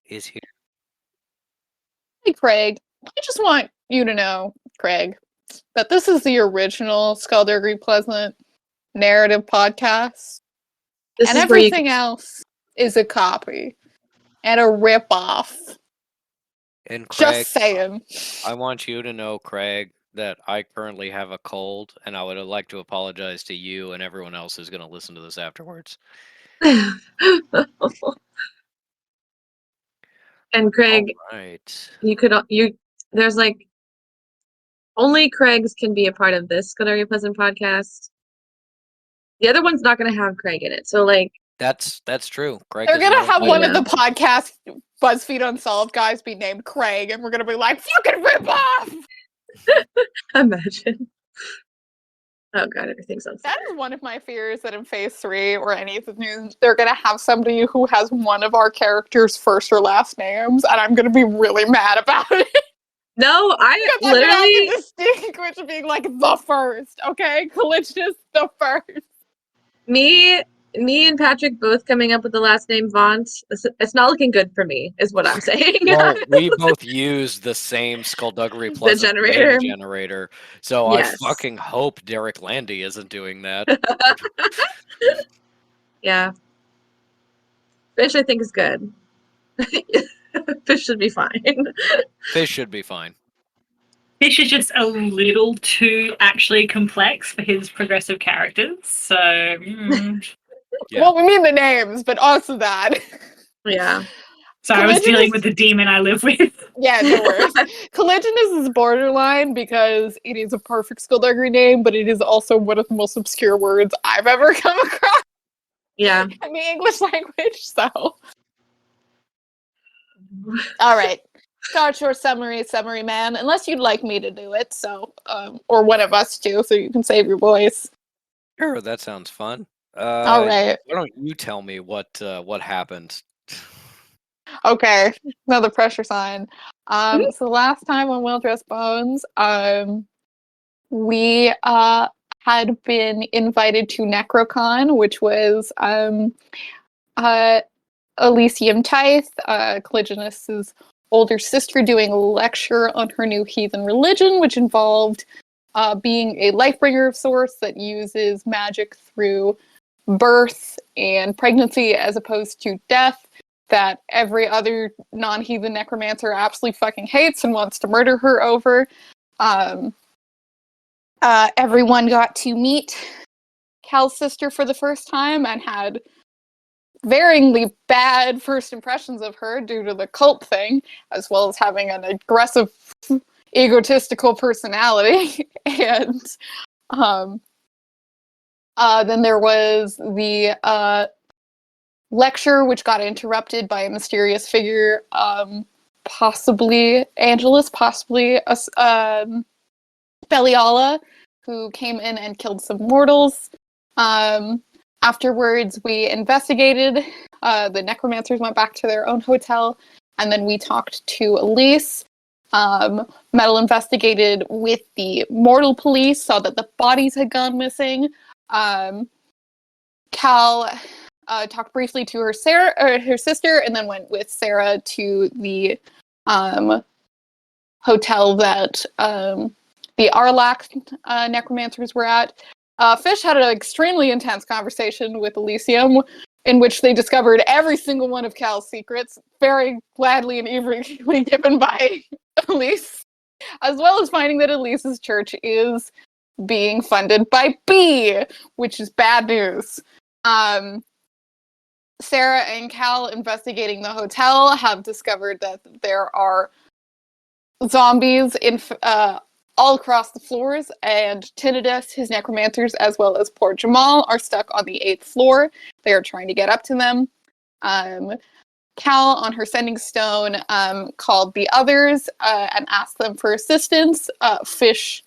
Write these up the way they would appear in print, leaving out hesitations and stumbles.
is here. Hey, Craig. I just want you to know, Craig, that this is the original Skullduggery Pleasant narrative podcast, This and is where you everything else is a copy and a rip-off. And Craig, Just saying. I want you to know, Craig, that I currently have a cold, and I would like to apologize to you and everyone else who's going to listen to this afterwards. And Craig, All right. there's like only Craig's can be a part of this Skullduggery Pleasant podcast. The other one's not gonna have Craig in it. So like That's true. Craig They're is gonna not have one of invited. the podcast BuzzFeed Unsolved guys be named Craig, and we're gonna be like, fucking rip off! imagine. Oh god, everything's on fire. That is one of my fears, that in phase 3 or any of the news, they're gonna have somebody who has one of our characters' first or last names, and I'm gonna be really mad about it. No, I Because I'm gonna have literally to distinguish being like the first, okay? Kalicious the first. me and Patrick both coming up with the last name Vaunt. It's not looking good for me, is what I'm saying. Well, we both use the same Skullduggery Pleasant generator. name generator, so Yes. I fucking hope Derek Landy isn't doing that. Yeah. Fish, I think, is good. Fish should be fine. Fish should be fine. Fish is just a little too actually complex for his progressive characters, so... Yeah. Well, we mean the names, but also that. Yeah. So I was Collision dealing is- with the demon I live with. Yeah, no worries. Colliginous is borderline because it is a perfect Skullduggery name, but it is also one of the most obscure words I've ever come across Yeah. in the English language, so. Alright. Short summary, man. Unless you'd like me to do it, so, or one of us do, so you can save your voice. Sure, that sounds fun. Alright. Why don't you tell me what happened? Okay, another pressure sign. So the last time on Well Dressed Bones, we had been invited to Necrocon, which was Elysium Tithe, Colliginus's older sister, doing a lecture on her new heathen religion, which involved being a lifebringer of sorts that uses magic through birth and pregnancy as opposed to death, that every other non-heathen necromancer absolutely fucking hates and wants to murder her over. Everyone got to meet Cal's sister for the first time and had varyingly bad first impressions of her due to the cult thing, as well as having an aggressive, egotistical personality. And then there was the lecture, which got interrupted by a mysterious figure, possibly Angelus, possibly Beliala, who came in and killed some mortals. Afterwards, we investigated. The necromancers went back to their own hotel, and then we talked to Elise. Metal investigated with the mortal police, saw that the bodies had gone missing. Cal talked briefly to her sister, and then went with Sarah to the hotel that the Arlac necromancers were at. Fish had an extremely intense conversation with Elysium, in which they discovered every single one of Cal's secrets, very gladly and eagerly given by Elise, as well as finding that Elise's church is being funded by B, which is bad news. Sarah and Cal, investigating the hotel, have discovered that there are zombies all across the floors, and Tinnitus, his necromancers, as well as poor Jamal, are stuck on the 8th floor. They are trying to get up to them. Cal, on her sending stone, called the others and asked them for assistance. Fish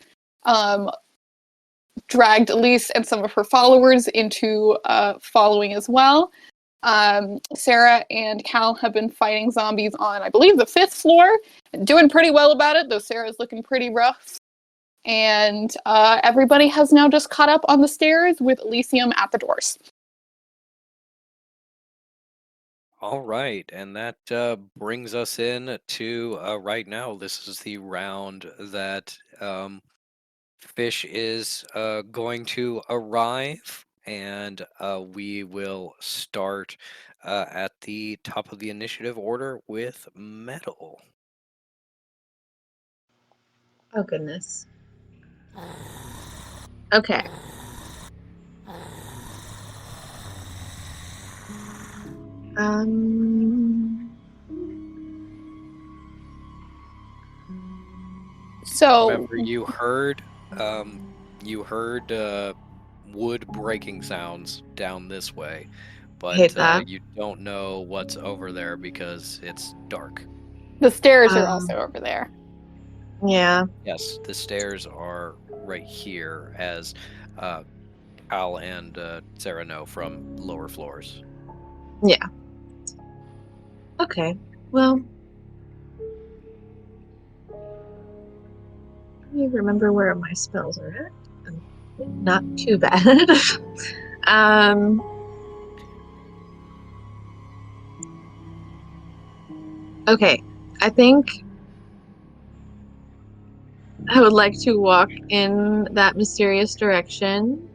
dragged Elise and some of her followers into following as well. Sarah and Cal have been fighting zombies on, I believe, the 5th floor, and doing pretty well about it, though Sarah's looking pretty rough. And everybody has now just caught up on the stairs with Elysium at the doors. All right, and that brings us in to right now. This is the round that Fish is going to arrive, and we will start at the top of the initiative order with Metal. Oh goodness. Okay. Um. So Remember, you heard wood breaking sounds down this way, but Hate that. you don't know what's over there because it's dark. the stairs are Um. also over there. Yeah. Yes, the stairs are right here, as uh, Kyle and Sarah know from lower floors. Yeah. Okay. Well, let me remember where my spells are at. Not too bad. um. Okay. I think I would like to walk in that mysterious direction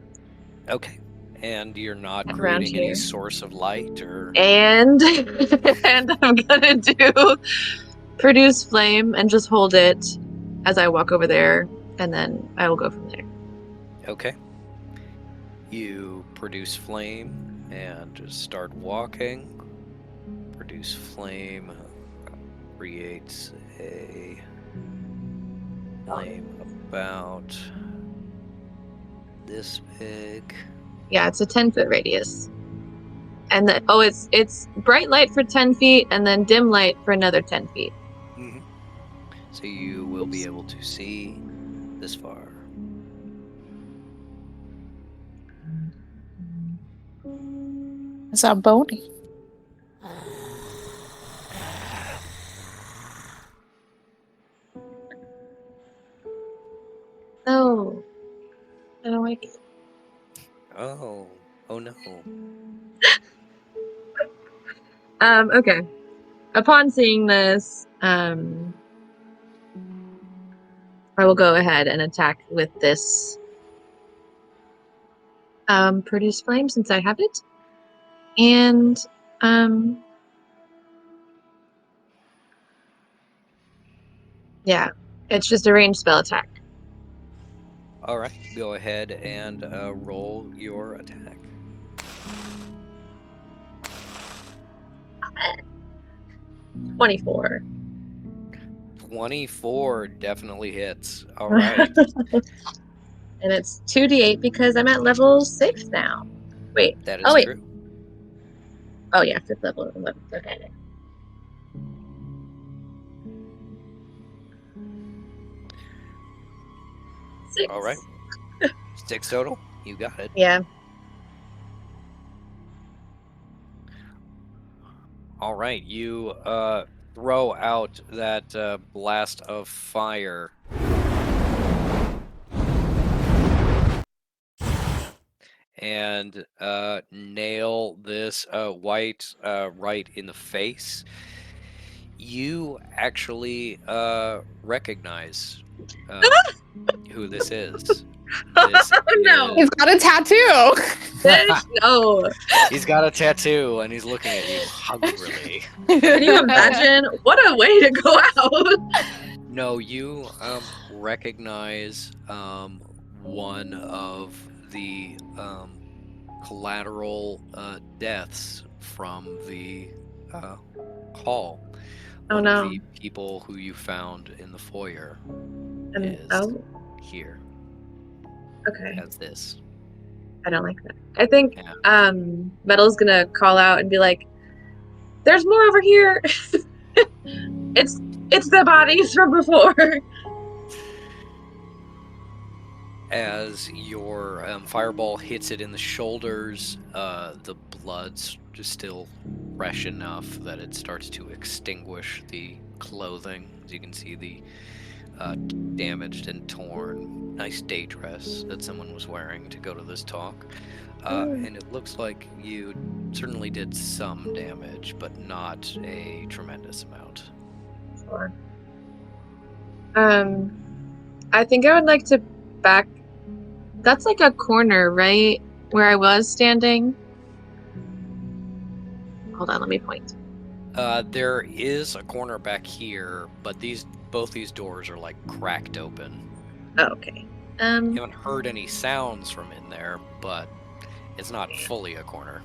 Okay, and you're not around creating any here. source of light, or And and I'm gonna do produce flame and just hold it as I walk over there, and then I will go from there. okay, you produce flame and just start walking. Produce flame creates a flame about this big. Yeah, it's a 10-foot radius. And then it's bright light for 10 feet and then dim light for another 10 feet. hmm So you will be able to see this far. Is that Boney? No, I don't like it. Oh, oh no. Okay. Upon seeing this, I will go ahead and attack with this produce flame since I have it. And yeah, it's just a ranged spell attack. All right, go ahead and roll your attack. 24. 24 definitely hits. All right. And it's 2d8 because I'm at level 6 now. Wait. That Oh, is wait. true. Oh, yeah, 5th level. 11. Okay. All right. 6. 6 total. You got it. Yeah. All right. You throw out that blast of fire. And nail this white right in the face. You actually recognize who this is. This Oh, no. He's got a tattoo. No. He's got a tattoo and he's looking at you hungrily. Can you imagine? What a way to go out. No, you recognize one of the collateral deaths from the hall. Oh, One of no. the people who you found in the foyer And, is oh, here okay. as this. I don't like that. I think Yeah. Metal's gonna call out and be like, "There's more over here." it's the bodies from before. As your fireball hits it in the shoulders, the blood's just still fresh enough that it starts to extinguish the clothing. As you can see, the damaged and torn nice day dress that someone was wearing to go to this talk. Ooh. And it looks like you certainly did some damage, but not a tremendous amount. Sure. I think I would like to back. That's like a corner, right? Where I was standing. Hold on, let me point. There is a corner back here, but both these doors are like cracked open. Oh, okay. You haven't heard any sounds from in there, but it's not fully a corner.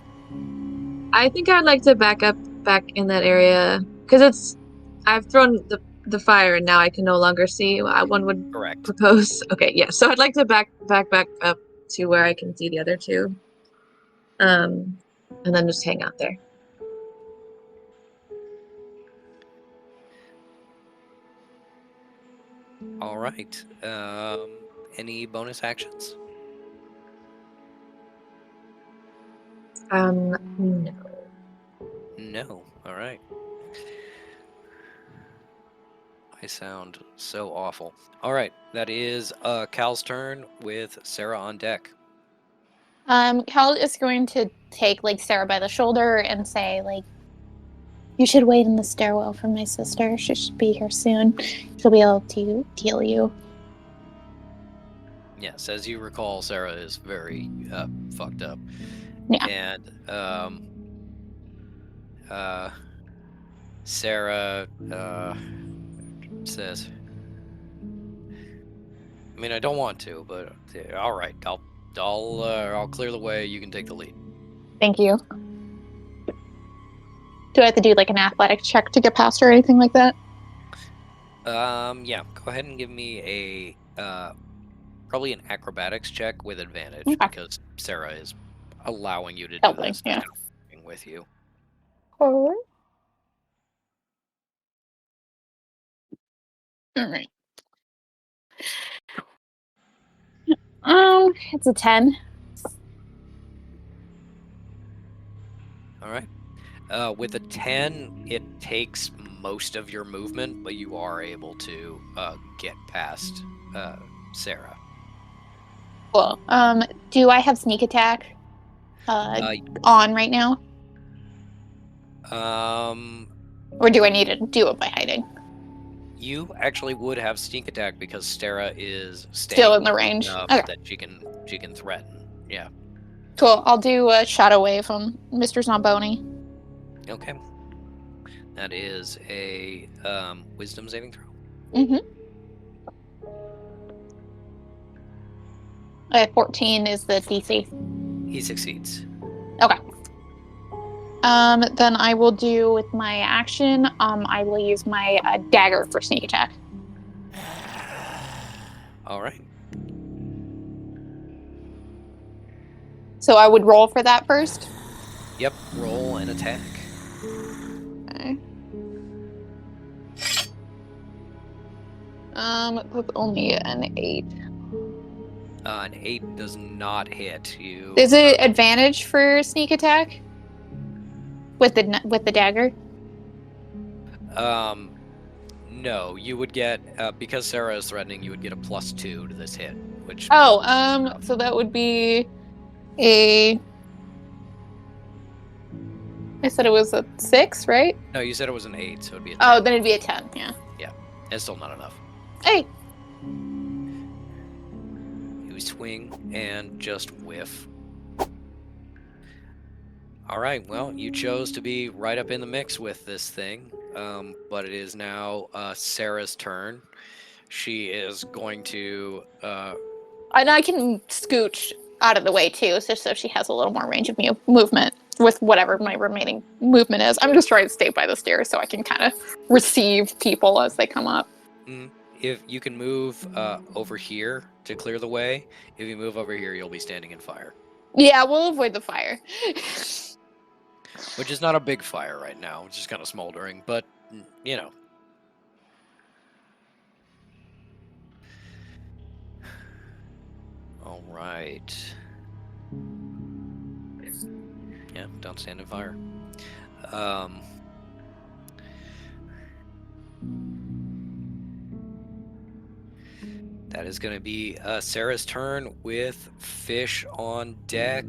I think I'd like to back up back in that area because I've thrown the fire and now I can no longer see what one would Correct. propose. Okay, yeah. So I'd like to back up to where I can see the other two. And then just hang out there. All right. Any bonus actions? No. No. All right. I sound so awful. All right. That is Cal's turn with Sarah on deck. Cal is going to take like Sarah by the shoulder and say, like, you should wait in the stairwell for my sister. She should be here soon. She'll be able to heal you. Yes, as you recall, Sarah is very fucked up. Yeah. And Sarah says, I mean, I don't want to, but all right, I'll clear the way. You can take the lead. Thank you. Do I have to do like an athletic check to get past her or anything like that? Yeah, go ahead and give me a probably an acrobatics check with advantage Okay. because Sarah is allowing you to do Helping, this. yeah. Kind of working with you. All right. It's a 10. All right. With a 10, it takes most of your movement, but you are able to get past Sarah. Cool. Do I have sneak attack on right now? Or do I need to do it by hiding? You actually would have sneak attack because Sarah is Still staying in the range. enough Okay. that she can threaten. Yeah. Cool. I'll do a shadow wave on Mr. Zomboni. Okay. That is a wisdom saving throw. Mm-hmm. 14 is the DC. He succeeds. Okay. Then I will do with my action. I will use my dagger for sneak attack. All right. So I would roll for that first. Yep. Roll an attack. Okay. That's only an 8. An 8 does not hit you. Is it advantage for sneak attack with the dagger? No, you would get because Sarah is threatening. You would get a +2 to this hit, which. Oh, so that would be a. I said it was a 6, right? No, you said it was an 8, so it'd be a 10. Oh, then it'd be a 10. Yeah. It's still not enough. Hey. You swing and just whiff. All right, well, you chose to be right up in the mix with this thing, but it is now Sarah's turn. She is going to. And I can scooch out of the way too, just so she has a little more range of movement with whatever my remaining movement is. I'm just trying to stay by the stairs so I can kind of receive people as they come up. If you can move over here to clear the way, if you move over here, you'll be standing in fire. Yeah, we'll avoid the fire. Which is not a big fire right now, which is kind of smoldering, but, you know. All right. Yeah, don't stand in fire. That is going to be Sarah's turn with fish on deck.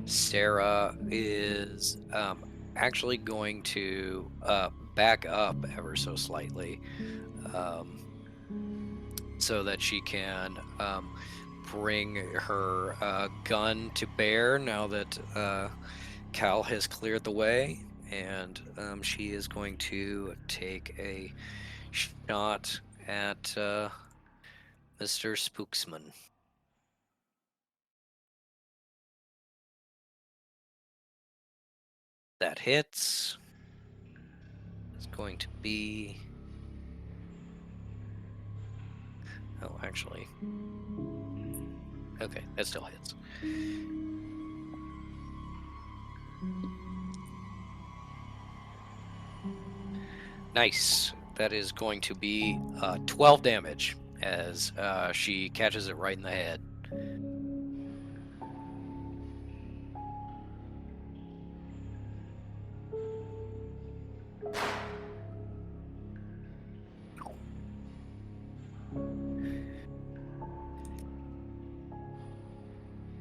Sarah is actually going to back up ever so slightly so that she can bring her gun to bear now that Cal has cleared the way. And she is going to take a shot at Mr. Spooksman. That hits. It's going to be... Oh, actually. Okay, that still hits. Nice. That is going to be 12 damage as she catches it right in the head.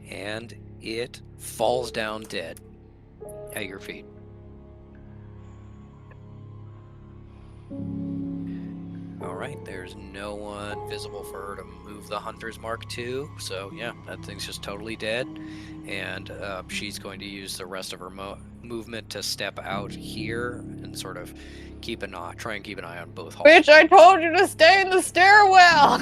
And it falls down dead at your feet. All right, there's no one visible for her to move the Hunter's Mark to, so yeah, that thing's just totally dead. And she's going to use the rest of her movement to step out here and sort of try and keep an eye on both halls. Bitch, I told you to stay in the stairwell!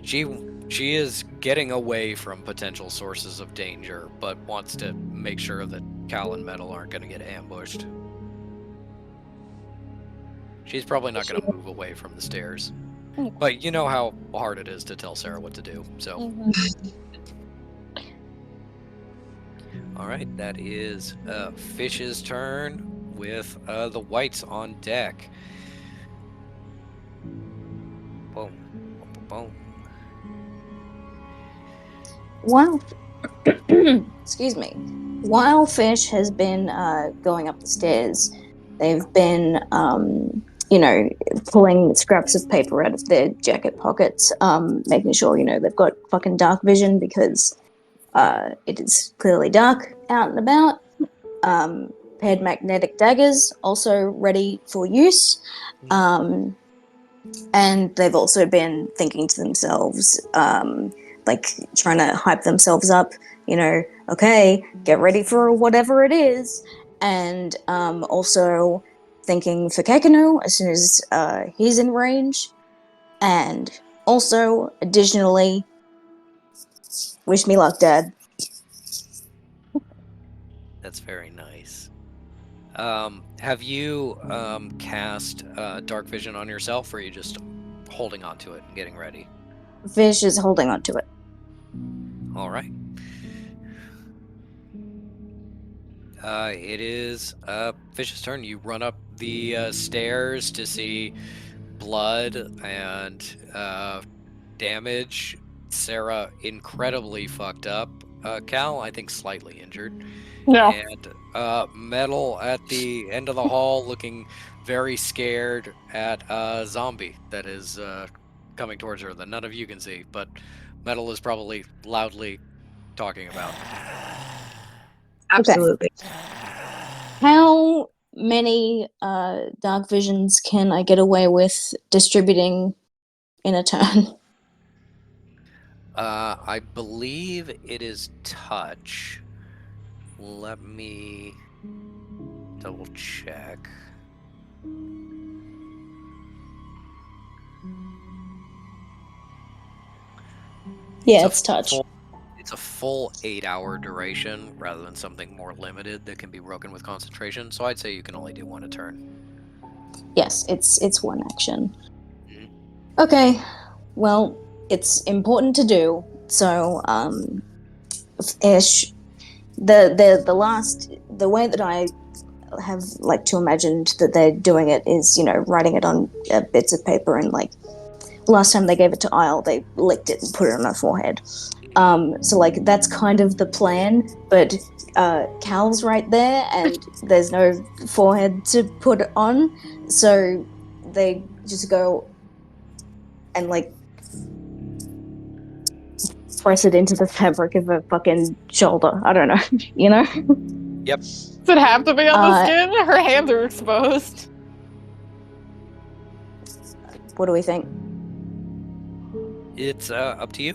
She is getting away from potential sources of danger, but wants to make sure that Cal and Metal aren't going to get ambushed. She's probably not going to move away from the stairs. But you know how hard it is to tell Sarah what to do, so... Alright, that is Fish's turn with the whites on deck. Boom. Boom, boom. While, excuse me, while Fish has been going up the stairs, they've been, pulling scraps of paper out of their jacket pockets, making sure, they've got fucking dark vision because it is clearly dark out and about. Paired magnetic daggers, also ready for use. And they've also been thinking to themselves, trying to hype themselves up, okay, get ready for whatever it is. And also thinking for Kekanu as soon as he's in range. And also, additionally, wish me luck, Dad. That's very nice. Have you cast Dark Vision on yourself, or are you just holding on to it and getting ready? Fish is holding on to it. All right. It is Fish's turn. You run up the stairs to see blood and damage. Sarah incredibly fucked up. Cal, I think, slightly injured. No. And Metal at the end of the hall looking very scared at a zombie that is coming towards her that none of you can see, but Metal is probably loudly talking about. Absolutely. How many dark visions can I get away with distributing in a turn? I believe it is touch. Let me double check. Yeah, it's touch. It's a full 8-hour duration rather than something more limited that can be broken with concentration. So I'd say you can only do one a turn. Yes, it's one action. Mhm. Okay, well, it's important to do. So, ish. The way that I have to imagine that they're doing it is, writing it on bits of paper, and last time they gave it to Isle, they licked it and put it on her forehead. So that's kind of the plan, but Cal's right there and there's no forehead to put it on, so they just go, and like press it into the fabric of her fucking shoulder. I don't know, you know? Does it have to be on the skin? Her hands are exposed. What do we think? It's up to you.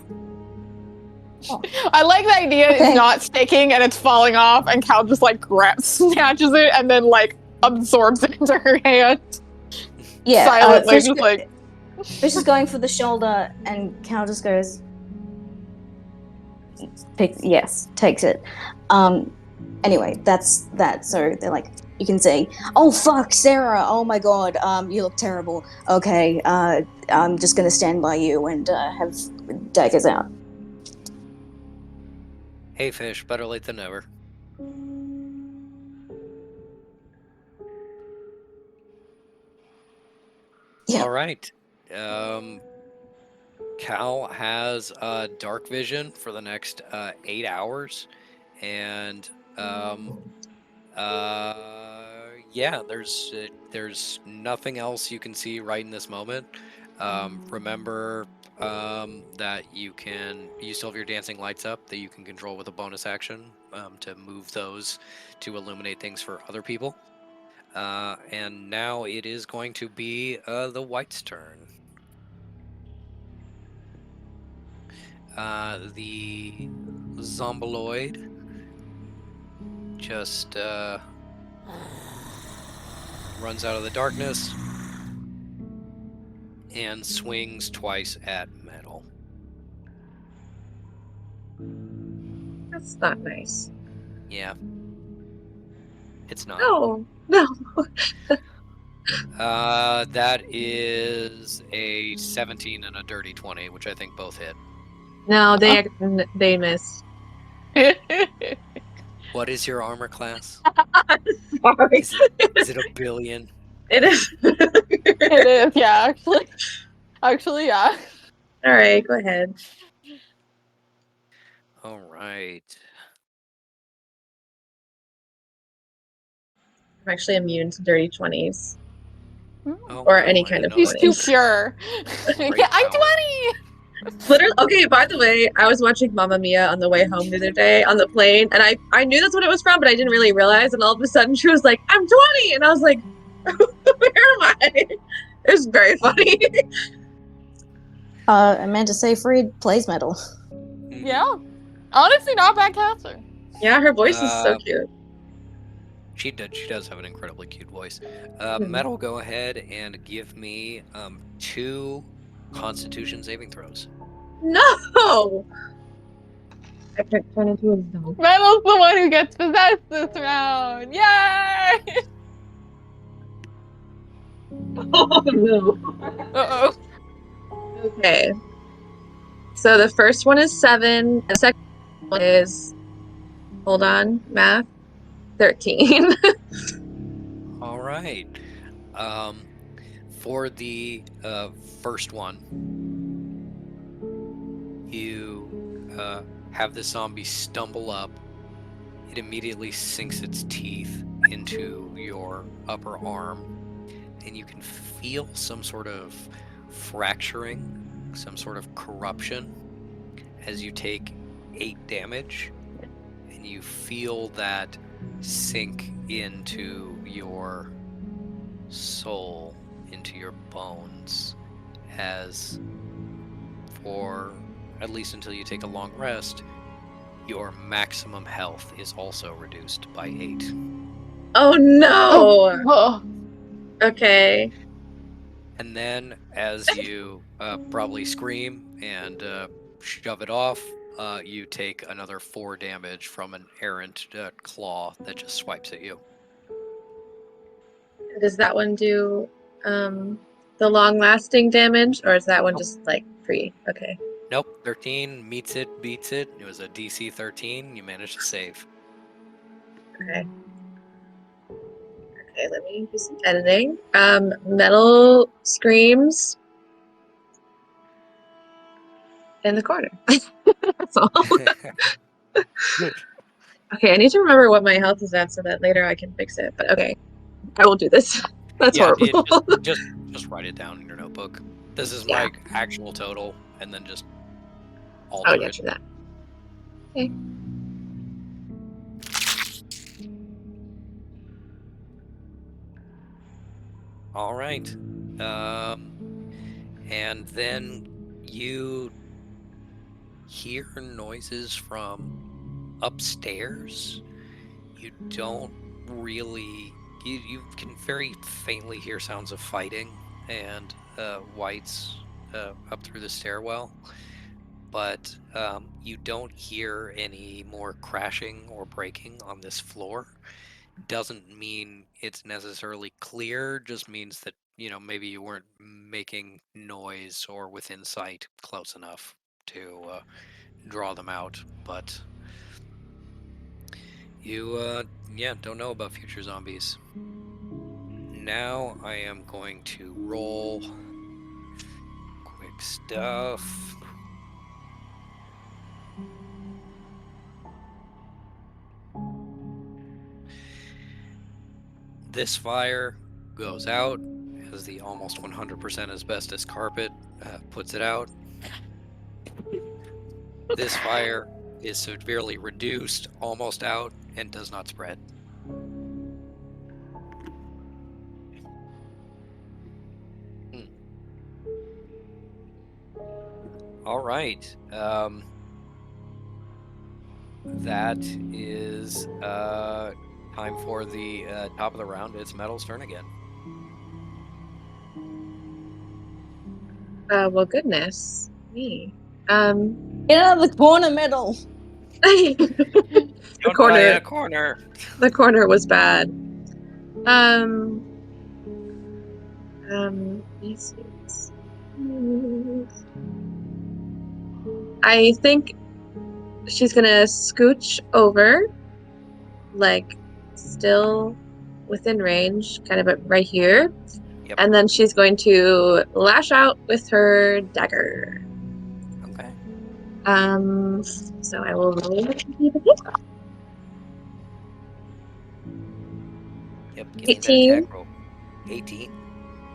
I like the idea Okay. it's not sticking and it's falling off, and Cal just like snatches it and then like absorbs it into her hand. Yeah, Silently, Fish, just like Fish is going for the shoulder, and Cal just goes, takes it. Anyway, that's that. So they're like, you can say, "Oh fuck, Sarah! Oh my god, you look terrible. Okay, I'm just gonna stand by you and have daggers out." Hey, Fish, better late than never. Yeah. All right. Cal has dark vision for the next 8 hours, and yeah, there's nothing else you can see right in this moment. Remember that you still have your dancing lights up that you can control with a bonus action to move those to illuminate things for other people. And now it is going to be the White's turn. The Zombaloid just runs out of the darkness and swings twice at Metal. That's not nice. Yeah. It's not. No. That is a 17 and a dirty 20, which I think both hit. No, they missed. What is your armor class? Sorry. Is it a billion? It is. it is, yeah, actually, yeah. All right, go ahead. All right. I'm actually immune to dirty 20s. Oh, Or well, any I kind didn't of know He's that. too 20s. pure. Great Yeah, I'm power. 20. Literally, okay, by the way, I was watching Mamma Mia on the way home the other day on the plane, and I knew that's what it was from, but I didn't really realize, and all of a sudden she was like, I'm 20! And I was like, where am I? It was very funny. Amanda Seyfried plays Metal. Mhm. Yeah. Honestly, not bad caster. Yeah, her voice is so Uh, cute. She does have an incredibly cute voice. Mhm. Metal, go ahead and give me 2 Constitution saving throws. No! I picked 22 as dumb. Metal's the one who gets possessed this round. Yay! Oh no. Uh-oh. Okay. So the first one is 7, the second one is, hold on, math, 13. All right. For the first one, you have the zombie stumble up. It immediately sinks its teeth into your upper arm, and you can feel some sort of fracturing, some sort of corruption as you take 8 damage, and you feel that sink into your soul, into your bones, as for at least until you take a long rest, your maximum health is also reduced by 8. Oh no! Oh. Okay. And then, as you probably scream and shove it off, you take another 4 damage from an errant claw that just swipes at you. Does that one do the long-lasting damage, or is that one Nope. just like free? Okay. Nope, 13 meets it, beats it. It was a DC 13. You managed to save. Okay. Okay, let me do some editing. Metal screams in the corner. That's all. Okay, I need to remember what my health is at so that later I can fix it. But okay, I will do this. That's Yeah, horrible. just write it down in your notebook. This is Yeah. my actual total, and then just I alter would it. get you that. Okay. All right. And then you hear noises from upstairs. You don't really. You can very faintly hear sounds of fighting and whites up through the stairwell, but you don't hear any more crashing or breaking on this floor. Doesn't mean it's necessarily clear, just means that, maybe you weren't making noise or within sight close enough to draw them out. But you, yeah, don't know about future zombies. Now I am going to roll quick stuff. This fire goes out as the almost 100% asbestos carpet puts it out. This fire is severely reduced, almost out, and does not spread. All right. That is time for the top of the round. It's Metal's turn again. Well, goodness me. Get out of the corner, Metal. The Don't die in a corner. corner. The corner was bad. Let's see. I think she's gonna scooch over, like still within range, kind of right here. Yep. And then she's going to lash out with her dagger. Okay. So I will roll. Yep. Give me that 18. attack roll. 18.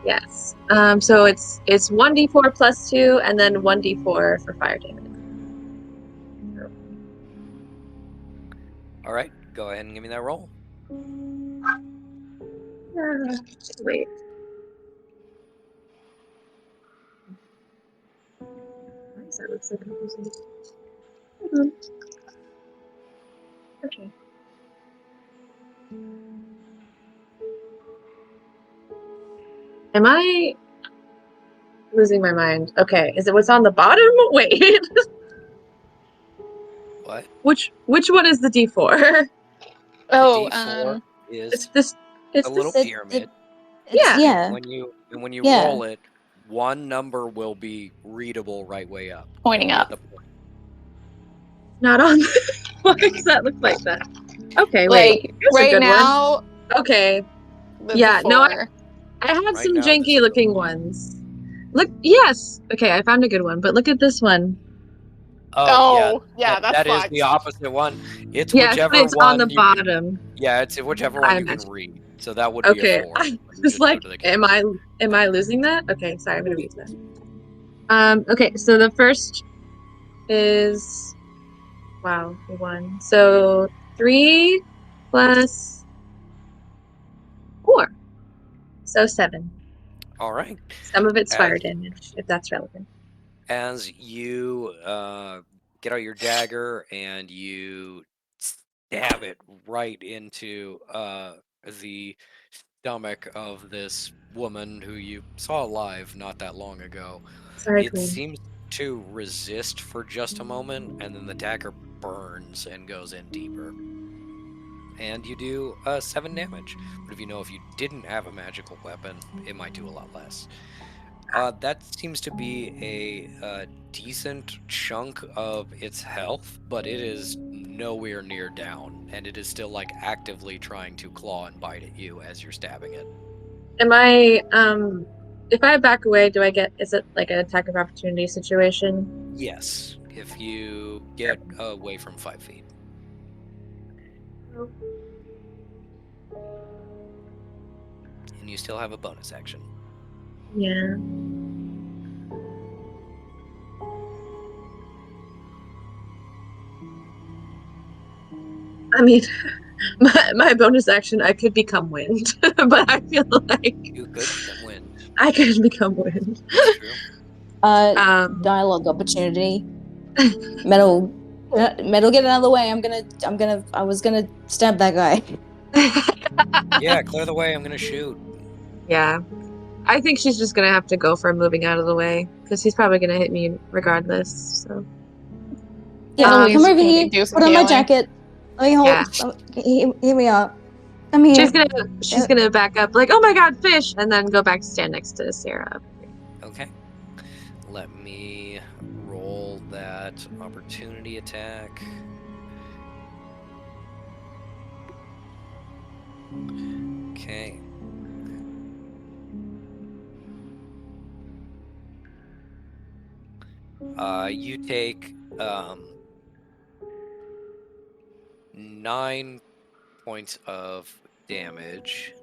Yes. So it's 1d4 plus 2, and then 1d4 for fire damage. All right. Go ahead and give me that roll. Wait. Why does that look so confusing? Okay. Am I losing my mind? Okay. Is it what's on the bottom? Wait. What? Which one is the d4? Oh, The D4 is It's this. It's a little this. pyramid. It's Yeah. yeah. When you Yeah. roll it, one number will be readable right way up. pointing up. The point. Not on. Why does that look like that? Okay. Wait. Like Here's a right good one. now, Okay. the Yeah. No. four. I had Right some now, this janky is looking the one. ones. Look. Yes. Okay. I found a good one. But look at this one. Oh, Oh, yeah, that's that is the fucked. opposite one. It's Yes, but whichever it's on the one you can. bottom. Yeah, it's whichever one I you can imagine. read. So that would be a Okay. 4. I You was just go like, to the am I losing that? Okay. Sorry. I'm gonna read that. Okay. So the first is wow 1. So 3 plus 4. So 7. All right. Some of it's fire As damage, if that's relevant. as you get out your dagger and you stab it right into the stomach of this woman who you saw alive not that long ago, Sorry, it Queen. seems to resist for just a moment, and then the dagger burns and goes in deeper. And you do 7 damage. But if you didn't have a magical weapon, it might do a lot less. That seems to be a decent chunk of its health, but it is nowhere near down, and it is still like actively trying to claw and bite at you as you're stabbing it. Am I if I back away, is it like an attack of opportunity situation? Yes, if you get away from 5 feet. And you still have a bonus action. Yeah. I mean, my bonus action, I could become wind, but I feel like You could become wind. I could become wind. That's true. Dialogue opportunity. Metal, Metal, get out of the way. I was gonna stab that guy. Yeah, clear the way. I'm gonna shoot. Yeah. I think she's just gonna have to go for moving out of the way because he's probably gonna hit me regardless. So Yeah, Louise come is over gonna here. do some Put on my healing. jacket. Let me hold. yeah, Here we are. Come here. she's gonna back up like, oh my god, fish, and then go back to stand next to Sarah. Okay. Let me roll that opportunity attack. Okay. You take 9 points of damage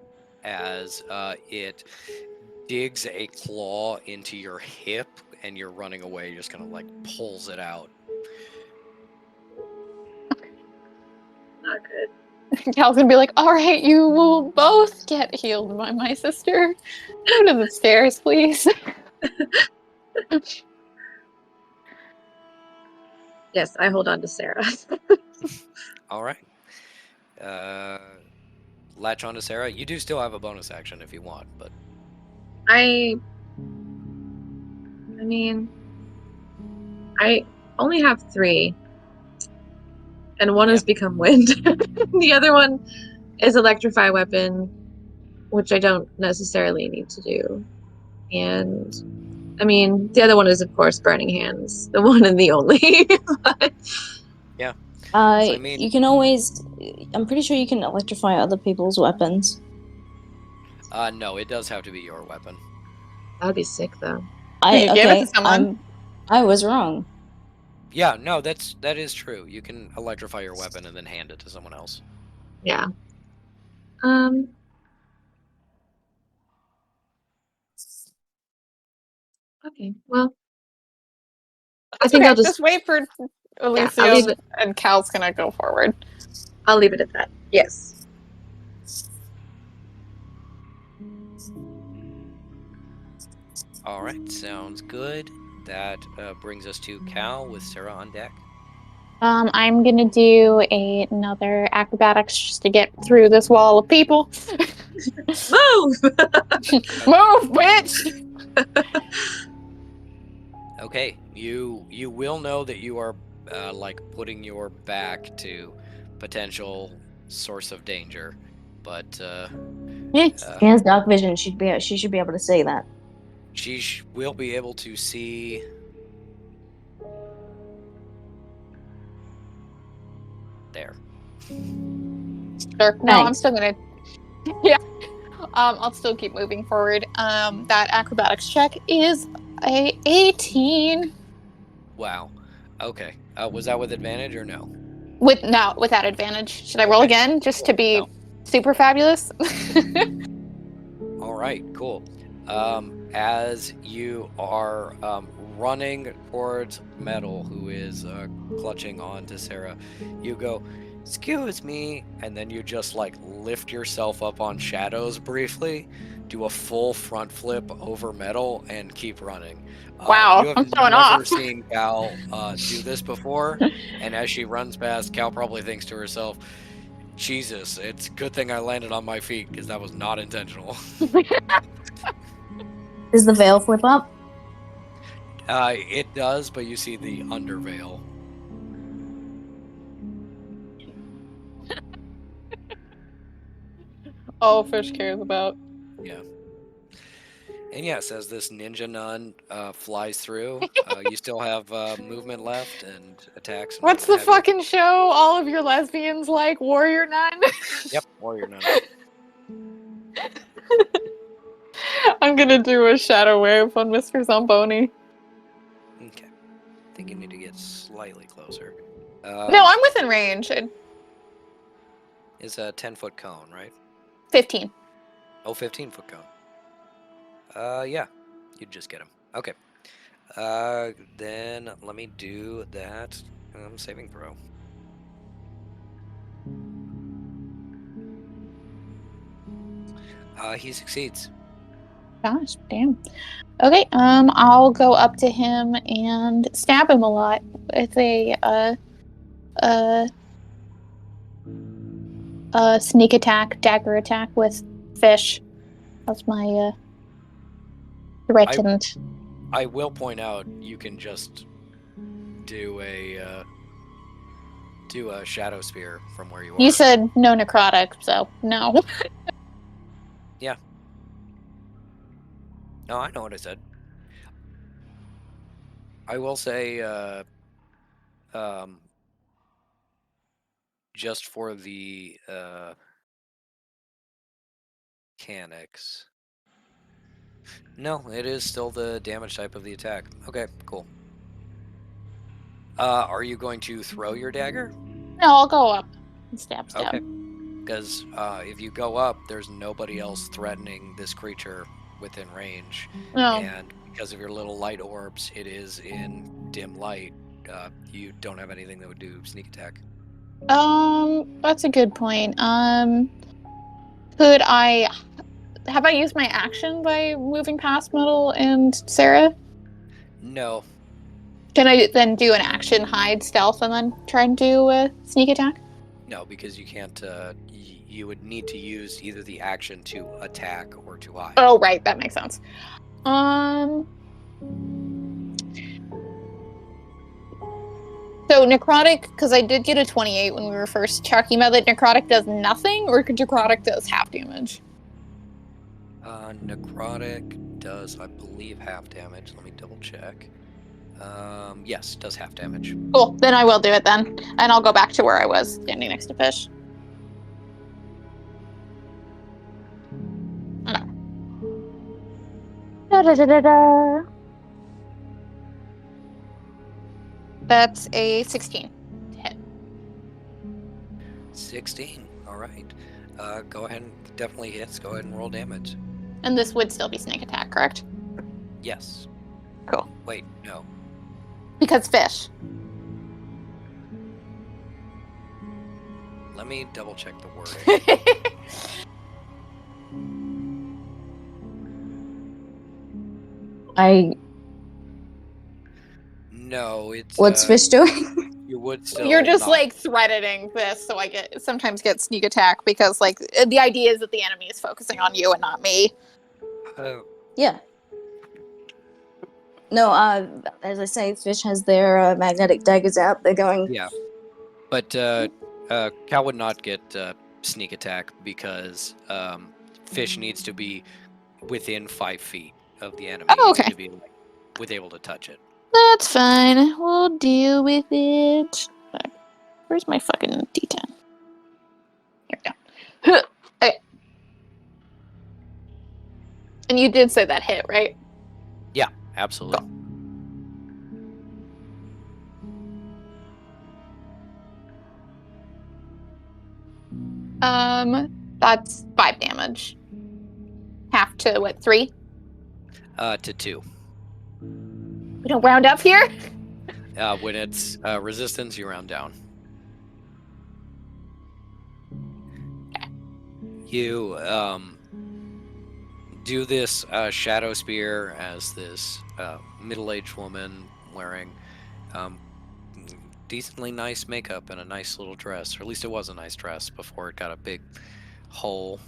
as it digs a claw into your hip, and you're running away. Just kind of like pulls it out. Not good. Cal's gonna be like, all right, you will both get healed by my sister. Go to the stairs, please. Yes, I hold on to Sarah. All right. Latch on to Sarah. You do still have a bonus action if you want, but I mean, I only have 3, and one has become wind. The other one is electrify weapon, which I don't necessarily need to do. And I mean, the other one is of course burning hands, the one and the only. But, yeah. So, I mean, You can always. I'm pretty sure you can electrify other people's weapons. no, it does have to be your weapon. that'd be sick though. Can you give it to someone? I was wrong. Yeah, no, that is true. You can electrify your weapon and then hand it to someone else. Yeah. Okay. Well, I think Okay, I'll just wait for yeah, I'll leave Elysium, it. and Cal's gonna go forward. I'll leave it at that. Yes. All right, sounds good. That brings us to Cal with Sarah on deck. I'm gonna do another acrobatics just to get through this wall of people. Move. Move, bitch! Okay, you will know that you are like putting your back to potential source of danger, but She has dark vision. She should be able to see that. she will be able to see. There. Sure. No, I'm Thanks. still gonna. Yeah. I'll still keep moving forward. That acrobatics check is a 18. Wow. Okay. Was that with advantage or no? Without advantage. Should I roll Okay. again just to be No. super fabulous? All right, cool. As you are running towards Metal, who is clutching on to Sarah, you go, "Excuse me," and then you just like lift yourself up on Shadows briefly, do a full front flip over Metal, and keep running. Wow, You have I'm showing never off. seen Cal do this before, and as she runs past, Cal probably thinks to herself, Jesus, it's a good thing I landed on my feet because that was not intentional. Does the veil flip up? It does, but you see the underveil. All Fish cares about. Yeah. And yes, as this ninja nun flies through, you still have movement left and attacks and What's what the have you. fucking show all of your lesbians like? Warrior Nun? Yep, warrior nun. I'm gonna do a shadow wave on Mr. Zamboni. Okay. I think you need to get slightly closer. No, I'm within range. It's a 10-foot cone, right? 15. Oh, 15-foot cone. Yeah. You'd just get him. Okay. Then let me do that saving throw. He succeeds. Gosh, damn. Okay, I'll go up to him and stab him a lot with a sneak attack, dagger attack with fish. That's my threatened. I will point out you can just do a shadow spear from where you are. You said no necrotic, so no. Yeah. No, I know what I said. I will say, just for the mechanics. No, it is still the damage type of the attack. Okay, cool. Are you going to throw your dagger? No, I'll go up and stab. Okay. Because if you go up, there's nobody else threatening this creature within range. No. And because of your little light orbs, it is in dim light. You don't have anything that would do sneak attack. That's a good point. Could I have I used my action by moving past Metal and Sarah? No. Can I then do an action hide stealth and then try and do a sneak attack? No, because you can't. You would need to use either the action to attack or to hide. Oh, right, that makes sense. So necrotic, because I did get a 28 when we were first talking about that. Necrotic does nothing, or necrotic does half damage. Necrotic does, I believe, half damage. Let me double check. Yes, does half damage. Cool. Then I will do it then, and I'll go back to where I was standing next to Fish. Da-da-da-da-da. That's a 16 to hit. 16. All right. Go ahead and definitely hits. Go ahead and roll damage. And this would still be sneak attack, correct? Yes. Cool. Wait, no. Because fish. Let me double check the wording. No, it's. What's Fish doing? You would still. You're just not... like threatening this, so I sometimes get sneak attack because like the idea is that the enemy is focusing on you and not me. Yeah. No, as I say, Fish has their magnetic daggers out. They're going. Yeah, but Cal would not get sneak attack because Fish needs to be within 5 feet of the enemy okay. to be able to touch it. That's fine. We'll deal with it. Where's my fucking D10? Here we go. Okay. And you did say that hit, right? Yeah, absolutely. Cool. That's 5 damage. Half to what, 3? To 2. We don't round up here? When it's resistance, you round down. Okay. You do this shadow spear as this middle-aged woman wearing decently nice makeup and a nice little dress, or at least it was a nice dress before it got a big hole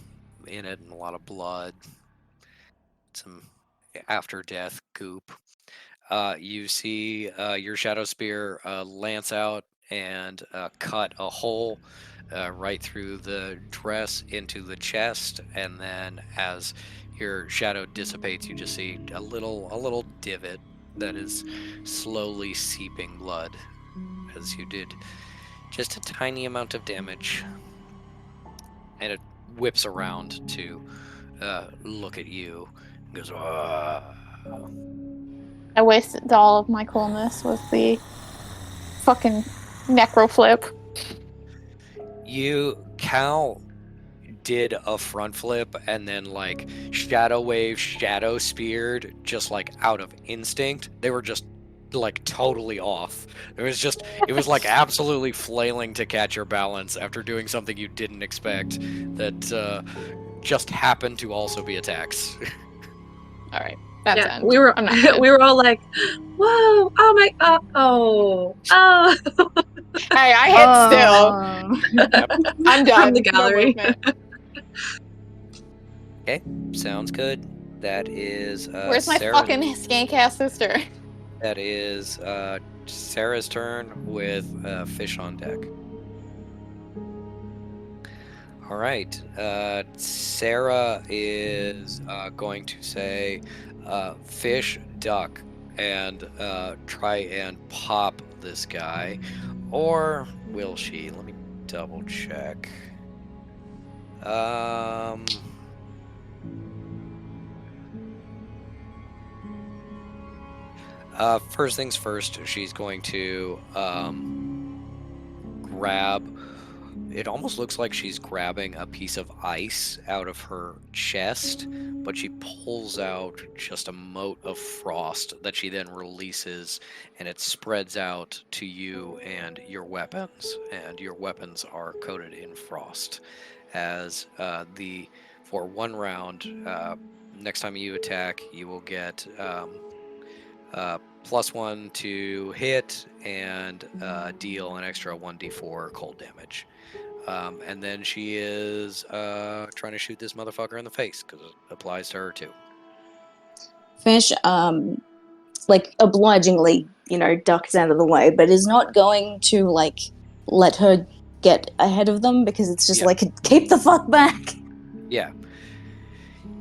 in it and a lot of blood, some after-death goop. You see your shadow spear lance out and cut a hole right through the dress into the chest, and then as your shadow dissipates, you just see a little divot that is slowly seeping blood as you did just a tiny amount of damage. And it whips around to look at you and goes, "Ah." I wasted all of my coolness with the fucking necro flip. Cal did a front flip and then like shadow wave, shadow speared just like out of instinct. They were just like totally off. It was like absolutely flailing to catch your balance after doing something you didn't expect. That just happen to also be attacks. All right, that's Yeah, end. we were I'm not mad. we were all like, "Whoa! Oh my! Oh! Hey, I hit still. Yep. I'm done. From the No gallery. movement. Okay, sounds good. That is Where's my Sarah. fucking skank ass sister? That is Sarah's turn with fish on deck. All right. Sarah is going to say fish, duck, and try and pop this guy. Or will she? Let me double check. First things first, she's going to grab. It almost looks like she's grabbing a piece of ice out of her chest, but she pulls out just a mote of frost that she then releases, and it spreads out to you and your weapons. And your weapons are coated in frost. As for 1 round, next time you attack, you will get +1 to hit and deal an extra 1d4 cold damage. And then she is trying to shoot this motherfucker in the face because it applies to her too. Fish, like obligingly, ducks out of the way, but is not going to like let her get ahead of them because it's just Yeah. like keep the fuck back. Yeah.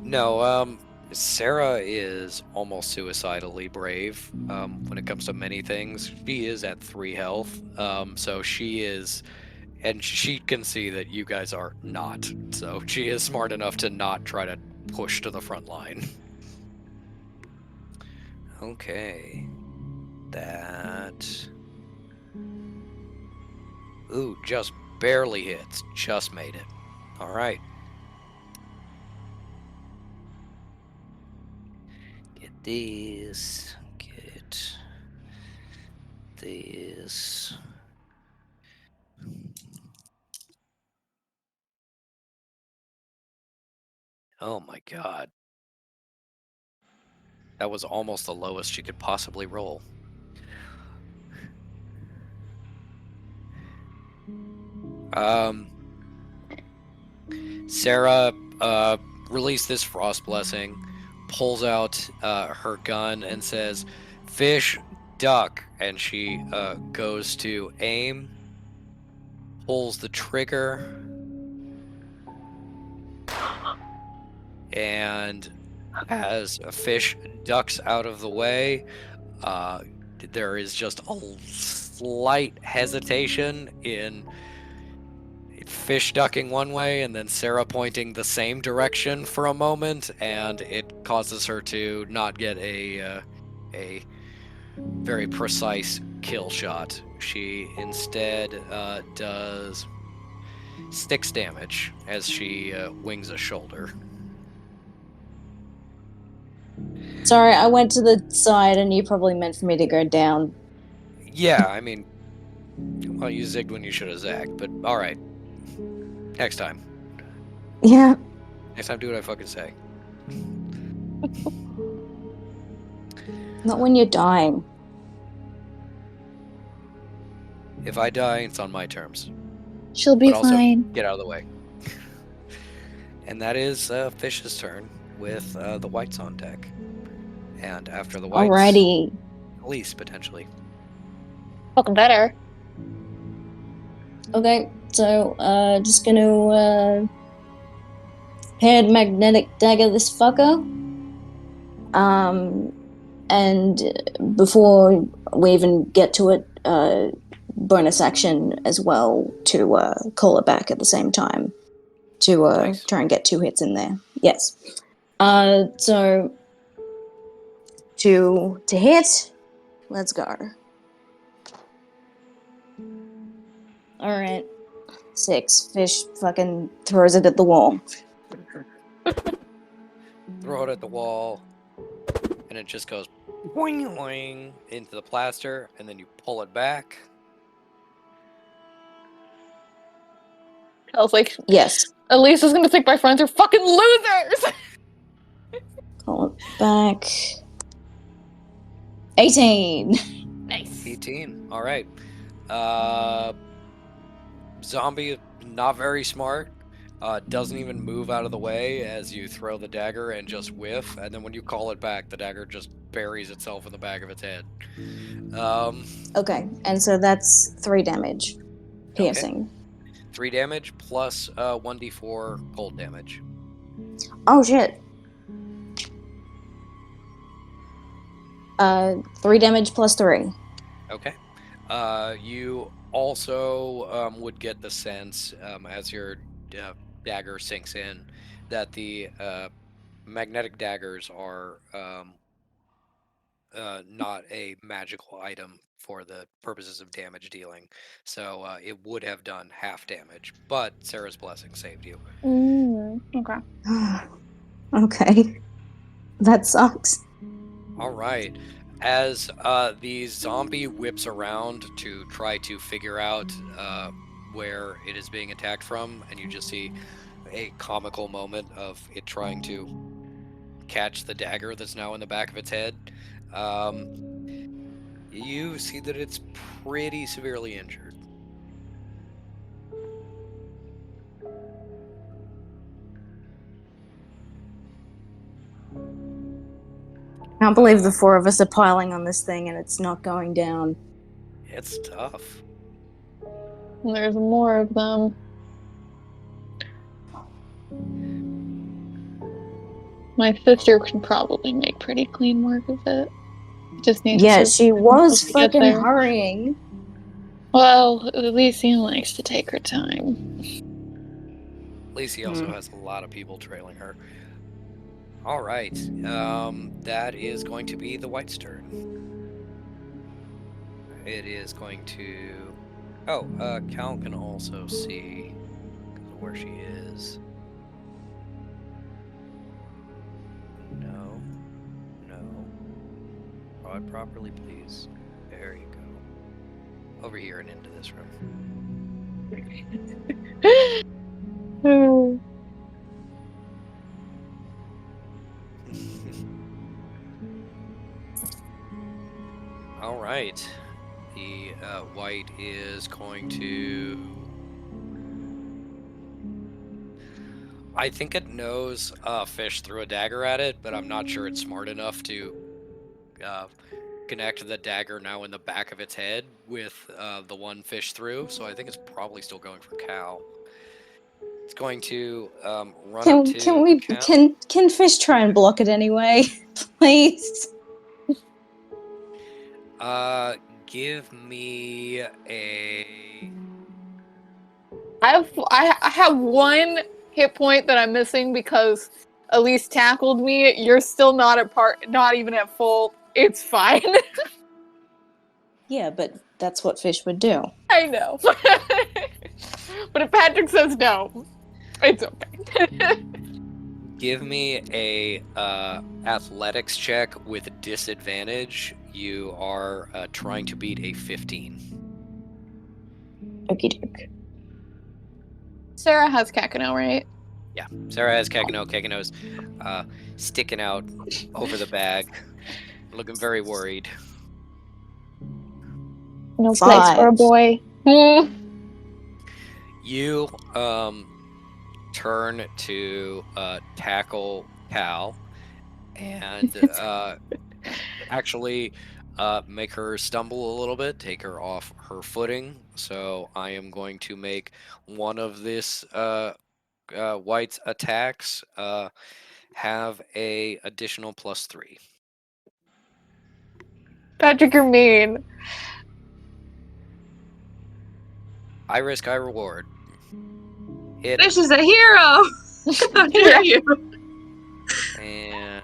No, Sarah is almost suicidally brave when it comes to many things. She is at 3 health, so she is, and she can see that you guys are not. So she is smart enough to not try to push to the front line. Okay. That. Ooh, just barely hits. Just made it. All right. Get this. Get this. Oh my god. That was almost the lowest she could possibly roll. Sarah released this frost blessing, pulls out her gun and says, "Fish, duck," and she goes to aim, pulls the trigger, and as a fish ducks out of the way, there is just a slight hesitation in fish ducking one way and then Sarah pointing the same direction for a moment, and it causes her to not get a very precise kill shot. She instead does 6 damage as she wings a shoulder. Sorry, I went to the side and you probably meant for me to go down. Yeah, I mean, well, you zigged when you should have zagged, but all right. Next time. Yeah. Next time, do what I fucking say. Not when you're dying. If I die, it's on my terms. She'll be But also, fine. get out of the way. And that is Fish's turn with the whites on deck. And after the whites, Alrighty. Elise, potentially. Fucking better. Okay, so just gonna paired magnetic dagger this fucker. And before we even get to it, bonus action as well to call it back at the same time to Nice. try and get 2 hits in there. Yes. So to hit, let's go. All right. 6. Fish fucking throws it at the wall. Throw it at the wall, and it just goes boing boing into the plaster, and then you pull it back. I was like, Yes. Elise is gonna think my friends are fucking losers! Call it back. 18. Nice. 18. All right. Zombie, not very smart. Doesn't even move out of the way as you throw the dagger and just whiff. And then when you call it back, the dagger just buries itself in the back of its head. Okay, and so that's 3 damage. Piercing. 3 damage plus 1d4 cold damage. Oh shit. 3 damage plus 3. Okay. You also would get the sense as your dagger sinks in that the magnetic daggers are not a magical item for the purposes of damage dealing. So it would have done half damage, but Sarah's blessing saved you. Okay. Okay. That sucks. All right. As the zombie whips around to try to figure out where it is being attacked from, and you just see a comical moment of it trying to catch the dagger that's now in the back of its head. You see that it's pretty severely injured. Can't believe the 4 of us are piling on this thing and it's not going down. It's tough. And there's more of them. My sister can probably make pretty clean work of it. Just need Yeah, to she was get fucking there. hurrying. Well, Elysian likes to take her time. Lacey also has a lot of people trailing her. All right. That is going to be the White's turn. It is going to... Oh, Cal can also see where she is. No. Draw it properly, please. There you go. Over here and into this room. All right. The White is going to... I think it knows Fish threw a dagger at it, but I'm not sure it's smart enough to connect the dagger now in the back of its head with the one Fish threw, so I think it's probably still going for Cal. It's going to run up to Cal. Can Fish try and block it anyway? Please. Give me a... I have 1 hit point that I'm missing because Elise tackled me. You're still not even at full. It's fine. Yeah, but that's what Fish would do. I know. But if Patrick says no, it's okay. Give me a athletics check with disadvantage. You are trying to beat a 15. Okie doke. Sarah has Kakano, right? Yeah, Sarah has Kakano. Kakano's sticking out over the bag, looking very worried. No place for a 5. boy. You turn to tackle Cal and actually make her stumble a little bit, take her off her footing. So I am going to make one of this White's attacks have a additional +3. Patrick, you're mean. I risk, I reward. Hit. Fish is a hero. How dare you? And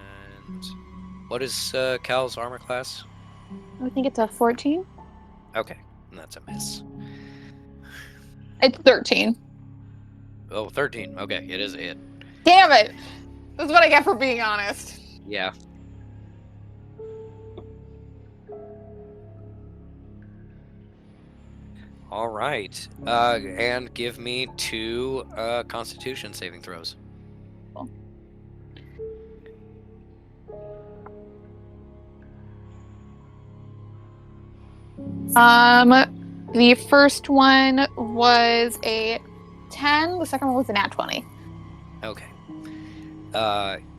what is Cal's armor class? I think it's a 14. Okay, and that's a miss. It's 13. Oh, 13. Okay, it is a hit. Damn it! That's what I get for being honest. Yeah. All right. And give me 2 Constitution saving throws. The first one was a 10. The second one was a nat 20. Okay.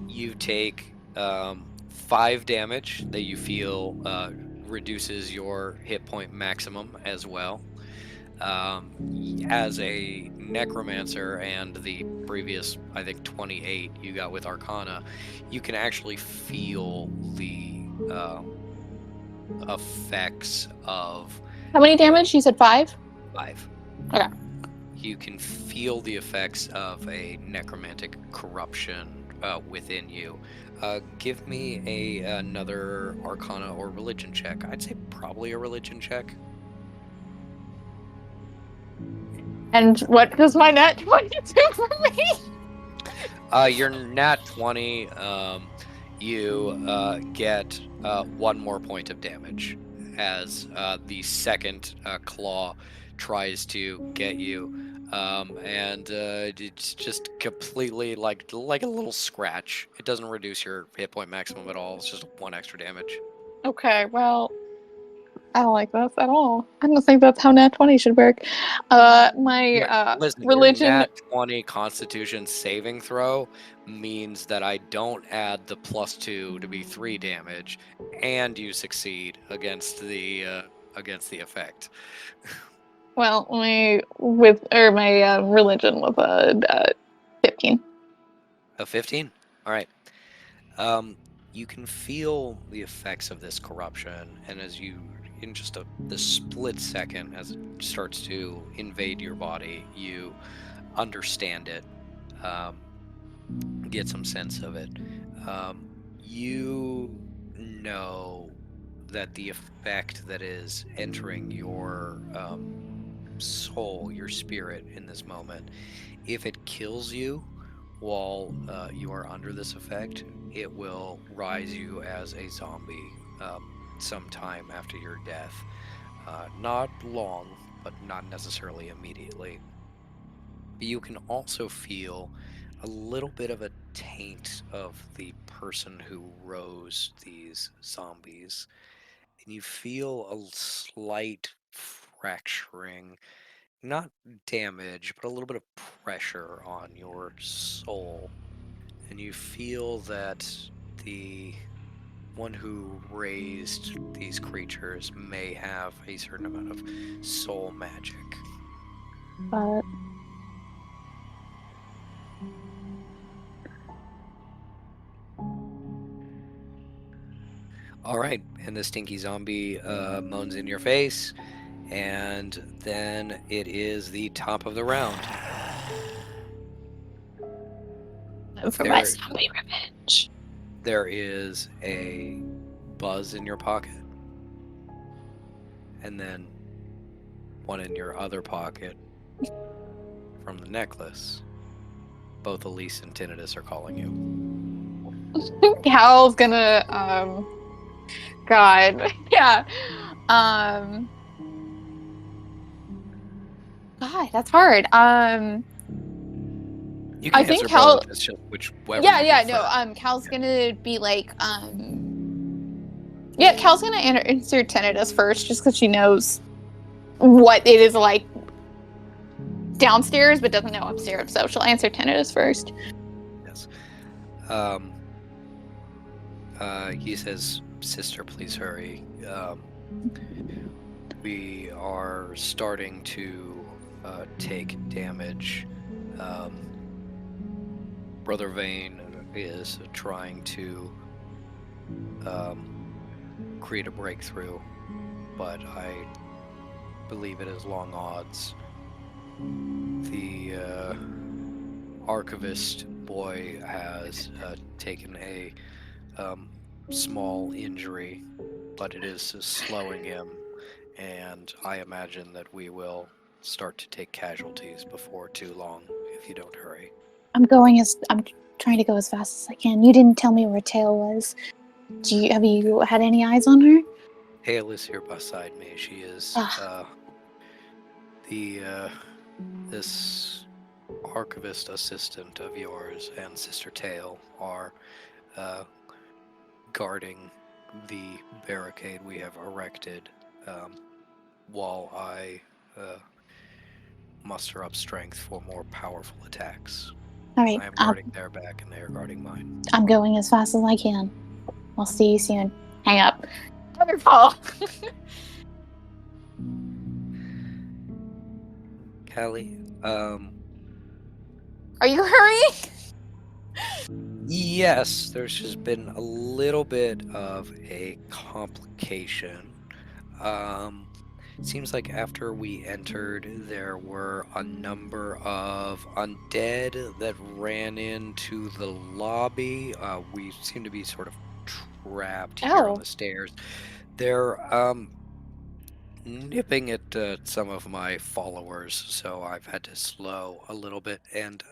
You take 5 damage that you feel reduces your hit point maximum as well. As a necromancer and the previous, I think, 28 you got with Arcana, you can actually feel the effects of How many damage? You said 5? 5. Okay. You can feel the effects of a necromantic corruption within you. Give me another Arcana or Religion check. I'd say probably a Religion check. And what does my nat 20 do for me? Your nat 20, you get 1 more point of damage as the second claw tries to get you. And it's just completely like a little scratch. It doesn't reduce your hit point maximum at all. It's just 1 extra damage. Okay, well, I don't like this at all. I don't think that's how nat 20 should work. My Listen, your religion. nat 20 Constitution saving throw means that I don't add the +2 to be 3 damage, and you succeed against the effect. Well, my religion was a 15. A 15. All right. You can feel the effects of this corruption, and as you, in just the split second, as it starts to invade your body, you understand it. Get some sense of it. You know that the effect that is entering your soul, your spirit in this moment, if it kills you while you are under this effect, it will rise you as a zombie sometime after your death. Not long, but not necessarily immediately. You can also feel a little bit of a taint of the person who rose these zombies. And you feel a slight fracturing, not damage, but a little bit of pressure on your soul. And you feel that the one who raised these creatures may have a certain amount of soul magic. But All right, and the stinky zombie moans in your face, and then it is the top of the round. for my zombie revenge. There is a buzz in your pocket, and then one in your other pocket from the necklace. Both Elise and Tinnitus are calling you. Cal's gonna God. Yeah. God, that's hard. You I can think answer Cal. both. It's just whichever Yeah, you yeah, prefer. no. Cal's gonna be like, yeah, Cal's gonna answer tinnitus first, just because she knows what it is like downstairs, but doesn't know upstairs. So she'll answer tinnitus first. Yes. He says, "Sister, please hurry. We are starting to take damage. Brother Vane is trying to create a breakthrough, but I believe it is long odds. The archivist boy has taken a small injury, but it is slowing him, and I imagine that we will start to take casualties before too long if you don't hurry." I'm trying to go as fast as I can. You didn't tell me where Tail was. Have you had any eyes on her? Hale is here beside me. She is This archivist assistant of yours and Sister Tail are uh, guarding the barricade we have erected while I muster up strength for more powerful attacks. All right, I am guarding their back and they are guarding mine. I'm going as fast as I can. I'll see you soon. Hang up. Wonderful. Callie, Are you hurrying? yes, there's just been a little bit of a complication. Seems like after we entered, there were a number of undead that ran into the lobby. We seem to be sort of trapped here on Oh. the stairs. They're nipping at some of my followers, so I've had to slow a little bit. And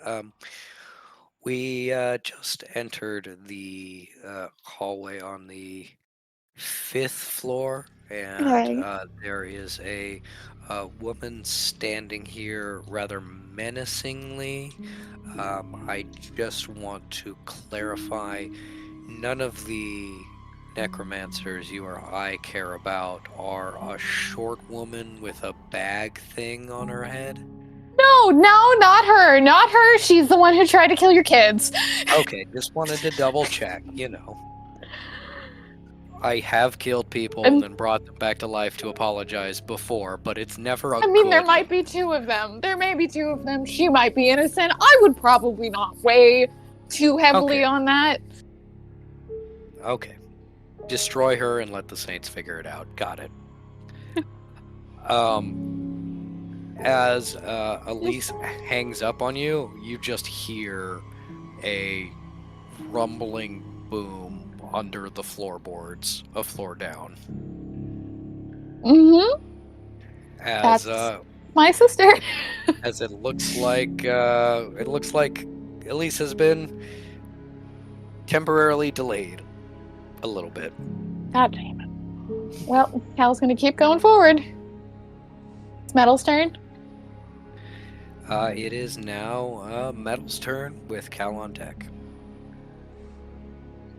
we just entered the hallway on the fifth floor, and Okay. there is a woman standing here rather menacingly. I just want to clarify, none of the necromancers you or I care about are a short woman with a bag thing on her head. No, not her. Not her. She's the one who tried to kill your kids. Okay, just wanted to double check, you know. I have killed people and And then brought them back to life to apologize before, but it's never a I mean, there good might be two of them. There may be two of them. She might be innocent. I would probably not weigh too heavily Okay. on that. Okay. Destroy her and let the saints figure it out. Got it. As Elise hangs up on you, you just hear a rumbling boom under the floorboards, a floor down. Mm-hmm. As That's my sister. as it looks like Elise has been temporarily delayed a little bit. God damn it. Well, Cal's gonna keep going forward. It's Metal's turn. It is now Metal's turn with Cal on deck.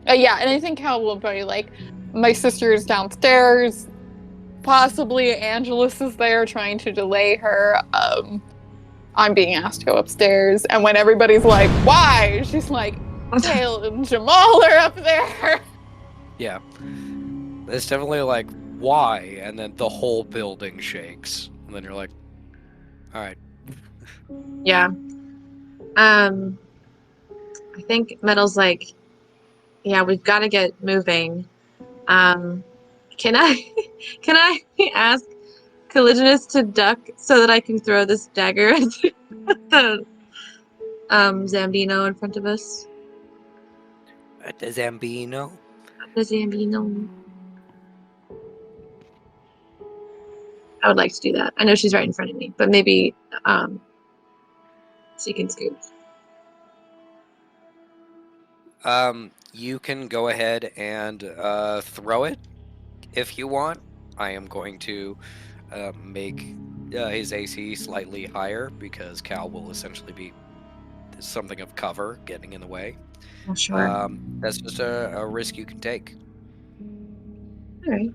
Yeah, and I think Cal will be like, my sister is downstairs. Possibly Angelus is there trying to delay her. I'm being asked to go upstairs, and when everybody's like, "Why?" she's like, "Tail and Jamal are up there." Yeah. It's definitely like, why? And then the whole building shakes. And then you're like, all right. Yeah. I think Metal's like, yeah, we've got to get moving. Can I can I ask Collisionist to duck so that I can throw this dagger at the Zambino in front of us? At the Zambino. The Zambino. I would like to do that. I know she's right in front of me, but maybe she can scoot. You can go ahead and throw it if you want. I am going to make his AC slightly higher because Cal will essentially be something of cover getting in the way. Oh, sure. That's just a risk you can take. All right.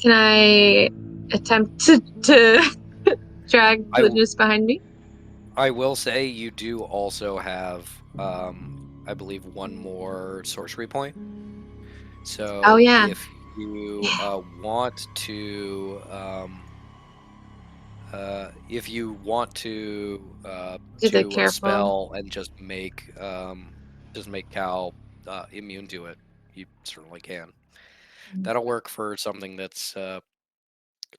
Can I attempt to drag Collisionist behind me? I will say you do also have, I believe, one more sorcery point. So Oh, yeah. if you want to, Do the do a careful. spell and just make Cal immune to it, you certainly can. That'll work for something that's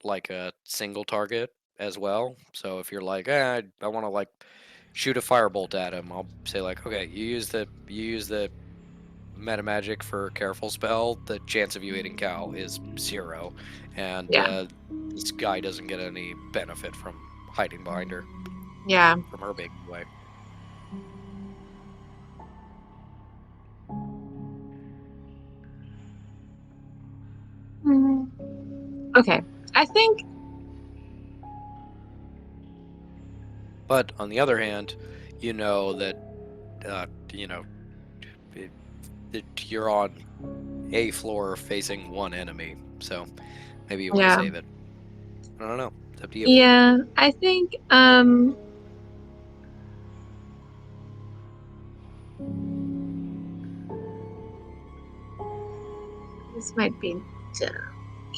like a single target as well. So if you're like, I want to like shoot a firebolt at him, I'll say like, okay, you use the meta magic for careful spell. The chance of you hitting Cal is 0, and Yeah. this guy doesn't get any benefit from hiding behind her, Yeah. from her being away. Okay. I think But on the other hand, you know that you know it, that you're on a floor facing one enemy, so maybe you want to Yeah. save it. I don't know. It's up to you. Yeah, I think this might be dumb.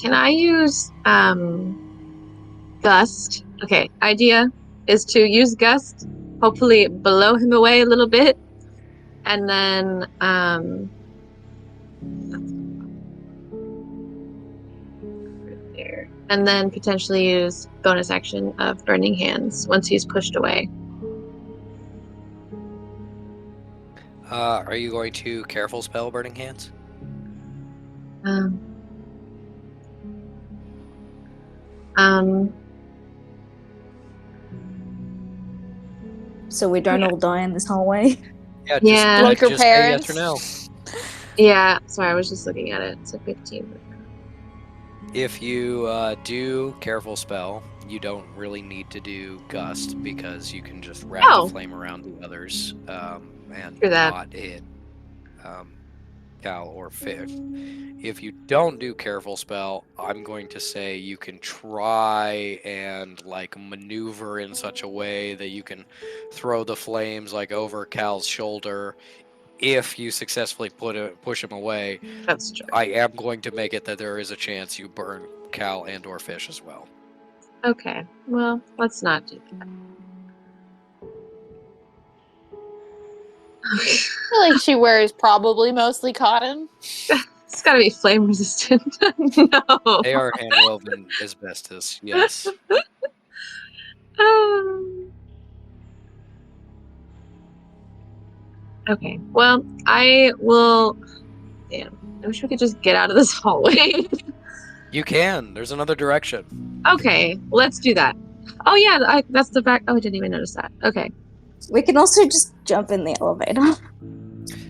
Can I use Gust? Okay, idea is to use Gust, hopefully blow him away a little bit, and then there. And then potentially use bonus action of Burning Hands once he's pushed away. Are you going to careful spell Burning Hands? Um, um, So we don't all die in this hallway. Yeah, Yeah. Like your just say yes or no. parents. yeah, sorry, I was just looking at it. It's a 15. If you do careful spell, you don't really need to do gust because you can just wrap Oh. the flame around the others and True that. not hit Cal or Fish. If you don't do careful spell, I'm going to say you can try and like maneuver in such a way that you can throw the flames like over Cal's shoulder. If you successfully push him away, That's true. I am going to make it that there is a chance you burn Cal and or Fish as well. Okay, well, let's not do that. I feel like she wears probably mostly cotton. It's gotta be flame resistant. No. They are hand-woven asbestos, yes. Okay, well, I will. Damn, I wish we could just get out of this hallway. You can. There's another direction. Okay, let's do that. Oh, yeah, that's the back. Oh, I didn't even notice that. Okay. We can also just jump in the elevator.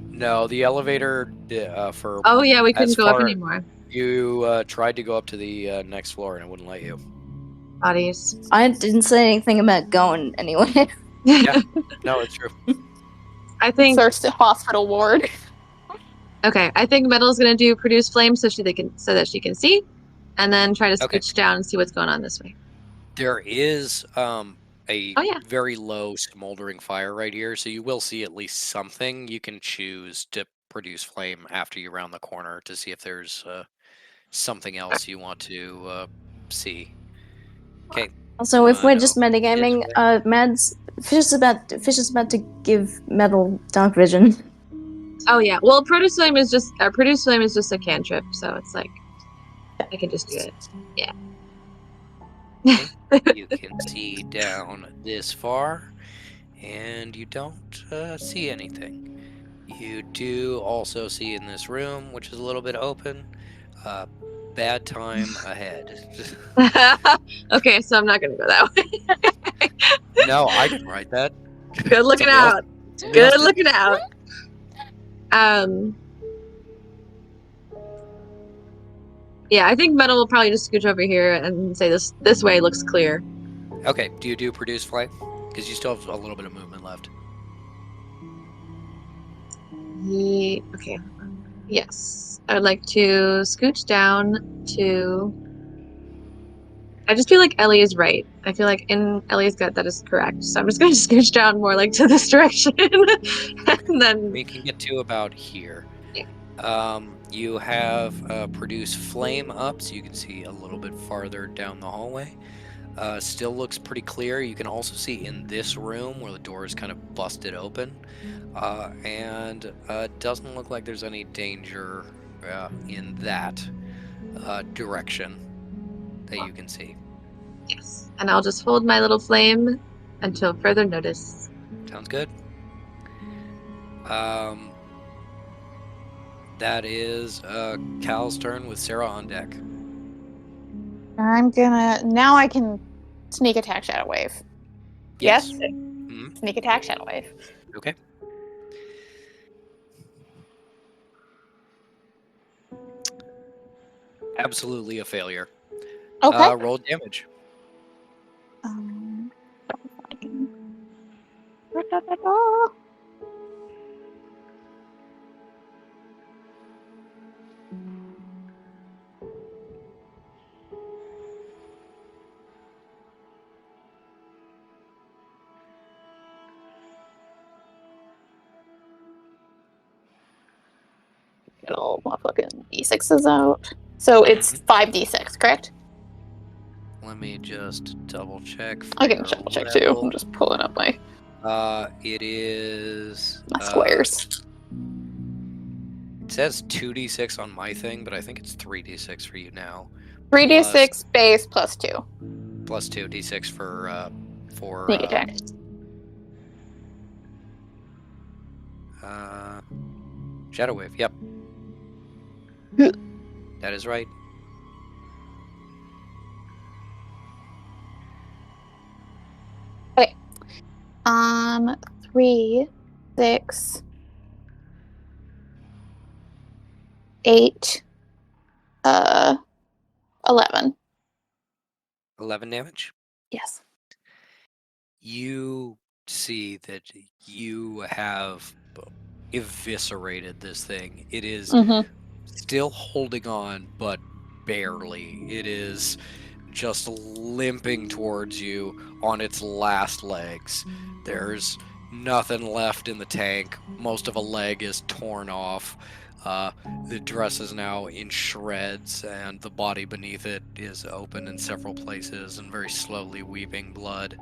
No, the elevator for Oh, yeah, we couldn't as go up far anymore. you tried to go up to the next floor and it wouldn't let you. Bodies. I didn't say anything about going anywhere. Yeah. No, it's true. I think. Search the hospital ward. Okay, I think Metal's gonna do produce flame so that she can see, and then try to Okay. scooch down and see what's going on this way. There is a Oh, yeah. very low smoldering fire right here, so you will see at least something. You can choose to produce flame after you round the corner to see if there's something else you want to see. Okay. Also, if we're just This metagaming, way. Mads, Fish is about to give Metal dark vision. Oh yeah. Well, produce flame is just a cantrip, so it's like I can just do it. Yeah. You can see down this far, and you don't see anything. You do also see in this room, which is a little bit open, bad time ahead. Okay, so I'm not gonna go that way. No, I didn't write that. Good looking Somebody else- out. somebody else Good did. looking out. Yeah, I think Metal will probably just scooch over here and say this way looks clear. Okay, do you do produce flame? Because you still have a little bit of movement left. Okay. Yes. I would like to scooch down to. I just feel like Ellie is right. I feel like in Ellie's gut that is correct. So I'm just going to scooch down more like to this direction. And then. We can get to about here. Yeah. You have produce flame up, so you can see a little bit farther down the hallway. Still looks pretty clear. You can also see in this room where the door is kind of busted open. And it doesn't look like there's any danger in that direction that you can see. Yes. And I'll just hold my little flame until further notice. Sounds good. That is Cal's turn with Sarah on deck. I'm gonna now. I can sneak attack Shadow Wave. Yes. Mhm. Sneak attack Shadow Wave. Okay. Absolutely a failure. Okay. Roll damage. Get all my fucking d6s out. So it's 5d6, correct? Let me just double check. I can double check too. I'm just pulling up my It is. squares. It says 2d6 on my thing, but I think it's 3d6 for you now. 3d6 base plus 2. Plus 2d6 for Sneak attack. Shadow Wave. Yep. That is right. Okay. 3, 6, 8, 11. 11 damage. Yes. You see that you have eviscerated this thing. It is Mm-hmm. still holding on, but barely. It is just limping towards you on its last legs. There's nothing left in the tank. Most of a leg is torn off. The dress is now in shreds, and the body beneath it is open in several places and very slowly weeping blood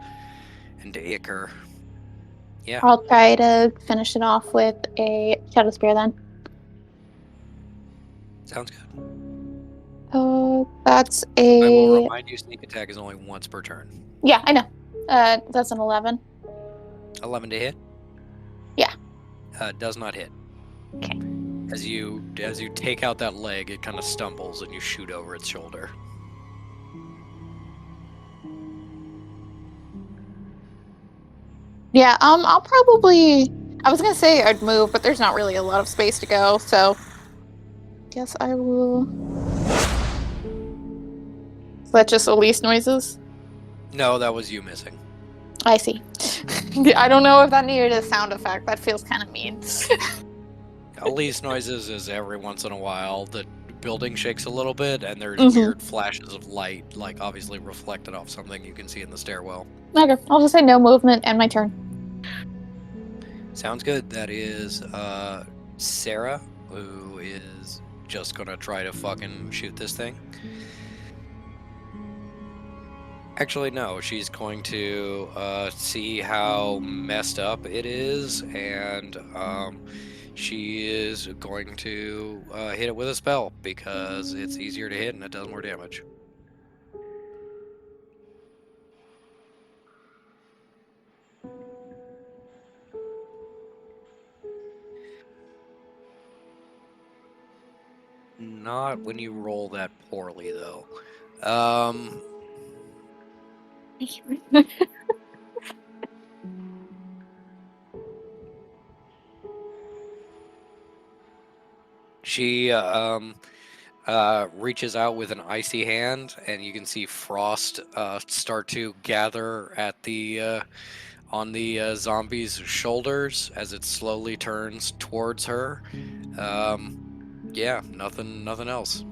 and ichor. Yeah. I'll try to finish it off with a Shadow Spear then. Sounds good. Oh, that's I will a... remind you, sneak attack is only once per turn. Yeah, I know. That's an 11. 11 to hit? Yeah. Does not hit. Okay. As you take out that leg, it kind of stumbles and you shoot over its shoulder. Yeah, I'll probably... I was gonna say I'd move, but there's not really a lot of space to go, so... Guess I will... Is that just Elise noises? No, that was you missing. I see. I don't know if that needed a sound effect. That feels kind of mean. Elise noises is every once in a while the building shakes a little bit and there's Mhm. weird flashes of light, like obviously reflected off something you can see in the stairwell. Okay, I'll just say no movement and my turn. Sounds good. That is Sarah, who is just gonna try to fucking shoot this thing. Actually, no. She's going to see how messed up it is, and she is going to hit it with a spell because it's easier to hit and it does more damage. Not when you roll that poorly, though. She reaches out with an icy hand, and you can see frost start to gather at the on the zombie's shoulders as it slowly turns towards her. Yeah, nothing else.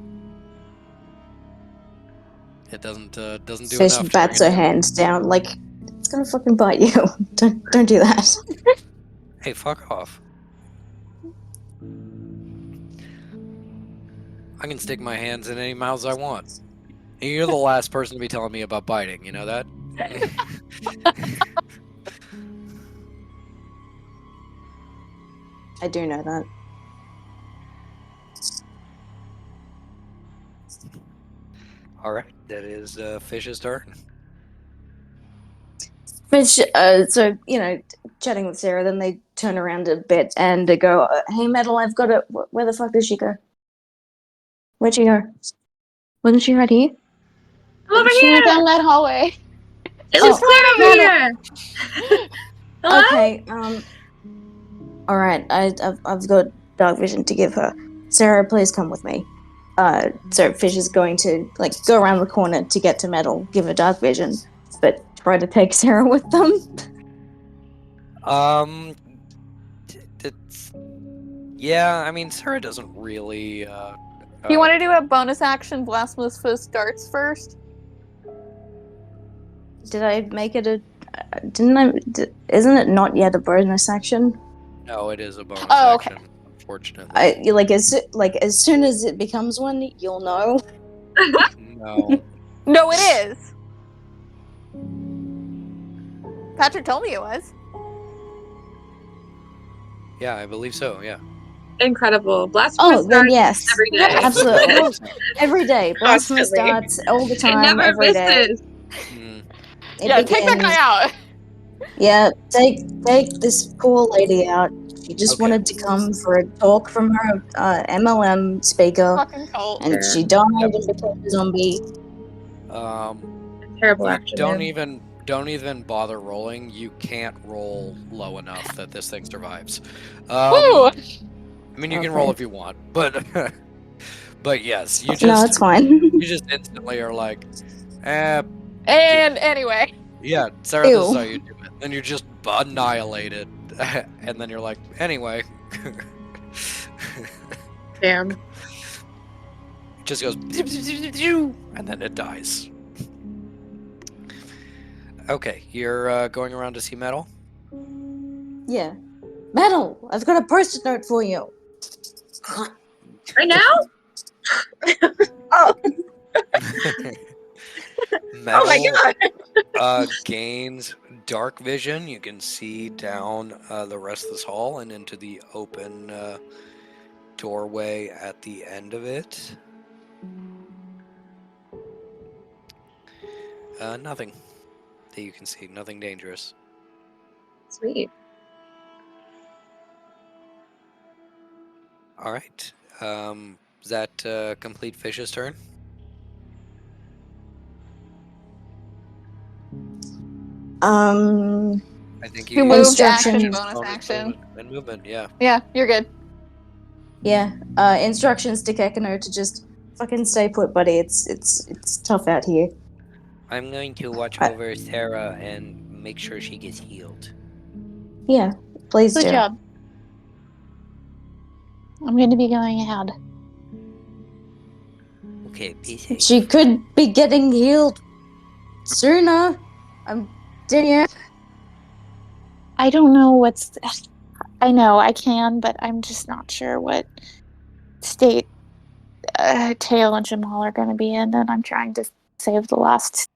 It doesn't do Fish enough to bring bats it her down. hands down like it's gonna fucking bite you. Don't do that. Hey, fuck off. I can stick my hands in any mouths I want. And you're the last person to be telling me about biting, you know that? I do know that. Alright, that is Fish's turn. Fish, so, chatting with Sarah, then they turn around a bit and they go, hey, Metal, I've got a... Where the fuck did she go? Where'd she go? Wasn't she right here? I'm over She went here. down that hallway. It looks clear over here. Hello? Okay, alright, I've got dark vision to give her. Sarah, please come with me. So Fish is going to, go around the corner to get to Metal, give her dark vision, but try to take Sarah with them. Yeah, I mean, Sarah doesn't really. You want to do a bonus action Blasphemous Fist darts first? Did I make it a... Isn't it not yet a bonus action? No, it is a bonus Oh, okay. action, unfortunately. As soon as it becomes one, you'll know. No. No, it is. Patrick told me it was. Yeah, I believe so, yeah. Incredible. Blasphemous Oh, then darts yes, every day. absolutely. Every day, blasphemous Constantly. darts all the It time, never every day. misses. Mm, It Yeah, take that begins. guy out. Yeah, take this poor lady out. She just Okay. wanted to come for a talk from her MLM speaker, Fucking cult. and Fair. she died Yep. and became a zombie. Um, Terrible you action, man. don't even bother rolling. You can't roll low enough that this thing survives. Woo! I mean, you can roll Okay. if you want, but but yes, No, it's fine. you just instantly are like, eh, And anyway, yeah, Sarah, this is Ew. how you do it. Then you just annihilate it, and then you're like, anyway, Damn. it just goes, and then it dies. Okay, you're going around to see Metal. Yeah. Metal, I've got a post-it note for you. Right now? Oh, oh my Metal god. gains dark vision. You can see down the rest of this hall and into the open doorway at the end of it. Nothing that you can see. Nothing dangerous. Sweet. All right. Is that complete Fish's turn? Um, I think you you moved used action, Instructions. bonus action. and movement. Yeah. Yeah, you're good. yeah. Instructions to Kekano to just fucking stay put, buddy. It's tough out here. I'm going to watch I- over Sarah and make sure she gets healed. Yeah, please Good do. job. I'm going to be going ahead. Okay, be safe. She could be getting healed sooner. Yeah. I don't know what's. I know I can, but I'm just not sure what state Tail and Jamal are going to be in, and I'm trying to save the last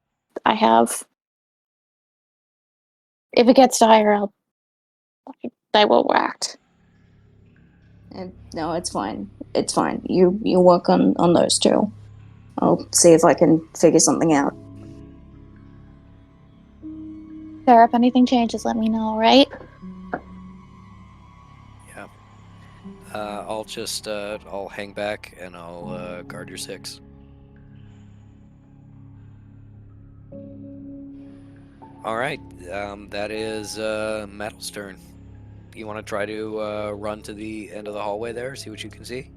I have. If it gets dire, I will act. And no, it's fine. It's fine. You work on those two. I'll see if I can figure something out. Sarah, if anything changes, let me know, right? Yeah. I'll hang back and I'll guard your 6. All right. That is Metal's turn. You want to try to run to the end of the hallway there, see what you can see?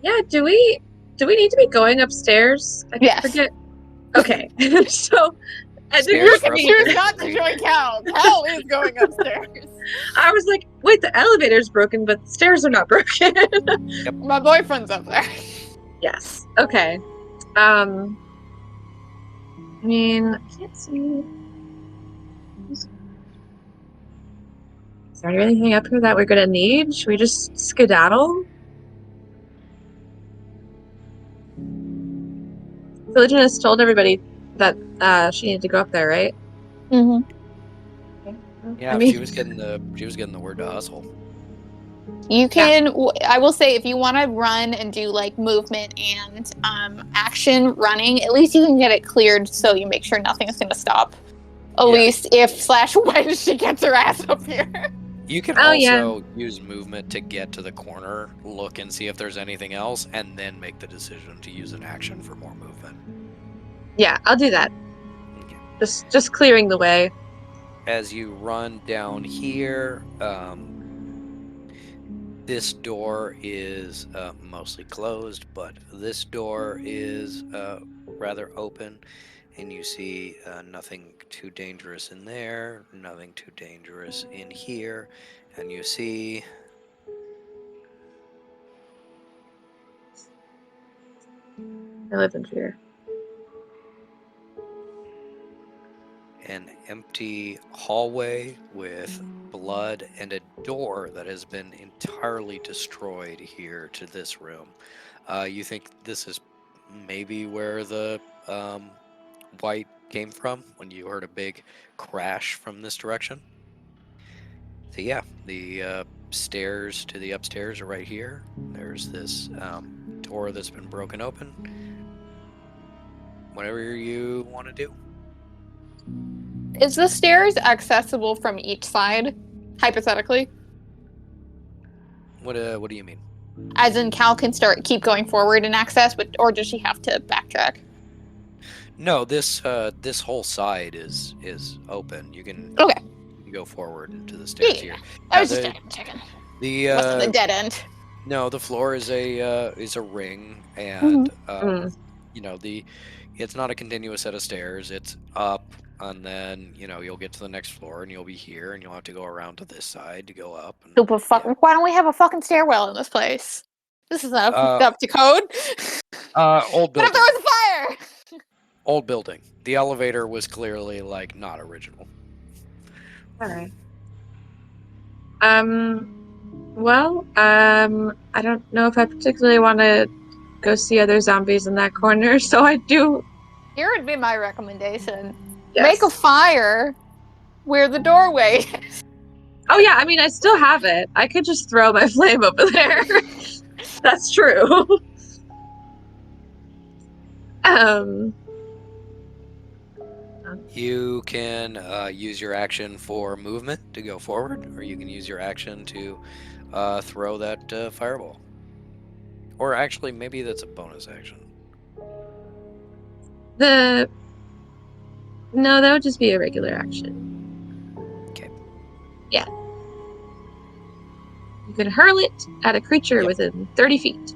Yeah, do we need to be going upstairs? I Yes. forget. Okay. So I think Stairs we're are speaking. upstairs. not to join Cal. Cal is going upstairs. I was like, wait, the elevator's broken, but the stairs are not broken. My boyfriend's up there. Yes. Okay. I mean, I can't see. Is there anything up here that we're gonna need? Should we just skedaddle? Religion has told everybody that she needed to go up there, right? Mm-hmm. Yeah, I if mean, she was getting the word to hustle. You can. I will say, if you want to run and do like movement and action running, at least you can get it cleared, so you make sure nothing is going to stop. Elise, if / when she gets her ass up here. You can Oh, yeah. also use movement to get to the corner, look and see if there's anything else, and then make the decision to use an action for more movement. Yeah, I'll do that. Okay. Just clearing the way. As you run down here, this door is mostly closed, but this door is rather open, and you see nothing too dangerous in there, nothing too dangerous in here, and you see I live in fear. an empty hallway with blood and a door that has been entirely destroyed here to this room. You think this is maybe where the white came from when you heard a big crash from this direction? So yeah, the stairs to the upstairs are right here. There's this door that's been broken open. Whatever you want to do. Is the stairs accessible from each side, hypothetically? What do you mean? As in, Cal can keep going forward and access, or does she have to backtrack? No, this whole side is open. You can Okay. go forward into the stairs Yeah. here. I was just checking. Wasn't the dead end. No, the floor is a ring, and you know it's not a continuous set of stairs. It's up, and then you'll get to the next floor, and you'll be here, and you'll have to go around to this side to go up. And, Super fucking. Why don't we have a fucking stairwell in this place? This is not up to code. Old What if building. there was a fire? Old building. The elevator was clearly like not original. All right. Well, I don't know if I particularly want to go see other zombies in that corner, so I do. Here would be my recommendation. Yes. Make a fire where the doorway is. Oh yeah, I mean, I still have it. I could just throw my flame over there. That's true. You can use your action for movement to go forward, or you can use your action to throw that fireball. Or actually, maybe that's a bonus action. No, that would just be a regular action. Okay. Yeah. You can hurl it at a creature within 30 feet.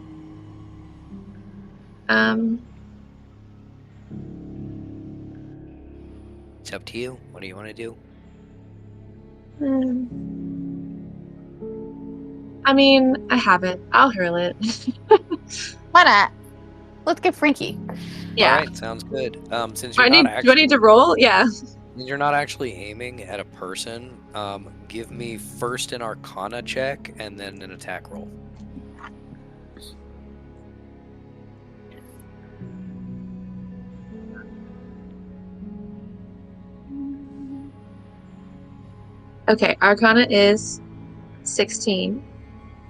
It's up to you. What do you want to do? I mean, I have it. I'll hurl it. Why not? Let's get freaky. Yeah. All right, sounds good. Since Do you're I need to roll? Yeah. since you're not actually aiming at a person, give me first an Arcana check and then an attack roll. Okay, Arcana is 16.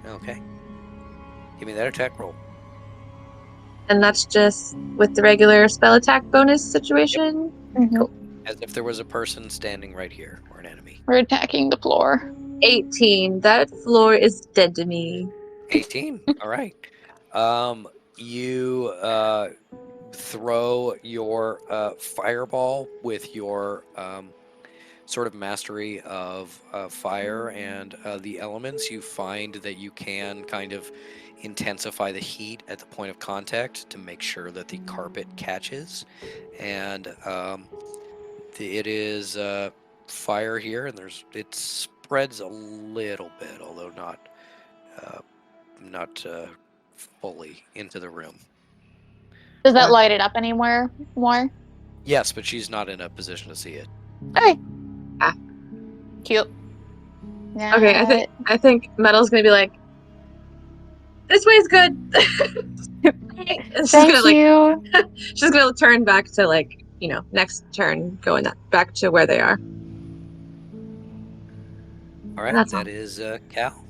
Okay. Give me that attack roll. And that's just with the regular spell attack bonus situation? Cool. As if there was a person standing right here, or an enemy. We're attacking the floor. 18. That floor is dead to me. 18. All right. You throw your fireball with your sort of mastery of fire and the elements. You find that you can kind of intensify the heat at the point of contact to make sure that the carpet catches. And it is fire here, and it spreads a little bit, although not fully into the room. Does that light it up anywhere more? Yes, but she's not in a position to see it. Okay. Ah. Cute. Okay, I think Metal's gonna be like, this way's good. And Thank you. she's gonna turn back to next turn, going back to where they are. All right, That's that is Cal.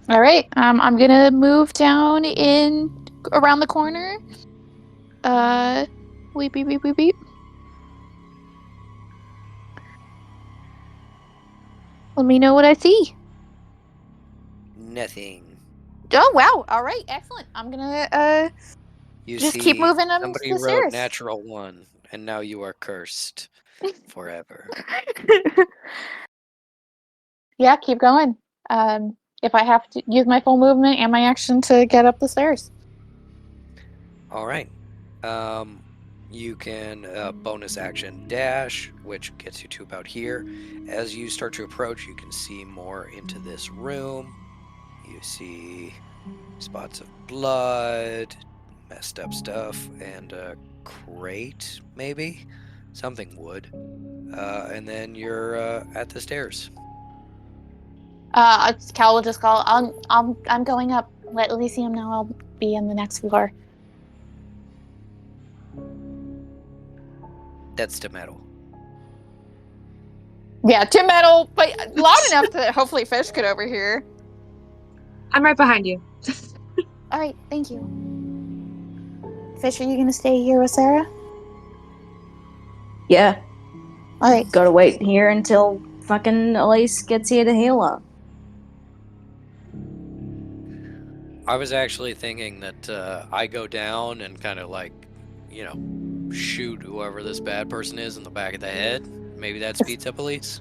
All right. I'm gonna move down in around the corner. Weep, beep, beep, beep, beep. Let me know what I see. Nothing. Oh wow! All right, excellent. I'm gonna You just see, keep moving them somebody to the wrote stairs. natural 1, and now you are cursed forever. Yeah, keep going. If I have to use my full movement and my action to get up the stairs. All right. You can bonus action dash, which gets you to about here. As you start to approach, you can see more into this room. You see spots of blood, messed up stuff, and a crate, maybe? Something wood. And then you're at the stairs. Cal will just call. I'm going up. Let Elysium know I'll be in the next floor. That's the metal. Yeah, to metal, but loud enough that hopefully Fish could overhear. I'm right behind you. All right, thank you. Fish, are you gonna stay here with Sarah? Yeah, All right. gotta wait here until fucking Elise gets here to heal her. I was actually thinking that I go down and kind of like, shoot whoever this bad person is in the back of the head. Maybe that speeds up Elise.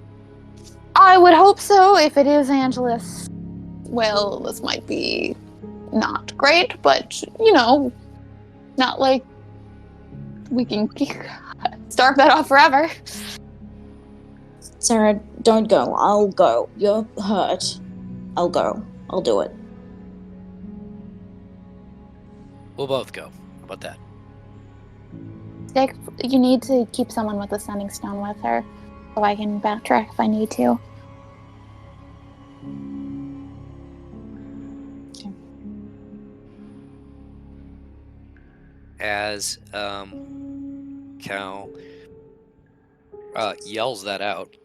I would hope so. If it is Angelus, well, this might be not great, but not like we can starve that off forever. Sarah, don't go. I'll go. You're hurt. I'll go. I'll do it. We'll both go. How about that? Dick, you need to keep someone with a sending stone with her, so I can backtrack if I need to. As Cal yells that out,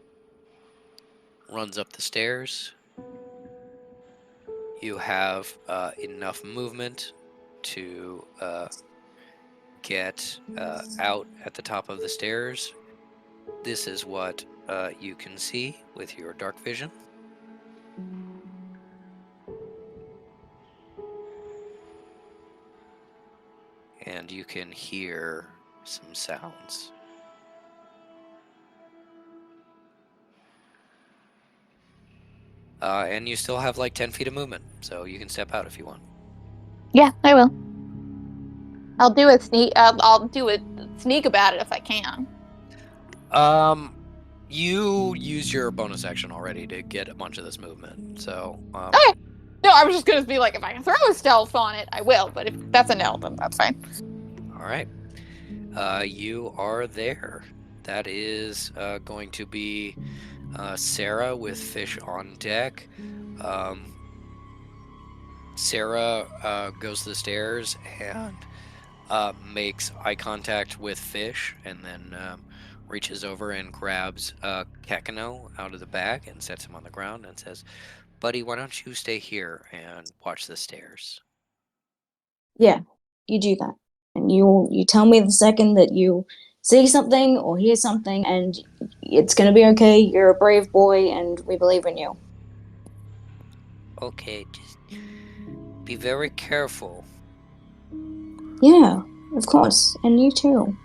runs up the stairs. You have enough movement to get out at the top of the stairs. This is what you can see with your dark vision. And you can hear some sounds. And you still have like 10 feet of movement, so you can step out if you want. Yeah, I will. I'll do a sneak. I'll do a sneak about it if I can. You used your bonus action already to get a bunch of this movement, so Okay. No, I was just gonna be like, if I can throw a stealth on it, I will. But if that's a no, then that's fine. all right. You are there. That is going to be Sarah with Fish on deck. Sarah goes to the stairs and makes eye contact with Fish, and then reaches over and grabs Kekino out of the bag and sets him on the ground and says, "Buddy, why don't you stay here and watch the stairs?" Yeah, you do that. And you tell me the second that you see something or hear something, and it's gonna be okay. You're a brave boy, and we believe in you. Okay, just be very careful. Yeah, of course. And you too.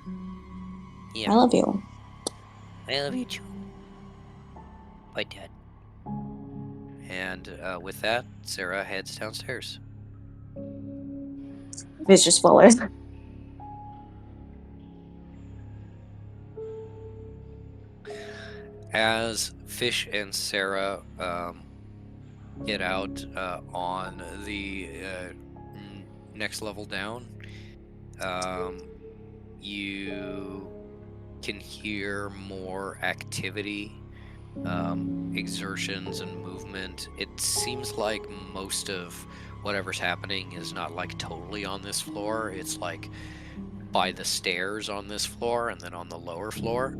Yeah, I love you. I love you too. Bye, Dad. And with that, Sarah heads downstairs. Fish just follows. As Fish and Sarah get out on the next level down, you can hear more activity, exertions, and movement. It seems like most of whatever's happening is not like totally on this floor. It's like by the stairs on this floor and then on the lower floor.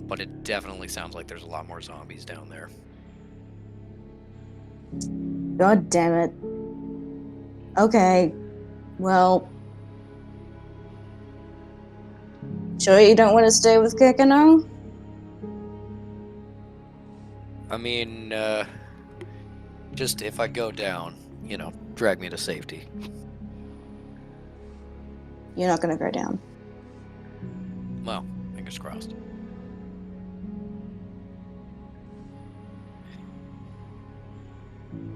But it definitely sounds like there's a lot more zombies down there. God damn it. Okay. Well. Sure you don't want to stay with Kekino? I mean, just if I go down, drag me to safety. You're not gonna go down. Well, fingers crossed.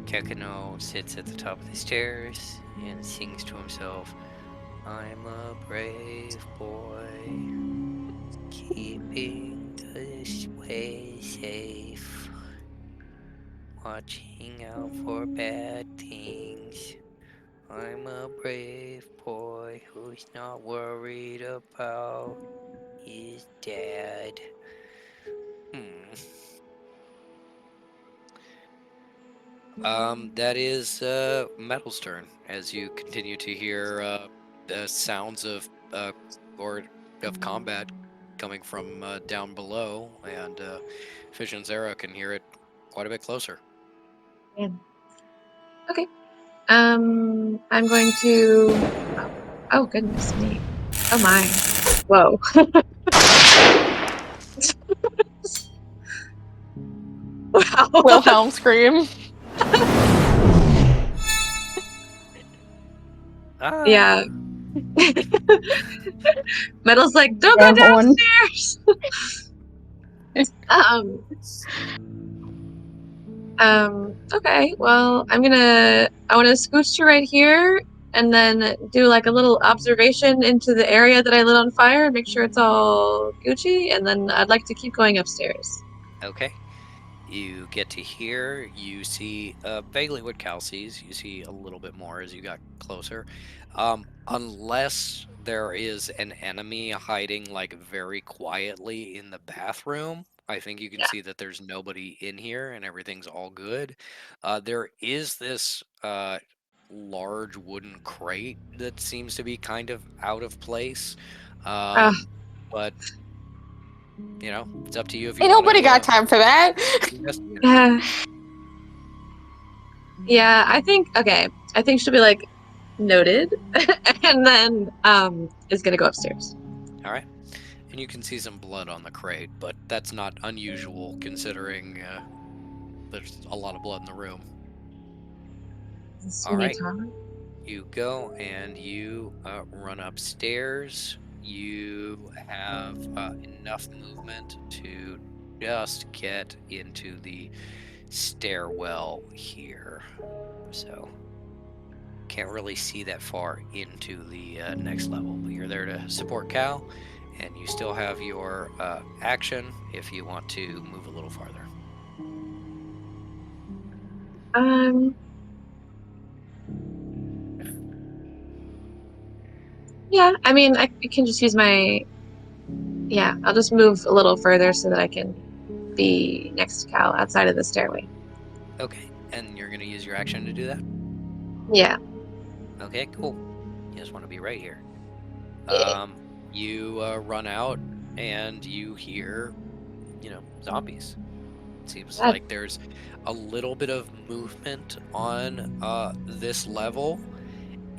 Kekino sits at the top of the stairs and sings to himself, "I'm a brave boy, keeping this way safe, watching out for bad things. I'm a brave boy who's not worried about his dad." That is Metal's turn as you continue to hear the sounds or of combat coming from down below, and Fish and Zara can hear it quite a bit closer. Man. Okay. I'm going to. Oh goodness me. Oh my. Whoa. Wow. Wilhelm scream. Ah, Yeah. Metal's like, don't Yeah, go horn. downstairs. Okay, well, I want to scooch to right here and then do like a little observation into the area that I lit on fire and make sure it's all Gucci, and then I'd like to keep going upstairs. okay. You get to here. You see vaguely what Cal sees. You see a little bit more as you got closer. Unless there is an enemy hiding like very quietly in the bathroom, I think you can Yeah. see that there's nobody in here and everything's all good. There is this large wooden crate that seems to be kind of out of place. Uh, But it's up to you if you Ain't want nobody to got time for that. investigate or not. yeah. Yeah, I think she'll be like noted and then is gonna go upstairs. All right. And you can see some blood on the crate, but that's not unusual considering there's a lot of blood in the room. All right. You go and you run upstairs. You have enough movement to just get into the stairwell here. So can't really see that far into the next level, but you're there to support Cal, and you still have your action if you want to move a little farther. Yeah, I mean, I can just use I'll just move a little further so that I can be next to Cal outside of the stairway. Okay, and you're going to use your action to do that? Yeah. Okay, cool. You just want to be right here. Yeah. You run out and you hear, zombies. It seems like there's a little bit of movement on this level.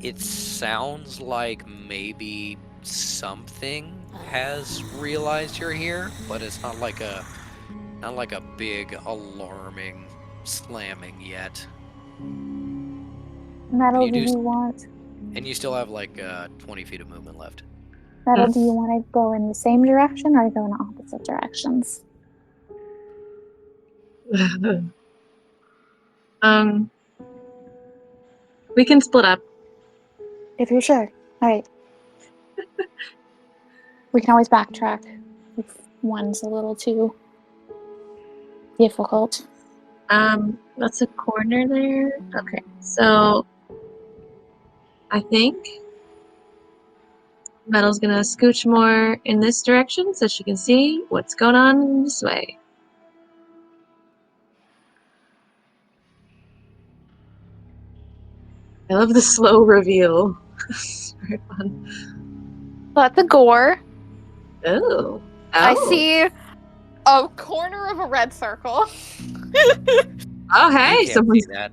It sounds like maybe something has realized you're here, but it's not like a big alarming slamming yet. Metal, do you want? And you still have like 20 feet of movement left. Metal, do you want to go in the same direction or go in opposite directions? We can split up. If you're sure. All right. We can always backtrack if one's a little too difficult. That's a corner there. Okay, so I think Metal's gonna scooch more in this direction so she can see what's going on this way. I love the slow reveal. Very fun. That's a gore. Oh. I see a corner of a red circle. Oh, You hey, can't someone's see that.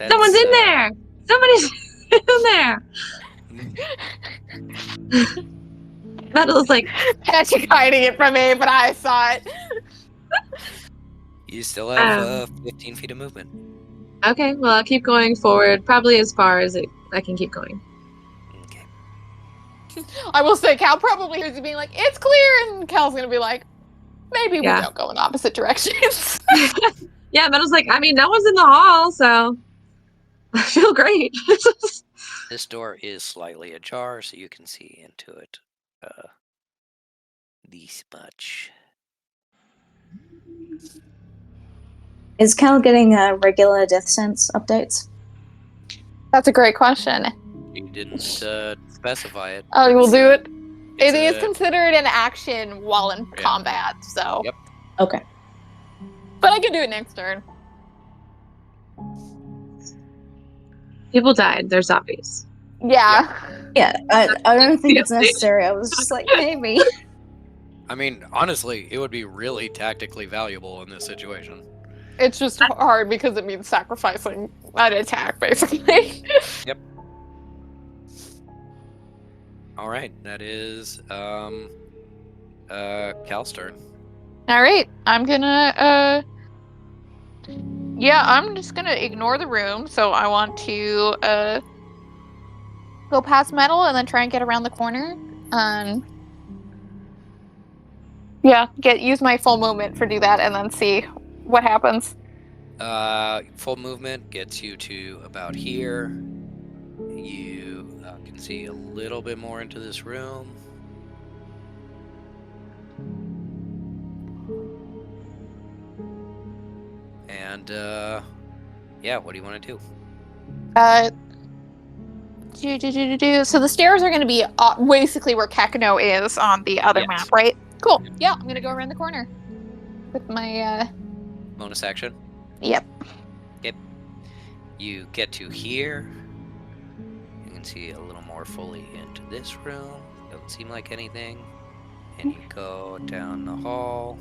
someone's in there. Somebody's in there. Metal's like, Patrick hiding it from me, but I saw it. You still have 15 feet of movement. okay, well, I'll keep going forward, probably as far as I can keep going. Okay. I will say, Cal probably hears you being like, "It's clear," and Cal's gonna be like, "Maybe we Yeah. don't go in opposite directions." Yeah, Metal's like, I mean, no one's in the hall, so I feel great. This door is slightly ajar, so you can see into it. This much. Is Cal getting regular death sense updates? That's a great question. You didn't specify it. Oh, we'll do it. It's It is a- considered an action while in Yeah. combat, so. Yep. Okay. But I can do it next turn. People died. They're zombies. Yeah. Yeah, I don't think it's Yeah. necessary. I was just like, maybe. I mean, honestly, it would be really tactically valuable in this situation. It's just hard because it means sacrificing an attack, basically. Yep. All right, that is Cal's turn. All right, I'm gonna yeah, I'm just gonna ignore the room. So I want to go past Metal and then try and get around the corner. Yeah, use my full movement for do that and then see what happens. Full movement gets you to about here. You can see a little bit more into this room. And yeah, what do you want to do? So the stairs are going to be basically where Kakano is on the other Yes. map, right? Cool. Yeah, I'm going to go around the corner with my Bonus action. Yep. Yep. You get to here. You can see a little more fully into this room. Don't seem like anything. And you go down the hall.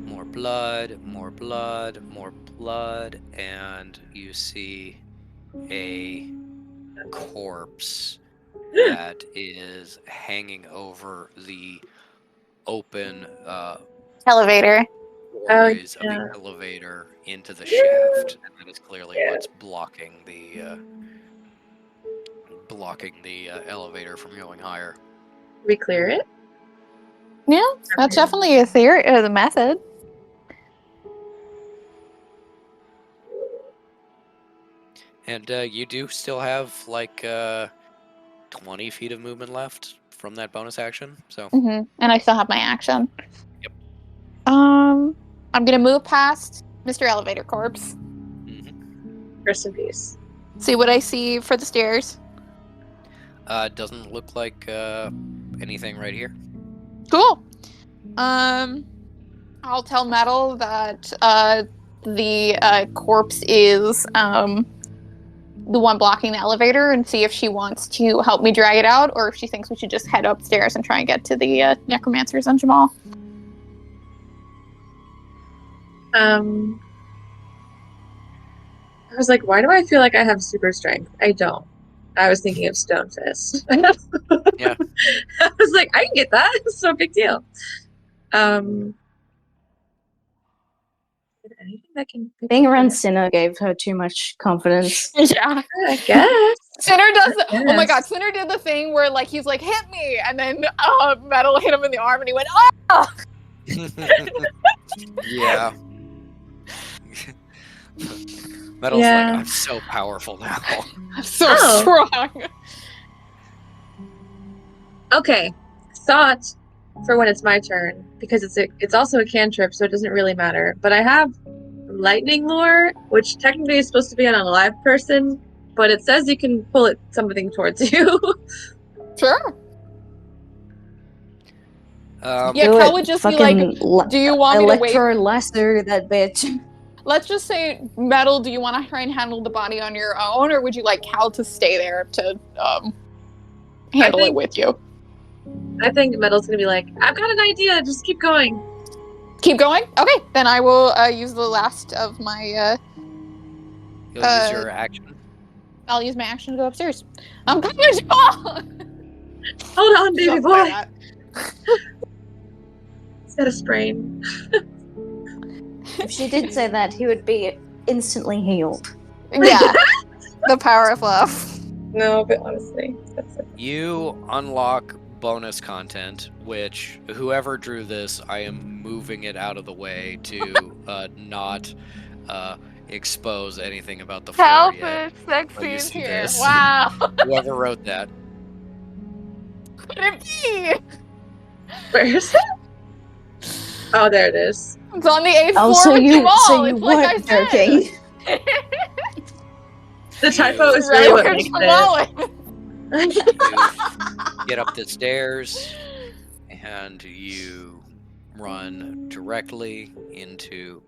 More blood, more blood, more blood, and you see a corpse that is hanging over the open Elevator. doorways of yeah. the elevator into the shaft, and that is clearly what's blocking the elevator from going higher. We clear it? Yeah, that's definitely a theory, the method. And you do still have like 20 feet of movement left from that bonus action, so. Mm-hmm. And I still have my action. Yep. I'm gonna move past Mr. Elevator Corpse. Mm-hmm. Rest in peace. See what I see for the stairs. Doesn't look like anything right here. Cool. I'll tell Metal that the corpse is the one blocking the elevator and see if she wants to help me drag it out or if she thinks we should just head upstairs and try and get to the necromancers and Jamal. I was like, why do I feel like I have super strength? I don't. I was thinking of Stone Fist. Yeah. I was like, I can get that. It's no big deal. Anything that can Being around Sinner gave her too much confidence. Yeah. I guess. Sinner does oh my Yes. god, Sinner did the thing where like he's like, hit me, and then Metal hit him in the arm and he went, oh! Yeah. Metal's Yeah. like, I'm so powerful now. I'm so Oh. strong. Okay. Thought for when it's my turn, because it's also a cantrip, so it doesn't really matter. But I have lightning lure, which technically is supposed to be on a live person, but it says you can pull it something towards you. Sure. Yeah, Do Cal it. would just be like, Fucking do you want me to wait? electro lasso that bitch. Let's just say, Metal, do you want to try and handle the body on your own, or would you like Cal to stay there to handle it with you? I think Metal's gonna be like, I've got an idea, just keep going. Keep going? Okay, then I will use the last of my You'll use your action. I'll use my action to go upstairs. I'm coming, Jamal! Hold on, baby Just boy. say that. He's got a sprain. If she did say that, he would be instantly healed. Yeah. The power of love. No, but honestly, that's it. You unlock bonus content, which whoever drew this, I am moving it out of the way to not expose anything about the floor Help yet. is sexy Oh, you in see here. this? Wow. Whoever wrote that. Could it be? Where is it? Oh, there it is. It's on the eighth Oh, floor so with you Jamal. weren't It's like I said. joking. The typo is Right really what where makes Jamal is. You get up the stairs and you run directly into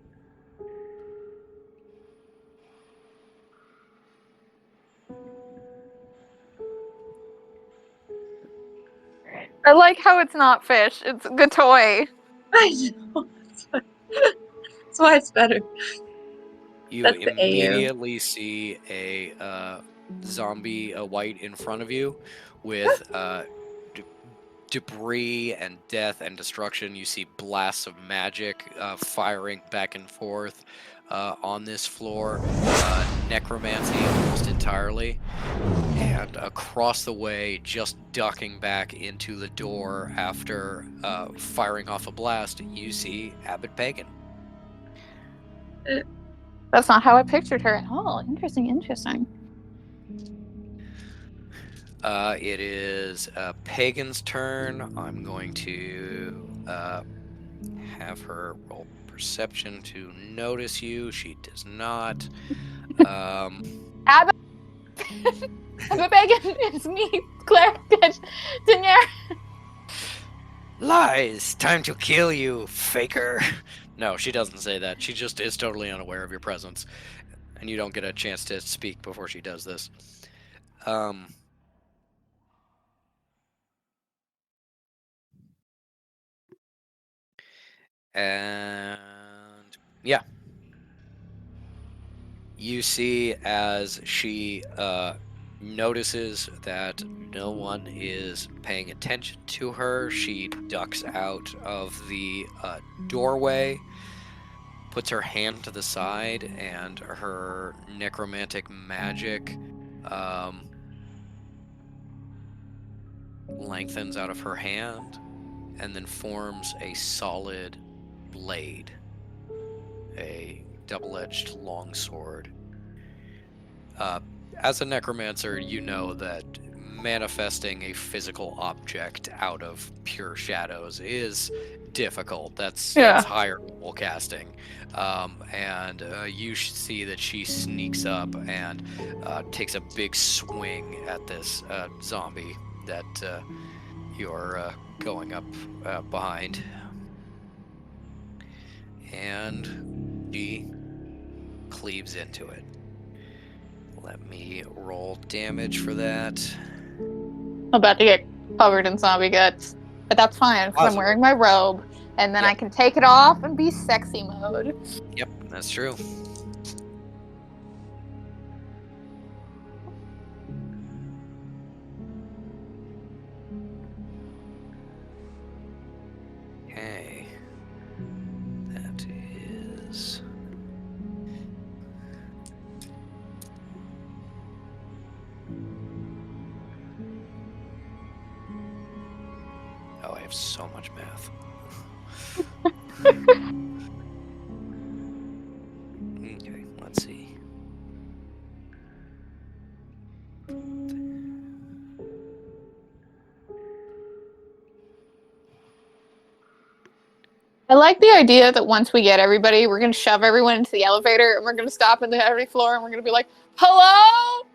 I like how it's not fish. It's a good toy. I know. That's why it's better. You That's the AU. immediately see a zombie white in front of you with d- debris and death and destruction. You see blasts of magic firing back and forth on this floor, necromancy almost entirely. And across the way, just ducking back into the door after firing off a blast, you see Abbot Pagan. That's not how I pictured her at all. Interesting. It is Pagan's turn. I'm going to have her roll perception to notice you. She does not. Abbott! Abbott Bacon, it's me, Claire Denier. Lies! Time to kill you, faker! No, she doesn't say that. She just is totally unaware of your presence. And you don't get a chance to speak before she does this. And yeah. You see as she notices that no one is paying attention to her, she ducks out of the doorway, puts her hand to the side, and her necromantic magic lengthens out of her hand and then forms a solid blade, a double-edged longsword. As a necromancer, you know that manifesting a physical object out of pure shadows is difficult. That's higher level casting. And you see that she sneaks up and takes a big swing at this zombie that you're going up behind. And she cleaves into it. Let me roll damage for that. I'm about to get covered in zombie guts. But that's fine, because I'm wearing my robe, and then I can take it off and be sexy mode. Yep, that's true. Okay. That is... Oh, I have so much math. Okay, let's see. I like the idea that once we get everybody, we're going to shove everyone into the elevator, and we're going to stop at every floor, and we're going to be like, hello?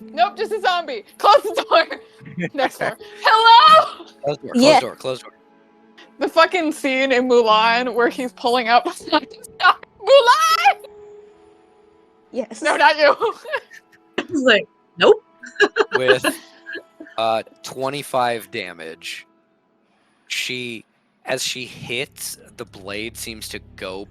Nope, just a zombie. Close the door. Next floor. Hello? Close door. The fucking scene in Mulan where he's pulling up. Mulan! Yes. No, not you. I was like, nope. With 25 damage, as she hits, the blade seems to go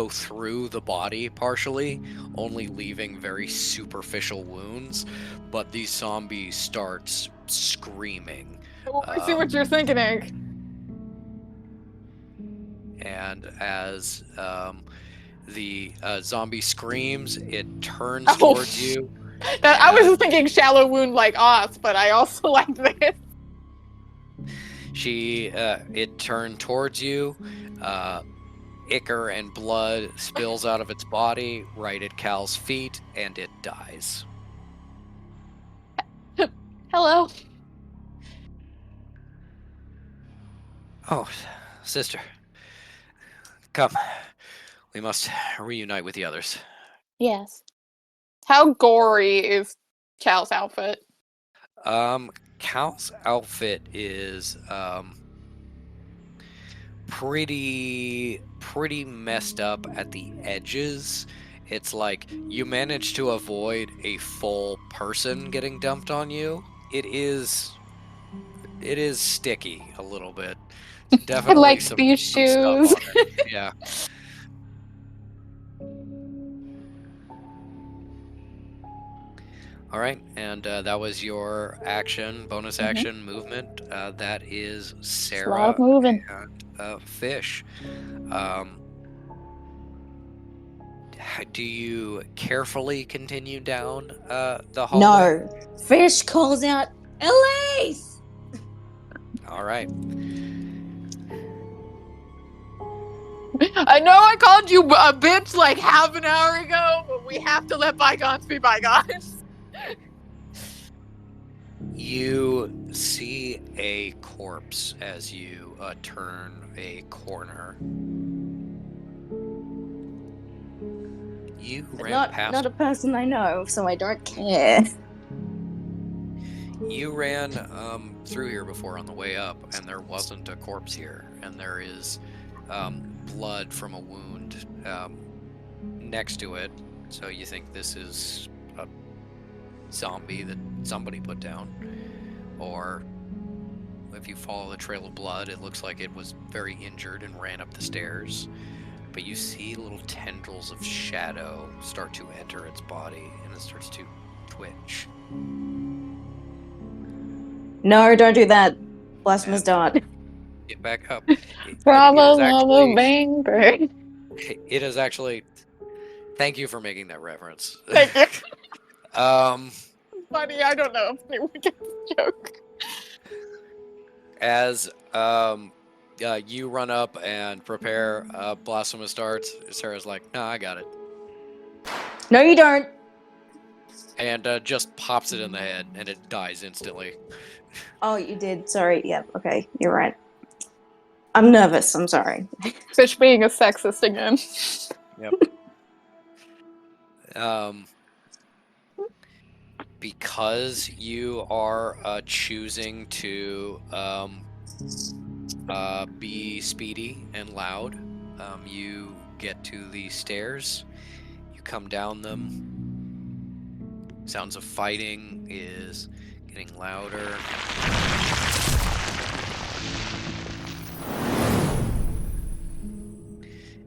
through the body partially, only leaving very superficial wounds, but the zombie starts screaming. Oh, I see what you're thinking, Hank. And as the zombie screams, it turns towards you. I was just thinking shallow wound like us, but I also like this. It turned towards you. Ichor and blood spills out of its body right at Cal's feet, and it dies. Hello. Oh, sister. Come. We must reunite with the others. Yes. How gory is Cal's outfit? Cal's outfit is pretty messed up at the edges. It's like you managed to avoid a full person getting dumped on you. It is It is sticky a little bit. I Definitely like some these stuff shoes. on it. Yeah. All right, and that was your action, bonus Mhm. action movement. That is It's a lot of Sarah moving. and Fish. Um, do you carefully continue down the hallway? No. Fish calls out, Elise! All right. I know I called you a bitch like half an hour ago, but we have to let bygones be bygones. You see a corpse as you turn a corner. You ran Not past. a person I know, so I don't care. You ran through here before on the way up, and there wasn't a corpse here, and there is blood from a wound next to it. So you think this is a zombie that somebody put down, or if you follow the trail of blood, it looks like it was very injured and ran up the stairs. But you see little tendrils of shadow start to enter its body, and it starts to twitch. No, don't do that. Blasphemous And dart. get back up. It Bravo, is mama, actually. bang, bird. It is actually. Thank you for making that reference. Thank you. um, Funny, I don't know if anyone gets the joke. as you run up and prepare blasphemous darts, Sarah's like, "No, I got it," No, you don't. and just pops it in the head, and it dies instantly. Oh, you did. Sorry. Yeah, okay. You're right. I'm nervous. I'm sorry. Fish being a sexist again. Um, because you are choosing to be speedy and loud, you get to the stairs. You come down them. Sounds of fighting is getting louder.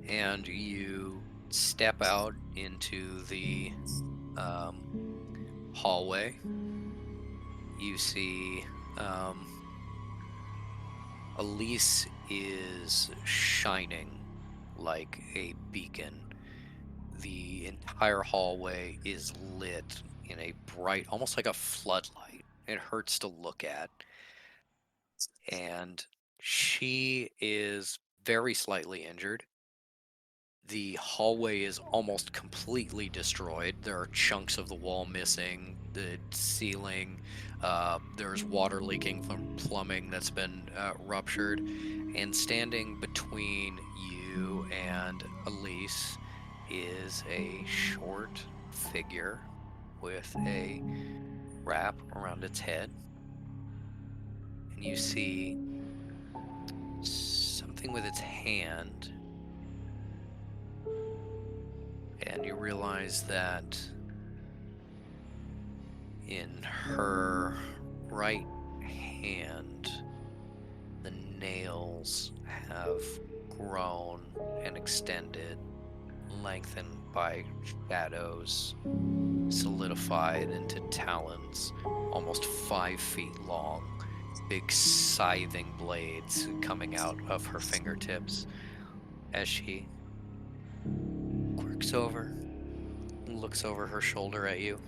And you step out into the hallway. You see Elise is shining like a beacon. The entire hallway is lit in a bright, almost like a floodlight. It hurts to look at. And she is very slightly injured. The hallway is almost completely destroyed. There are chunks of the wall missing, the ceiling. There's water leaking from plumbing that's been ruptured. And standing between you and Elise is a short figure with a wrap around its head. And you see something with its hand. And you realize that in her right hand, the nails have grown and extended, lengthened by shadows, solidified into talons almost 5 feet long, big scything blades coming out of her fingertips as she quirks over and looks over her shoulder at you,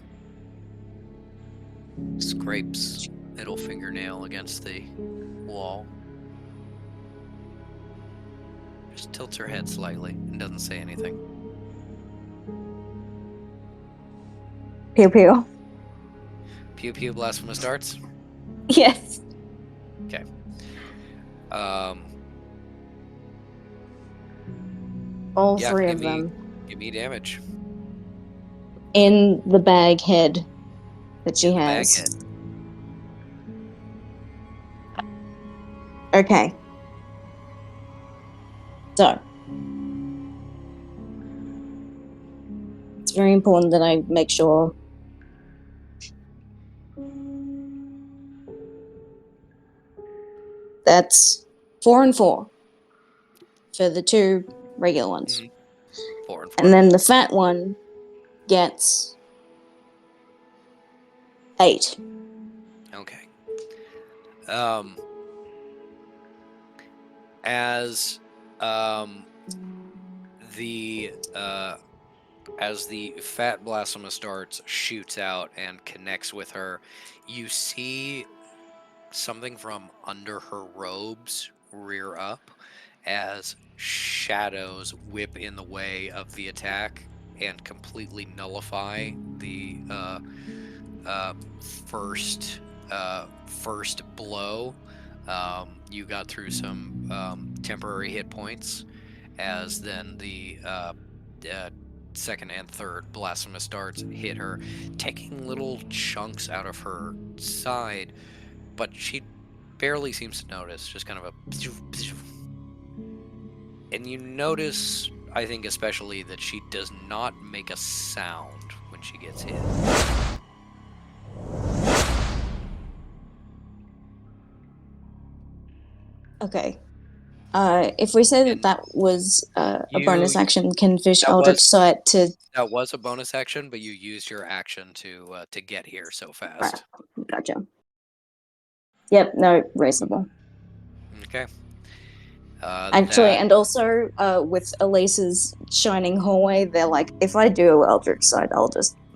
scrapes middle fingernail against the wall, just tilts her head slightly and doesn't say anything. Pew pew. Pew pew blasphemous darts. Yes. Um, All yeah, three give of me them. damage. In the bag head that she In the bag has. head. Okay. So. It's very important that I make sure That's 4 and 4 for the 2 regular ones. 4 and 4. And then the fat one gets 8. Okay. As the fat Blasphemous darts shoots out and connects with her, you see something from under her robes rear up as shadows whip in the way of the attack and completely nullify the first blow. You got through some temporary hit points, as then the second and third blasphemous darts hit her, taking little chunks out of her side, but she barely seems to notice, just kind of a... And you notice, I think especially, that she does not make a sound when she gets hit. Okay. If we say that And that was a bonus you- action, can Fish that Eldritch was- Sight to... That was a bonus action, but you used your action to get here so fast. Right. Gotcha. Yep, no, reasonable. Okay. Actually, that- and also with Elisa's shining hallway, they're like, if I do Eldritch Sight,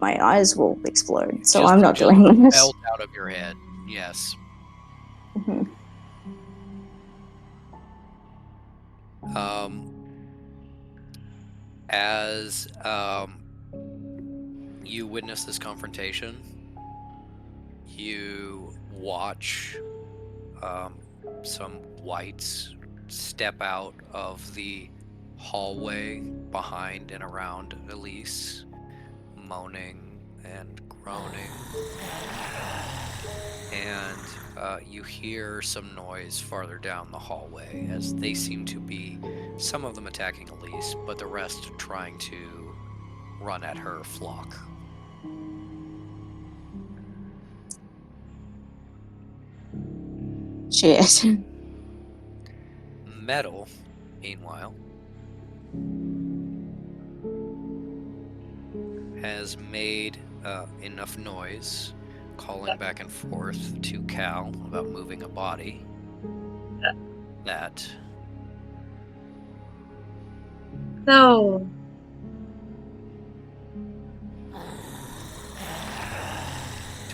my eyes will explode. So I'm not doing this. Melt out of your head. Yes. Mhm. As you witness this confrontation, you watch some whites step out of the hallway behind and around Elise, moaning and groaning. And you hear some noise farther down the hallway, as they seem to be, some of them attacking Elise, but the rest trying to run at her flock. Shit. Metal, meanwhile, has made enough noise, calling back and forth to Cal about moving a body, that No.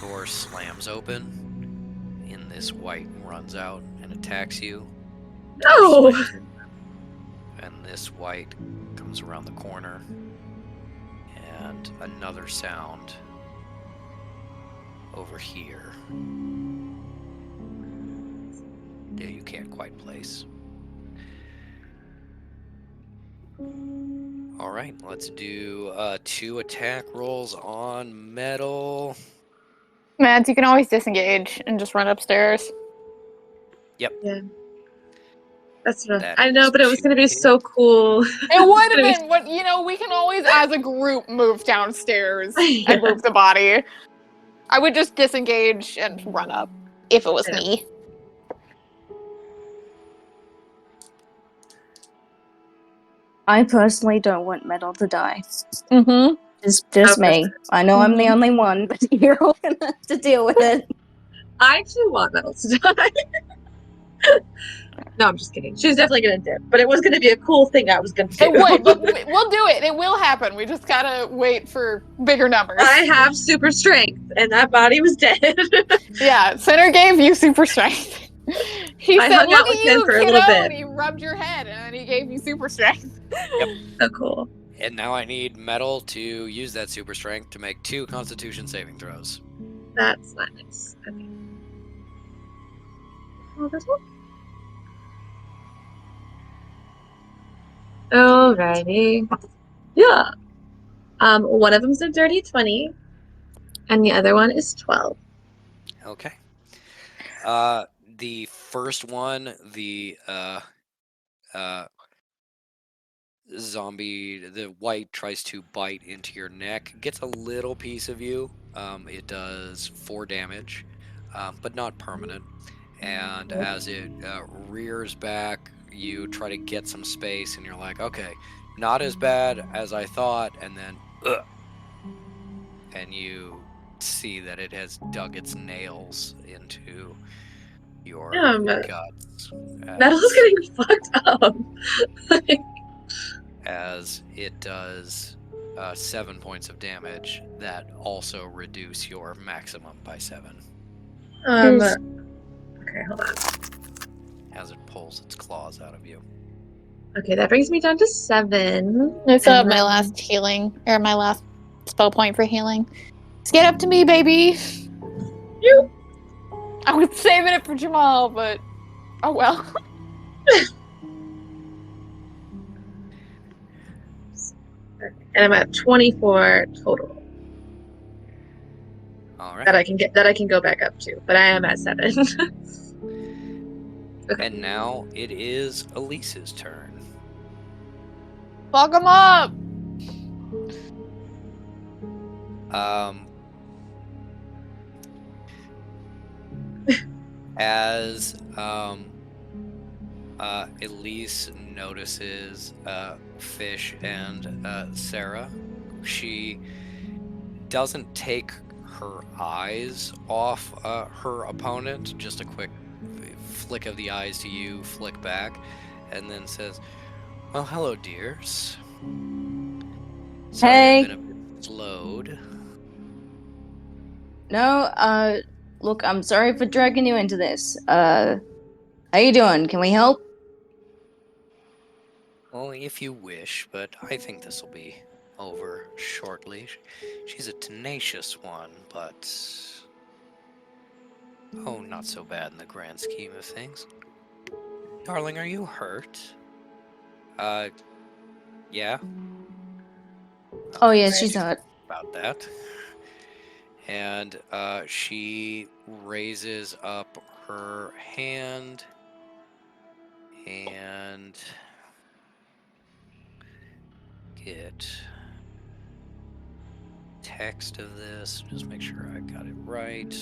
door slams open, and this white runs out and attacks you. No. And this white comes around the corner, and another sound over here. Yeah, you can't quite place. All right, let's do 2 attack rolls on metal. Mads, you can always disengage and just run upstairs. Yep. Yeah. That's rough. That I know, is but it was 2 going to be hits. so cool. It would have been what we can always, as a group, move downstairs Yeah. and move the body. I would just disengage and run up if it was Yeah. me. I personally don't want Metal to die. Mm-hmm. Just Oh, me. I know I'm the only one, but you're all gonna have to deal with it. I actually want Metal to die. No, I'm just kidding. She's definitely going to dip, but it was going to be a cool thing I was going to do. It would, but we'll do it. It will happen. We just gotta wait for bigger numbers. I have super strength, and that body was dead. Yeah, Center gave you super strength. He I said, hung "Look out with at him you, for a kiddo," little bit. and he rubbed your head, and then he gave you super strength. So cool. And now I need metal to use that super strength to make 2 Constitution saving throws. That's nice. Okay. Oh, this one? Alrighty. Yeah. One of them's a dirty 20, and the other one is 12. Okay. The first one, the zombie, the white tries to bite into your neck, gets a little piece of you. It does 4 damage, but not permanent. And as it rears back, you try to get some space, and you're like, okay, not as bad as I thought, and then, and you see that it has dug its nails into your Damn, guts Metal's getting fucked up. as it does 7 points of damage that also reduce your maximum by 7 okay, hold on. as it pulls its claws out of you. Okay, that brings me down to 7. I still have and my then- last healing, or my last spell point for healing. Just get up to me, baby. You. I was saving it for Jamal, but oh well. And I'm at 24 total All right. that I can go back up to, but I am at 7. Okay. And now it is Elise's turn. Fuck him up. As Elise notices Fish and Sarah, she doesn't take her eyes off her opponent. Just a quick flick of the eyes to you, flick back, and then says, "Well, hello, dears. Sorry Hey. I've been a bit slowed." No, look, I'm sorry for dragging you into this. How you doing? Can we help? Well, if you wish, but I think this will be over shortly. She's a tenacious one, but oh, not so bad in the grand scheme of things. Darling, are you hurt? Yeah. Oh, Okay, yeah, Right. she's hurt. about that. And she raises up her hand and get text of this. Just make sure I got it right.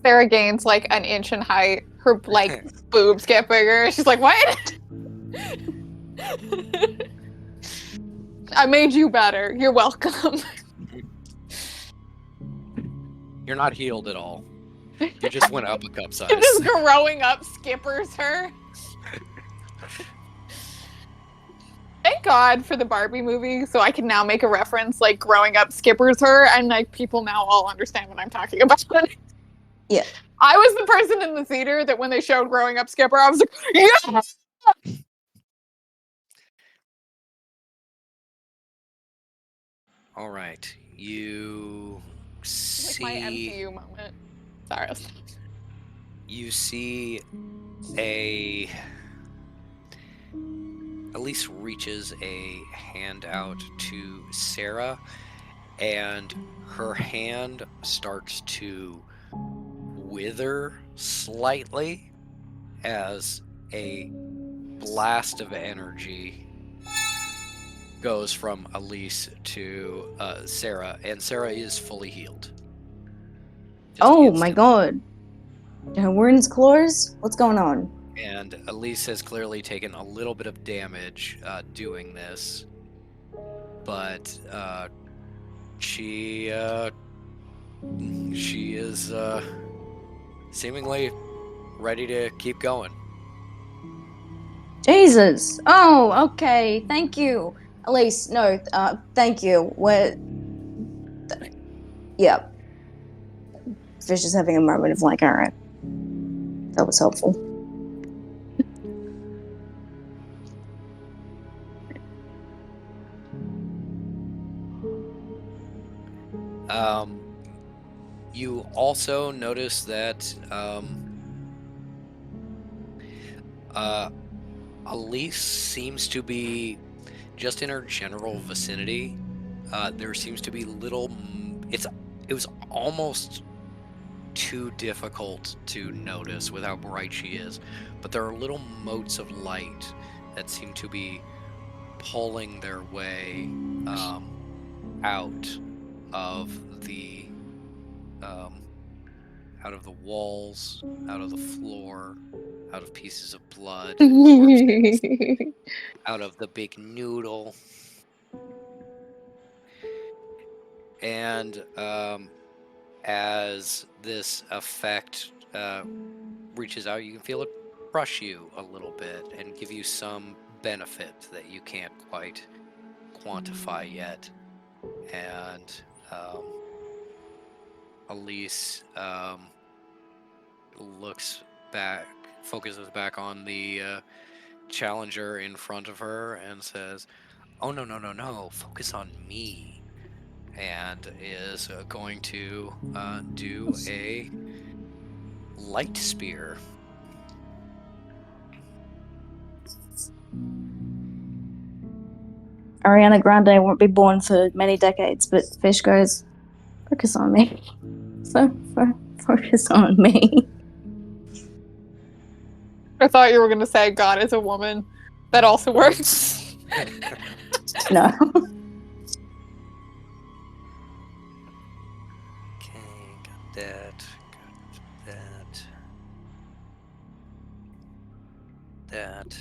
Sarah gains like an inch in height. Her like boobs get bigger. She's like, what? I made you better. You're welcome. You're not healed at all. You just went up a cup size. Just growing up skippers her. Thank God for the Barbie movie, so I can now make a reference like growing up skippers her, and like people now all understand what I'm talking about. Yeah. I was the person in the theater that when they showed growing up skipper, I was like, yes! All right, you Like my see. MCU moment. Sorry. You see Elise reaches a hand out to Sarah, and her hand starts to wither slightly as a blast of energy goes from Elise to Sarah, and Sarah is fully healed. Just Oh my instantly. god. Her wounds close? What's going on? And Elise has clearly taken a little bit of damage doing this, but she is seemingly ready to keep going. Jesus. Oh, okay. Thank you. Elise, no, thank you. Yeah. Fish is having a moment of like, alright. That was helpful. You also notice that Elise seems to be just in her general vicinity. There seems to be little. It was almost too difficult to notice with how bright she is, but there are little motes of light that seem to be pulling their way out of the walls, out of the floor, out of pieces of blood and corpses, out of the big noodle. And as this effect reaches out, you can feel it brush you a little bit and give you some benefit that you can't quite quantify yet. And Elise looks back, focuses back on the challenger in front of her and says, "Oh, no, no, no, no, focus on me." And is going to do a light spear. Ariana Grande won't be born for many decades, but Fish goes, focus on me. Focus on me. I thought you were going to say God is a woman. That also works. No. Okay, got that. Got that. That.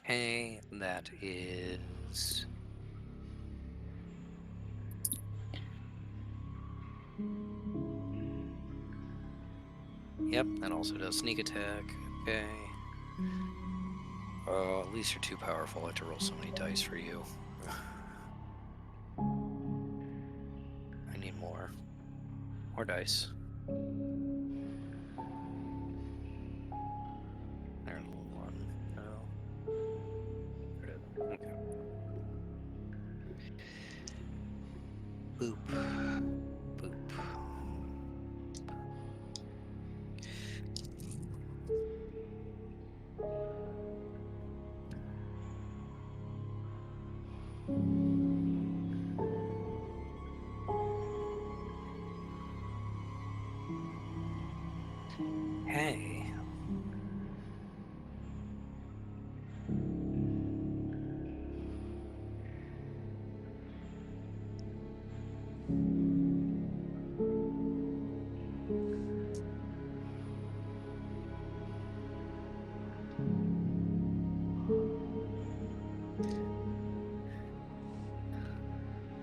Okay, that is. Yep, that also does sneak attack. Okay. At least you're too powerful. I have to roll so many dice for you. I need more. More dice. There's one. No. Okay. Boop. Boop. Hey.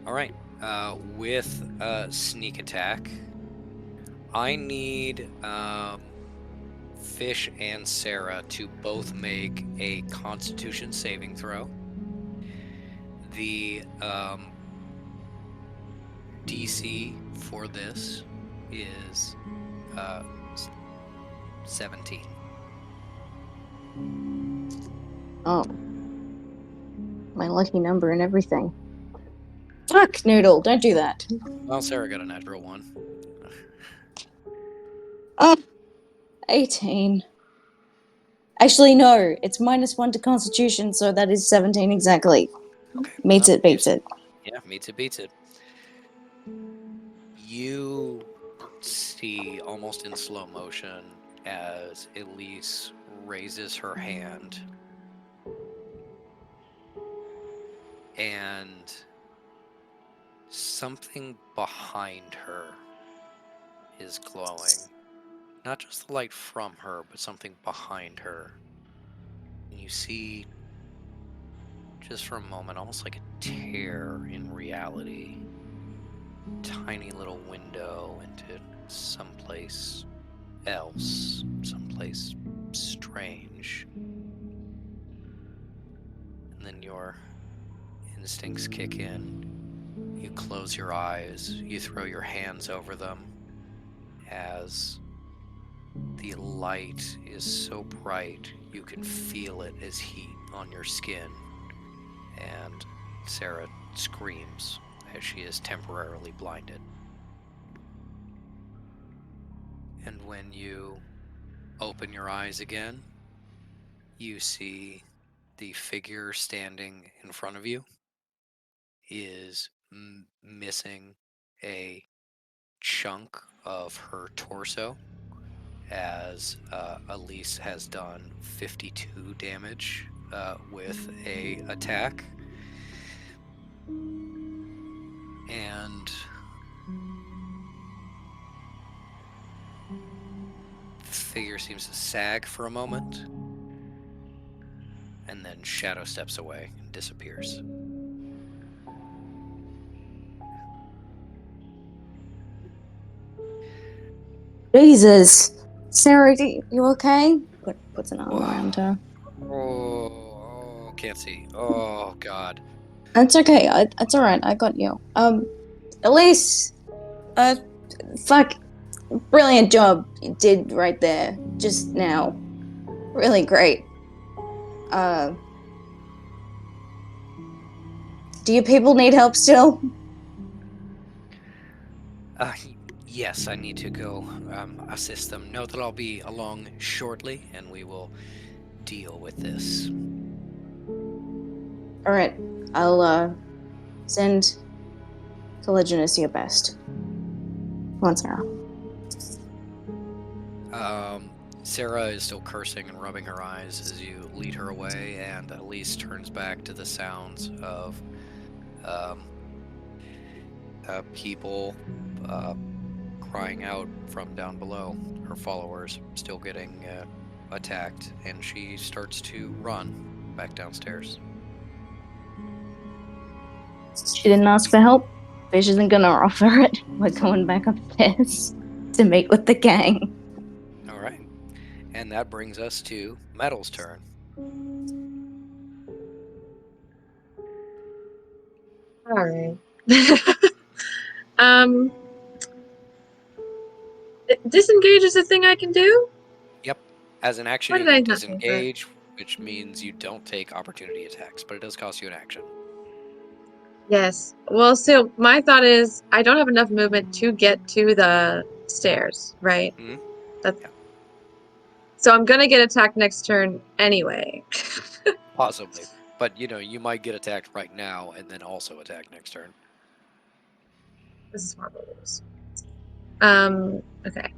All right. With sneak attack, I need Fish and Sarah to both make a Constitution saving throw. The DC for this is 17. Oh. My lucky number and everything. Fuck, Noodle, don't do that. Well, Sarah got a natural one. Oh, 18. Actually, no, it's -1 to Constitution, so that is 17 exactly. Okay. Meets well, it, beats it. Yeah, meets it, beats it. You see almost in slow motion as Elise raises her hand and something behind her is glowing. Not just the light from her, but something behind her. And you see, just for a moment, almost like a tear in reality. Tiny little window into someplace else, someplace strange. And then your instincts kick in. You close your eyes, you throw your hands over them as the light is so bright you can feel it as heat on your skin. And Sarah screams as she is temporarily blinded. And when you open your eyes again, you see the figure standing in front of you. is missing a chunk of her torso, as Elise has done 52 damage with a attack. And the figure seems to sag for a moment, and then Shadow steps away and disappears. Jesus. Sarah, you okay? Puts an arm around her. Oh, can't see. Oh, God. It's okay. It's alright. I got you. Elise. Fuck. Brilliant job you did right there. Just now. Really great. Do you people need help still? Yes, I need to go assist them. Know that I'll be along shortly, and we will deal with this. Alright. I'll, send Telegenus your best. Come on, Sarah. Sarah is still cursing and rubbing her eyes as you lead her away, and Elise turns back to the sounds of people crying out from down below. Her followers still getting attacked, and she starts to run back downstairs. She didn't ask for help. Fish isn't gonna offer it. We're going back upstairs to meet with the gang. All right. And that brings us to Metal's turn. All right. Disengage is a thing I can do? Yep. As an action, Why you did I can not think that? disengage, which means you don't take opportunity attacks, but it does cost you an action. Yes. Well, so my thought is I don't have enough movement to get to the stairs, right? Mhm. That's Yeah. So I'm gonna get attacked next turn anyway. Possibly. But, you might get attacked right now and then also attack next turn. This is horrible news. Okay.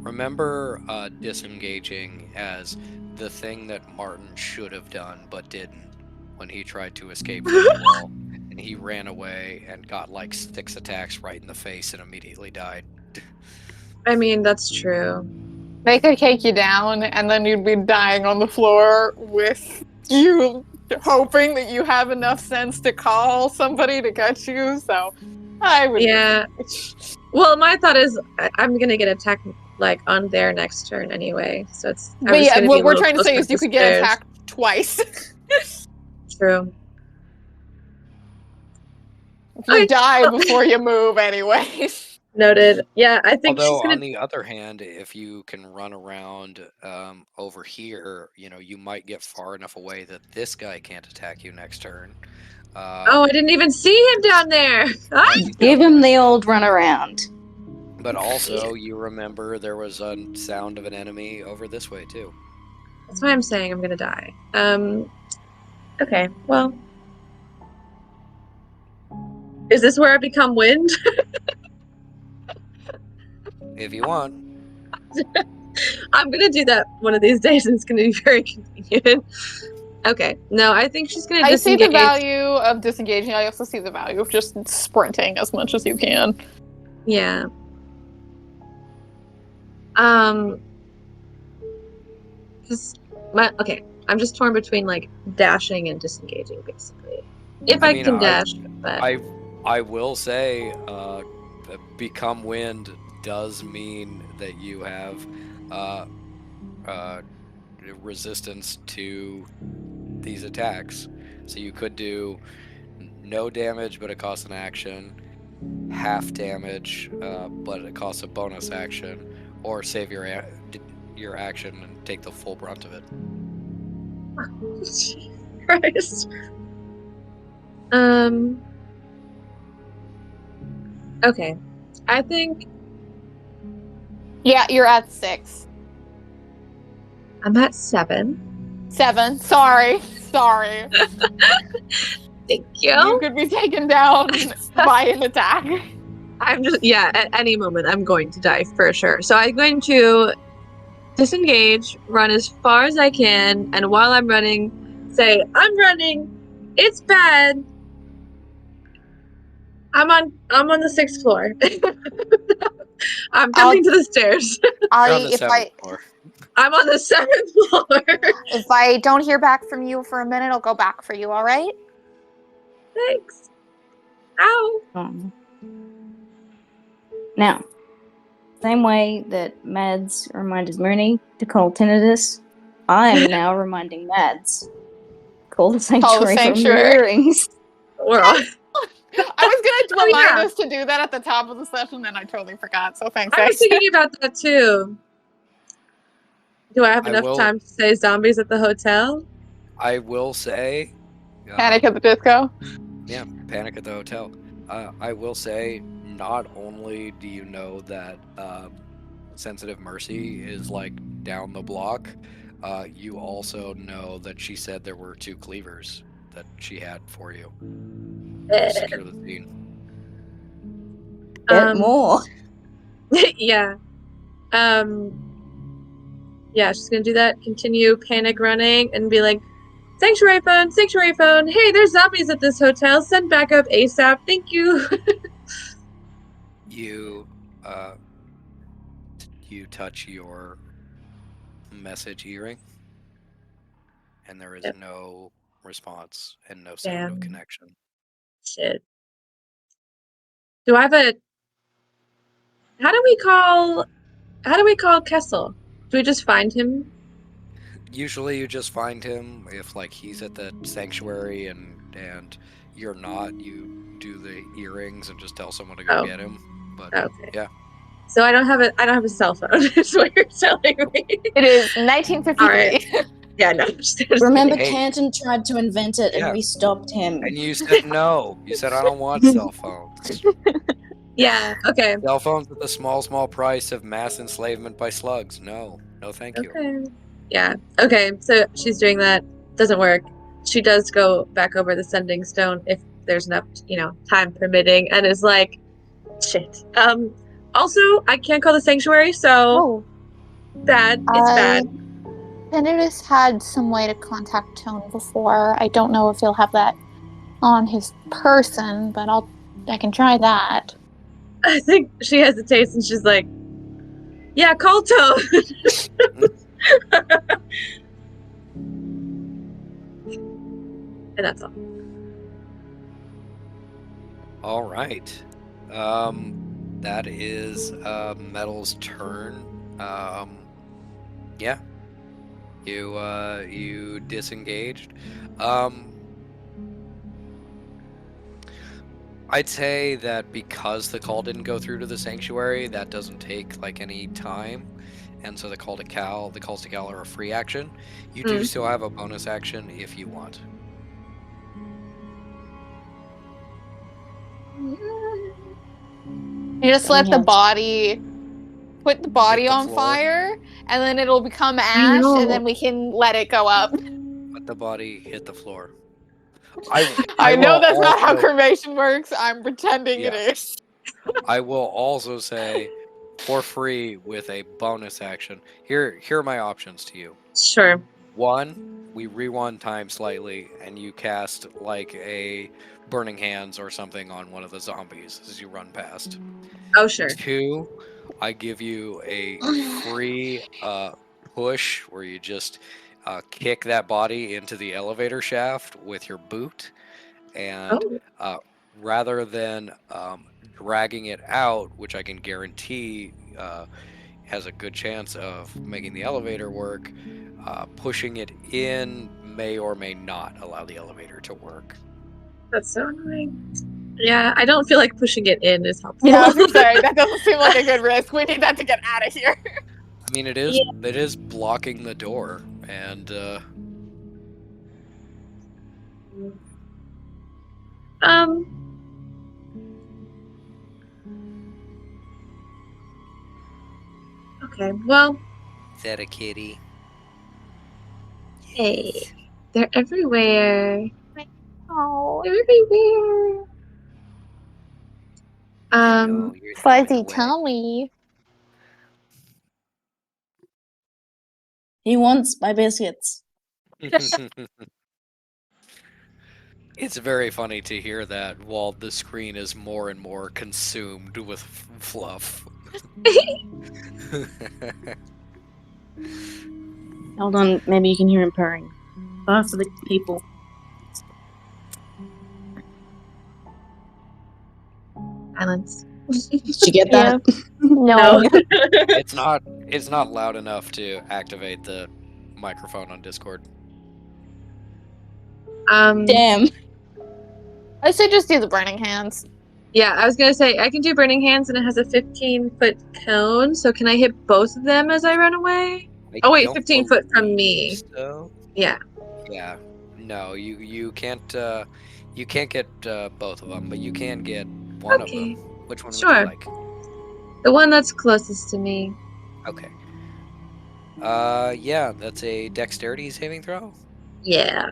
Remember disengaging as the thing that Martin should have done but didn't when he tried to escape from you all. And he ran away and got like 6 attacks right in the face and immediately died. I mean, that's true. They could take you down, and then you'd be dying on the floor with you hoping that you have enough sense to call somebody to get you. So I would. Yeah. Well, my thought is I'm gonna get attacked like on their next turn anyway. So I'm But just yeah, gonna be what a we're little trying to say closer is to you the could get stairs. attacked twice. True. If you Okay. die before you move, anyways. Noted. Yeah, I think she's Although, gonna. on the other hand, if you can run around over here, you might get far enough away that this guy can't attack you next turn. Oh, I didn't even see him down there. Ah! You Give don't. him the old runaround. But also, you remember there was a sound of an enemy over this way, too. That's why I'm saying I'm gonna die. Okay. Well, is this where I become wind? If you want. I'm gonna do that one of these days, and it's gonna be very convenient. Okay. No, I think she's gonna I see the disengage. value of disengaging. I also see the value of just sprinting as much as you can. Yeah. Okay. I'm just torn between like dashing and disengaging, basically. If I can dash, but I will say, become wind does mean that you have resistance to these attacks. So you could do no damage, but it costs an action. Half damage, but it costs a bonus action, or save your action and take the full brunt of it. Christ. Okay. I think Yeah, you're at 6. I'm at 7. 7. Sorry. Thank You you. could be taken down by an attack. I'm just at any moment I'm going to die for sure. So I'm going to disengage, run as far as I can, and while I'm running, say, I'm running, it's bad. I'm on the 6th floor. I'm coming to the stairs. You're on Ari, the 7th floor. I'm on the 7th floor. if I don't hear back from you for a minute, I'll go back for you, all right? Thanks. Ow. Now, same way that Mads reminded Mooney to call Tinnitus, I am now reminding Mads call the sanctuary, from the sanctuary. earrings. We're on. I was gonna Oh, remind yeah. us to do that at the top of the session, and I totally forgot. So thanks, I was guys. thinking about that too. Do I have I enough will- time to say zombies at the hotel? I will say, Panic at the Disco. yeah, Panic at the Hotel. I will say, not only do you know that Sensitive Mercy is like down the block, you also know that she said there were 2 cleavers that she had for you. Secure the scene. Get more. Yeah. Yeah, she's gonna do that. Continue panic running and be like, Sanctuary phone, Sanctuary phone. Hey, there's zombies at this hotel. Send backup ASAP. Thank you. You you touch your message earring, and there is Yep. no response and no sound of Damn. connection. Shit. Do I have a? How do we call Kessel? Do we just find him? Usually you just find him if like he's at the sanctuary and you're not, you do the earrings and just tell someone to go Oh. get him. But Okay. yeah. So I don't have a cell phone. Is what you're telling me. It is 1953. All right. Yeah, no. Just Remember, Hey. Canton tried to invent it Yeah. and we stopped him. And you said no. You said I don't want cell phones. Yeah. Okay. Cell phones at the small price of mass enslavement by slugs. No. No thank you. Okay. Yeah. Okay. So she's doing that. Doesn't work. She does go back over the sending stone if there's enough, time permitting, and is like, shit. Also, I can't call the sanctuary, so Oh, bad. It's bad. Tinnitus had some way to contact Tone before. I don't know if he'll have that on his person, but I can try that. I think she hesitates and she's like, yeah, call Toad. And that's all. All right. That is Metal's turn. Yeah. You disengaged. I'd say that because the call didn't go through to the sanctuary, that doesn't take like any time. And so the calls to Cal are a free action. You do still have a bonus action if you want. You just let the body put the body Hit the on floor. fire, and then it'll become ash, and then we can let it go up. Let the body hit the floor. I know will that's not how also- cremation works. I'm pretending it Yeah. is. I will also say, for free with a bonus action. Here are my options to you. Sure. 1, we rewind time slightly, and you cast like a Burning Hands or something on one of the zombies as you run past. Oh, sure. 2, I give you a free push where you just kick that body into the elevator shaft with your boot, and rather than dragging it out, which I can guarantee has a good chance of making the elevator work, pushing it in may or may not allow the elevator to work. That's so annoying. Yeah, I don't feel like pushing it in is helpful. Yeah, I was gonna say that doesn't seem like a good risk. We need that to get out of here. I mean, it is blocking the door, and Okay, well, is that a kitty? hey, they're everywhere. Oh, Very weird. I know, you're throwing fuzzy away. tummy. He wants my biscuits. It's very funny to hear that while the screen is more and more consumed with fluff. Hold on, maybe you can hear him purring. For the people. Silence. Did you get Yeah. that? No. It's not loud enough to activate the microphone on Discord. Damn. I say just do the burning hands. Yeah, I was gonna say I can do burning hands, and it has a 15-foot cone. So can I hit both of them as I run away? I Oh wait, don't 15 foot from believe me. so. Yeah. Yeah. No, you can't get both of them, but you can get one of Okay. them. Which one would you Sure. like? The one that's closest to me. Okay. Yeah, that's a dexterity saving throw. Yeah.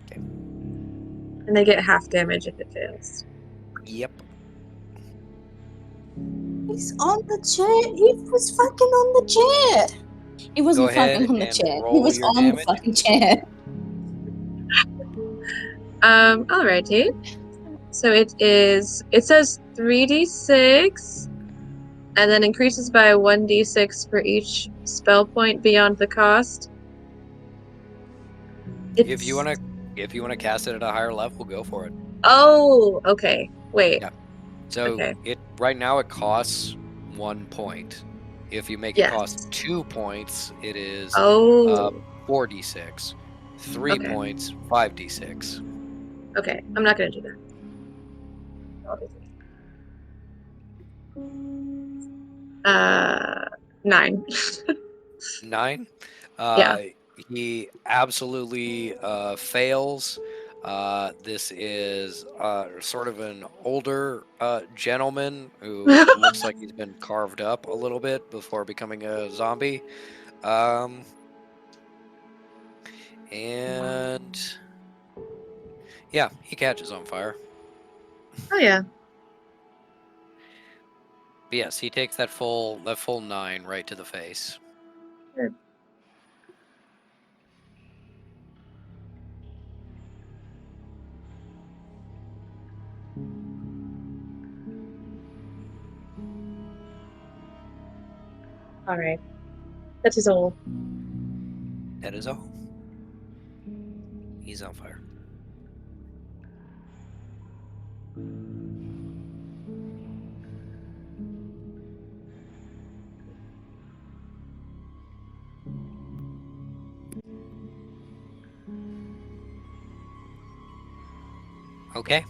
Okay. And they get half damage if it fails. Yep. He's on the chair. He was fucking on the chair. He Go wasn't ahead fucking on the and chair. He roll was your on the damage. fucking chair. Alrighty. So it says 3d6 and then increases by 1d6 for each spell point beyond the cost. If you wanna cast it at a higher level, go for it. Oh, okay. Wait. Yeah. So Okay. right now it costs 1 point. If you make it cost Yes. 2 points, it is Oh. 4d6. 3 Okay. points, 5d6. Okay. I'm not gonna do that. 9. 9. Yeah. He absolutely fails. This is sort of an older gentleman who looks like he's been carved up a little bit before becoming a zombie. And yeah, he catches on fire. Oh yeah. But yes, he takes that full 9 right to the face. Sure. All right. That is all. That is all. He's on fire. Okay.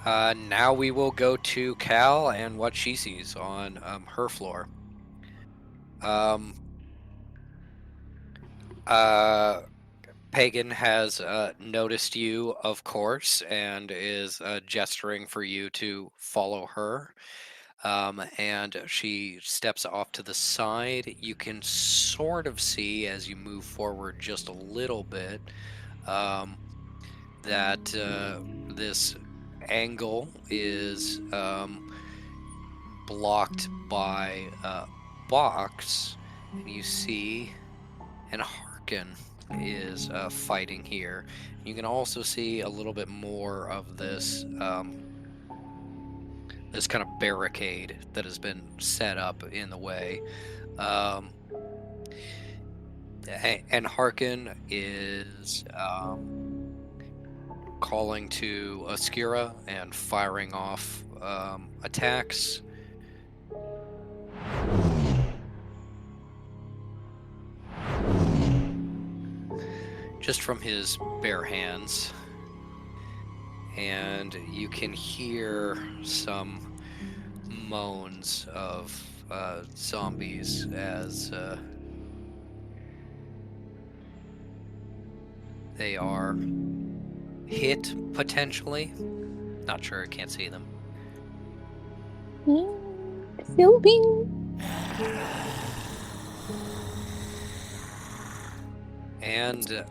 Now we will go to Cal and what she sees on her floor. Pagan has noticed you, of course, and is gesturing for you to follow her. And she steps off to the side. You can sort of see as you move forward just a little bit that this angle is blocked by a box, and you see and Harkin is fighting here. You can also see a little bit more of this this kind of barricade that has been set up in the way. And Harkin is calling to Askira and firing off attacks. Just from his bare hands. And you can hear some moans of zombies as they are hit, potentially. Not sure, can't see them. Filming. And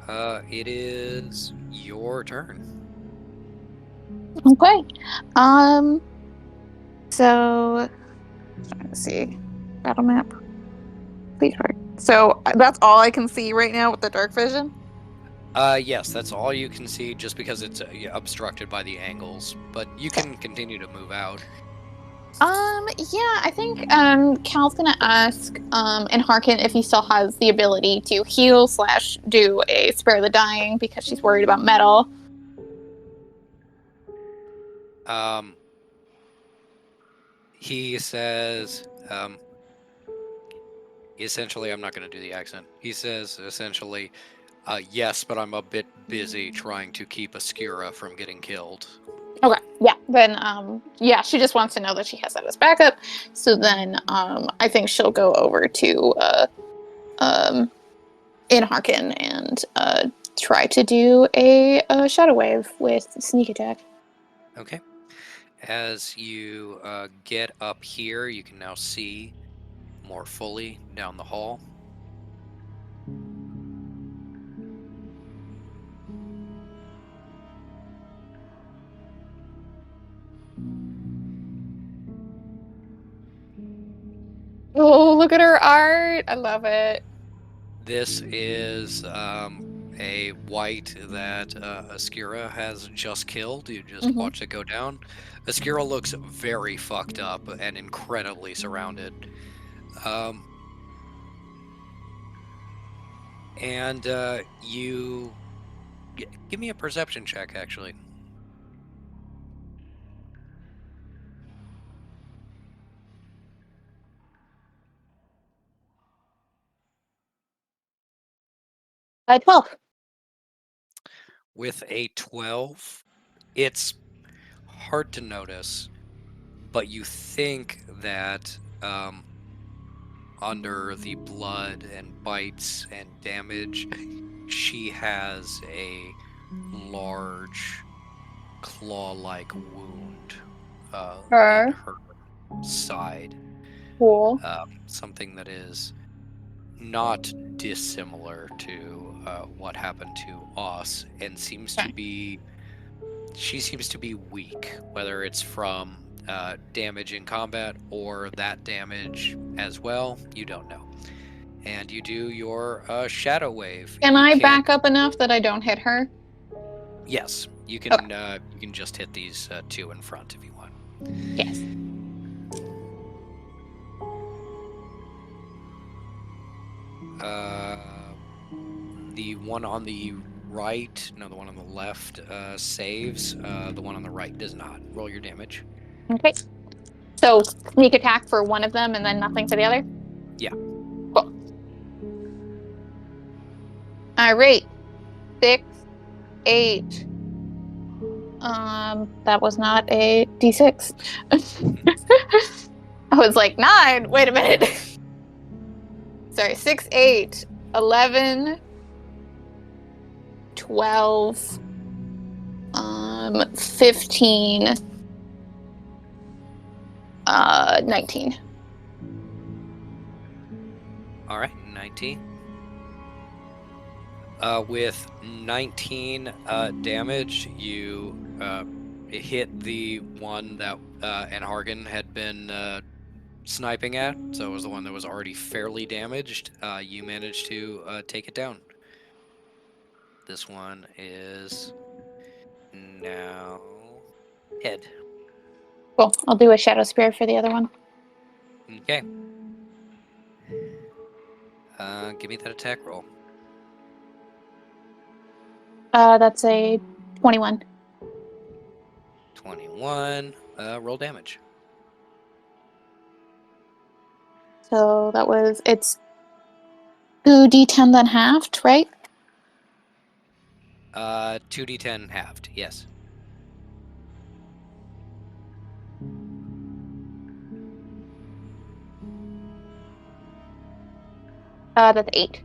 it is your turn. Okay. So let's see. Battle map. Please work. So that's all I can see right now with the dark vision. Yes, that's all you can see just because it's obstructed by the angles, but you can continue to move out. Yeah, I think Cal's gonna ask and Harkin if he still has the ability to heal slash do a spare the dying because she's worried about metal. He says, essentially, I'm not going to do the accent. He says, essentially, yes, but I'm a bit busy trying to keep Askira from getting killed. Okay, yeah. Then yeah, she just wants to know that she has that as backup. So then I think she'll go over to in Harkin and try to do a shadow wave with sneak attack. Okay. As you get up here, you can now see more fully down the hall. Oh, look at her art. I love it. This is a white that Askira has just killed. You just Mhm. watch it go down. Askira looks very fucked up and incredibly surrounded. Um, and you give me a perception check, actually. By 12. With a 12, it's hard to notice, but you think that under the blood and bites and damage, she has a large claw-like wound in Her. her side. Cool. Something that is not dissimilar to what happened to Oz, and seems to Okay. be. She seems to be weak, whether it's from damage in combat or that damage as well. You don't know. And you do your shadow wave. Can You I can, back up enough that I don't hit her? yes, you Okay. can just hit these two in front if you want. Yes. The one on the right, no, the one on the left saves. The one on the right does not. Roll your damage. Okay. So sneak attack for one of them and then nothing for the other? Yeah. Cool. All right. 6, 8. That was not a D6. I was like, 9. Wait a minute. Sorry, 6, 8, 11, 12, 15, 19. All right, 19. With 19 damage, you hit the one that Anhargan had been sniping at, so it was the one that was already fairly damaged. You managed to take it down. This one is now head. Cool. I'll do a shadow spear for the other one. Okay. Give me that attack roll. That's a 21. 21. Roll damage. So that was, it's 2d10 then halved, right? 2d10 halved, yes. That's 8.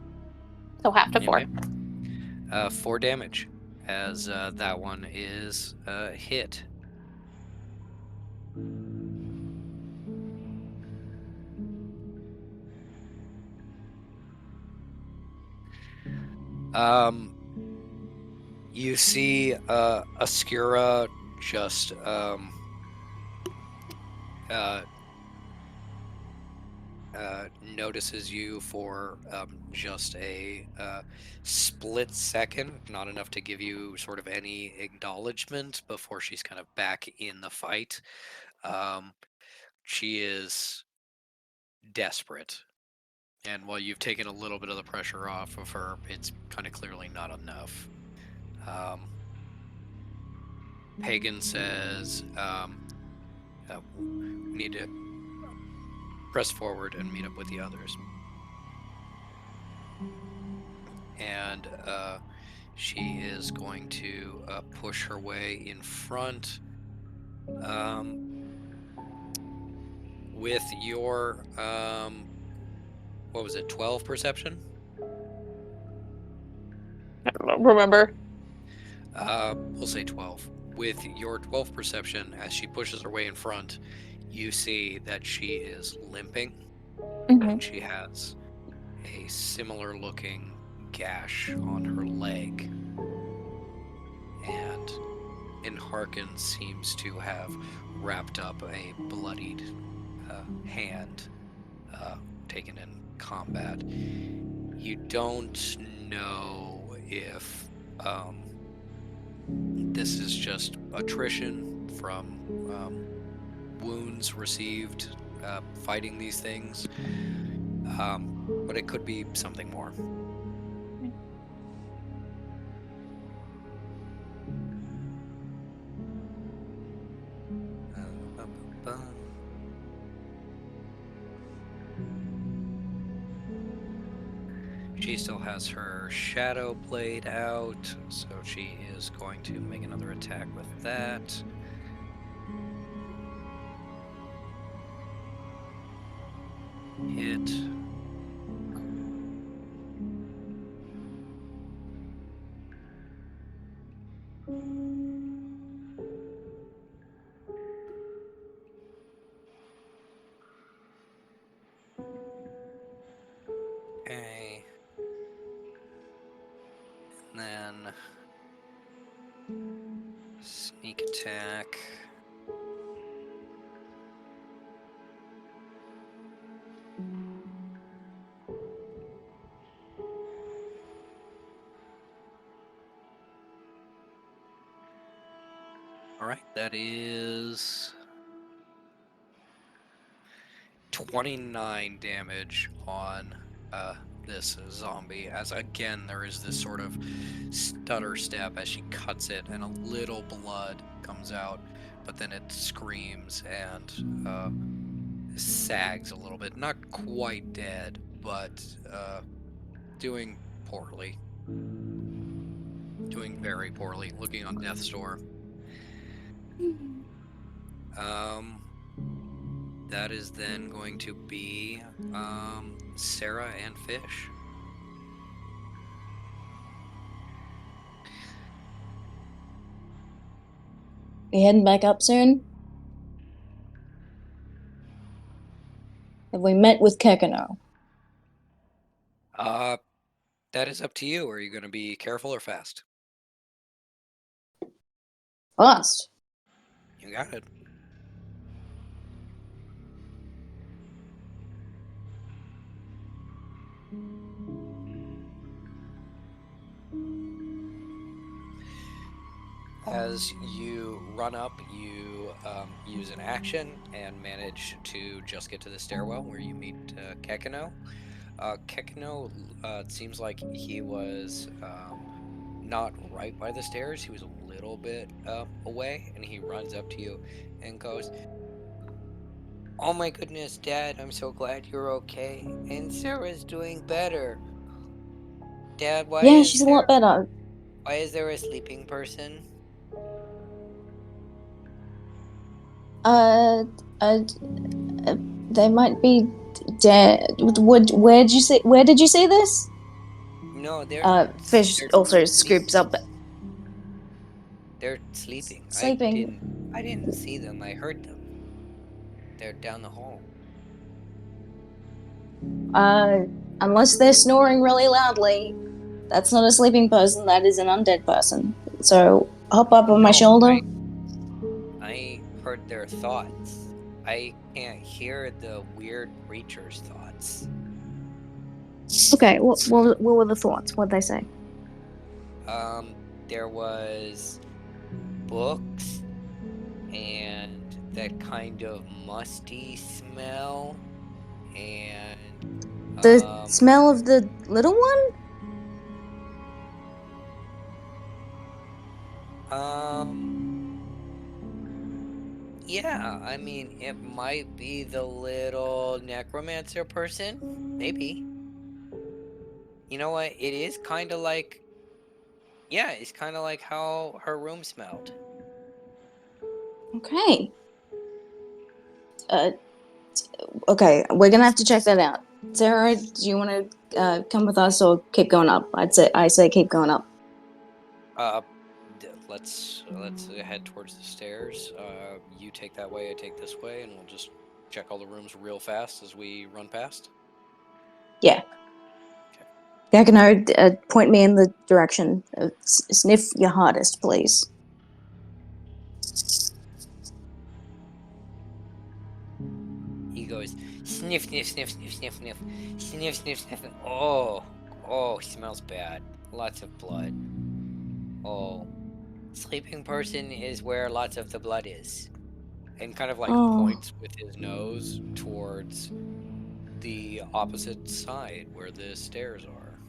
So half to 4. Okay. 4 damage as that one is hit. You see Askira just notices you for just a split second, not enough to give you sort of any acknowledgement before she's kind of back in the fight. She is desperate. And while you've taken a little bit of the pressure off of her, it's kind of clearly not enough. Pagan says, we need to press forward and meet up with the others. And she is going to push her way in front. With your, what was it, 12 perception? I don't remember. We'll say 12. With your 12 perception, as she pushes her way in front, you see that she is limping, and she has a similar looking gash on her leg. And Harkin seems to have wrapped up a bloodied hand taken in combat. You don't know if this is just attrition from wounds received fighting these things, but it could be something more. She still has her shadow blade out, so she is going to make another attack with that. Hit. Okay. And then sneak attack. All right, that is 29 damage on this zombie, as again there is this sort of stutter step as she cuts it and a little blood comes out, but then it screams and sags a little bit. Not quite dead, but doing poorly. Doing very poorly, looking on death's door. That is then going to be Sarah and Fish. We heading back up soon? Have we met with Kekano? That is up to you. Are you going to be careful or fast? Fast. You got it. As you run up, you use an action and manage to just get to the stairwell where you meet Kekano. Kekano, it seems like he was not right by the stairs. He was a little bit away, and he runs up to you and goes, "Oh my goodness, Dad, I'm so glad you're okay. And Sarah's doing better. Dad, Yeah, she's a lot better. why is there a sleeping person?" They might be dead. Where did you see this? No, they're Fish they're also scoops up. They're sleeping. Sleeping. I didn't see them. I heard them. They're down the hall. Unless they're snoring really loudly, that's not a sleeping person. That is an undead person. So hop up on my No, shoulder. I heard their thoughts. I can't hear the weird creature's thoughts. Okay, what were the thoughts? What'd they say? There was books and that kind of musty smell and The smell of the little one? Yeah, I mean, it might be the little necromancer person. Maybe. You know what? It is kind of like, yeah, it's kind of like how her room smelled. Okay. Okay, we're gonna have to check that out. Sarah, do you want to come with us or keep going up? I say keep going up. Let's head towards the stairs. You take that way, I take this way, and we'll just check all the rooms real fast as we run past. Yeah. Okay. Gagano, point me in the direction. Sniff your hardest, please. He goes, sniff, sniff, sniff, sniff, sniff, sniff, sniff, sniff, sniff. Oh, smells bad. Lots of blood. Oh, sleeping person is where lots of the blood is. And kind of like points with his nose towards the opposite side where the stairs are.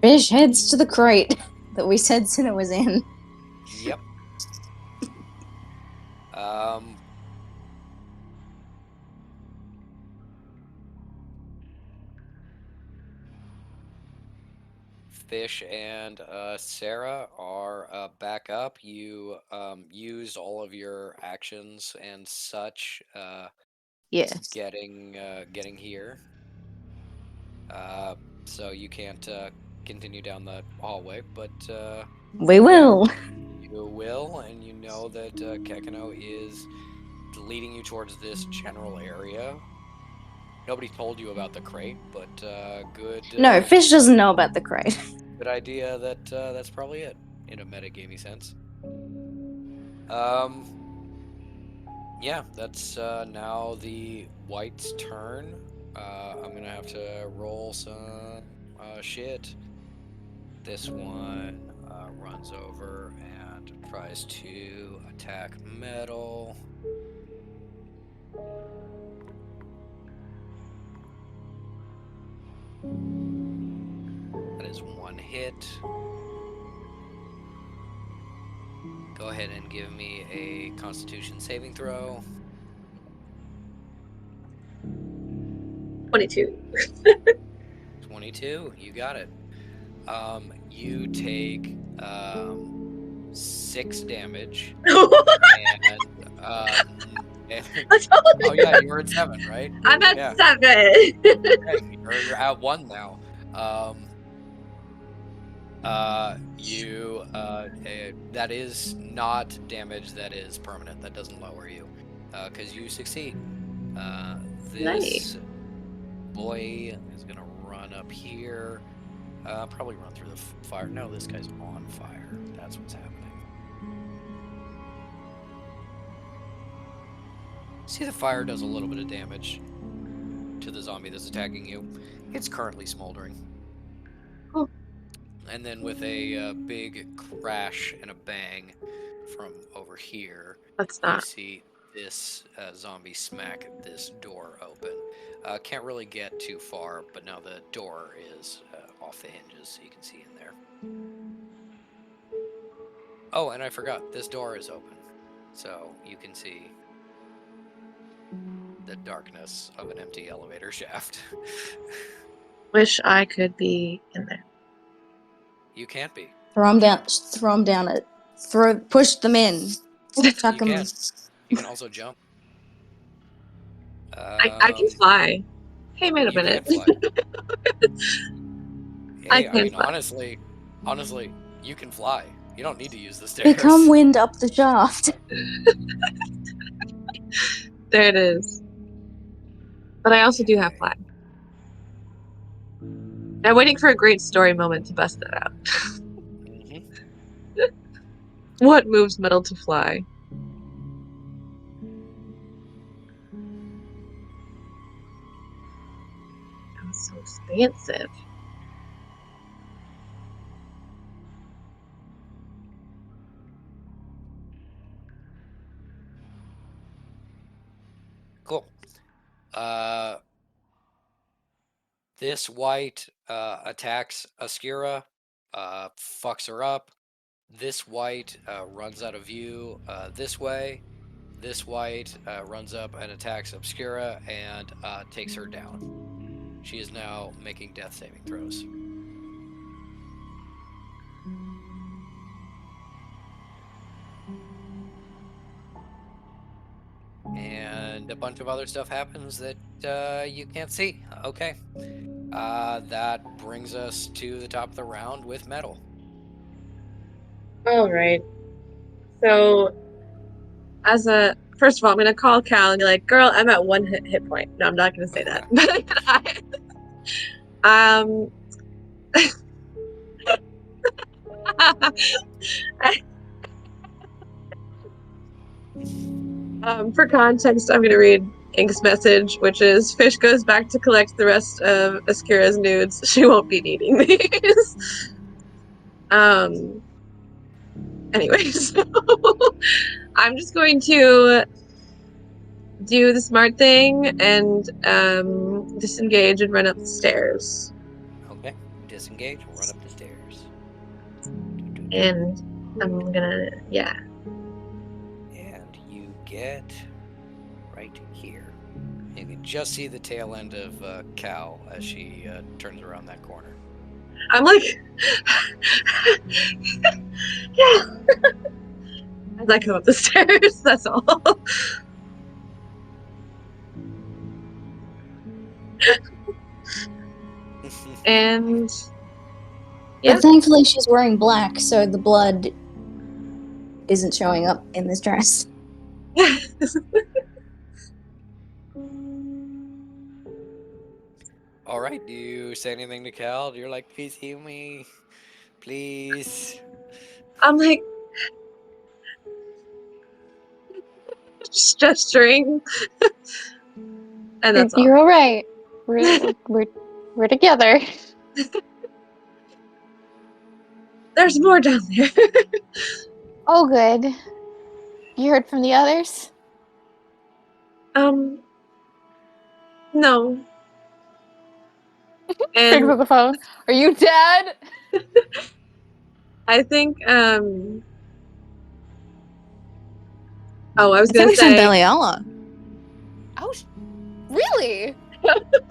Fish heads to the crate that we said Cinna was in. Yep. Fish and Sarah are back up. You used all of your actions and such Yeah. getting here. So you can't continue down the hallway, but We will. you will, and you know that Kekino is leading you towards this general area. Nobody told you about the crate, but good. No, Fish doesn't know about the crate. Good idea. That's probably it in a metagamey sense. Yeah, that's now the white's turn. I'm gonna have to roll some shit. This one runs over and tries to attack metal. That is one hit. Go ahead and give me a Constitution saving throw. 22. 22, you got it. You take 6 damage. And oh yeah, you were at 7, right? I'm at Yeah. 7. Okay, you're at 1 now. That is not damage that is permanent. That doesn't lower you, because you succeed. This boy is gonna run up here. Probably run through the fire. No, this guy's on fire. That's what's happening. See, the fire does a little bit of damage to the zombie that's attacking you. It's currently smoldering. Cool. And then with a big crash and a bang from over here, you see this zombie smack this door open. Can't really get too far, but now the door is off the hinges, so you can see in there. Oh, and I forgot, this door is open, so you can see the darkness of an empty elevator shaft. Wish I could be in there. You can't be. Throw them down it. Push them in. Chuck them. You can also jump. I can fly. Hey, wait a minute. Can fly. Hey, I mean, honestly, you can fly. You don't need to use the stairs. Become wind up the shaft. There it is. But I also do have fly. I'm waiting for a great story moment to bust that out. What moves metal to fly? That was so expansive. Cool. This white attacks Askira, fucks her up. This white runs out of view this way. This white runs up and attacks Obscura and takes her down. She is now making death saving throws. And a bunch of other stuff happens that you can't see. Okay. That brings us to the top of the round with metal. All right. So, first of all, I'm gonna call Cal and be like, "Girl, I'm at 1 hit point." No, I'm not gonna say that. For context, I'm gonna read Ink's message, which is Fish goes back to collect the rest of Askira's nudes. She won't be needing these. Anyways, I'm just going to do the smart thing and disengage and run up the stairs. Okay. Disengage. We'll run up the stairs. And I'm gonna, yeah. And you get right here. You can just see the tail end of Cal as she turns around that corner. I'm like, yeah. As I come up the stairs, that's all. And yeah. But thankfully she's wearing black, so the blood isn't showing up in this dress. All right. Do you say anything to Cal? You're like, please heal me. Please. I'm like, just gesturing. And that's all. You're all right. We're together. There's more down there. Oh, good. You heard from the others? No. Pick And up the phone. Are you dead? I think, I was I gonna think we found say, Beliala. Oh, really?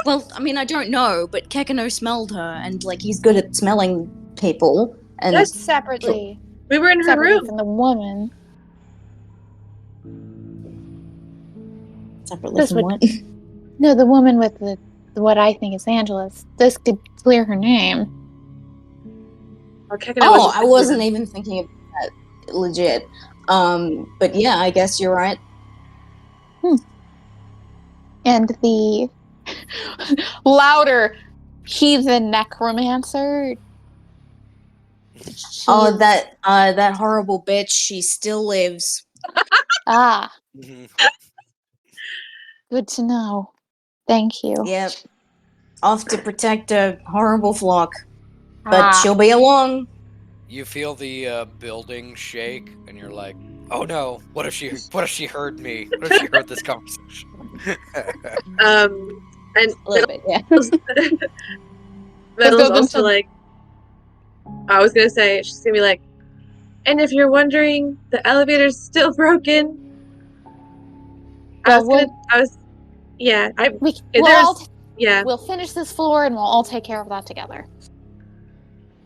Well, I mean, I don't know, but Kekano smelled her, and like he's good at smelling people. And Yes. Separately. we were in her Separately room. from the woman. separately This from would- what? No, the woman with the what I think is Angela's. This could clear her name. Or Oh, I wasn't even thinking of that legit. But yeah, I guess you're right. And the louder heathen necromancer. Oh, that horrible bitch. She still lives. Ah, Mhm. good to know. Thank you. Yep. Off to protect a horrible flock, but Ah. she'll be along. You feel the building shake, and you're like, "Oh no! What if she heard me? What if she heard this conversation?" And A little bit, yeah. Metal's goes also into- like, I was gonna say, she's gonna be like, and if you're wondering, the elevator's still broken. Yeah, we'll finish this floor and we'll all take care of that together.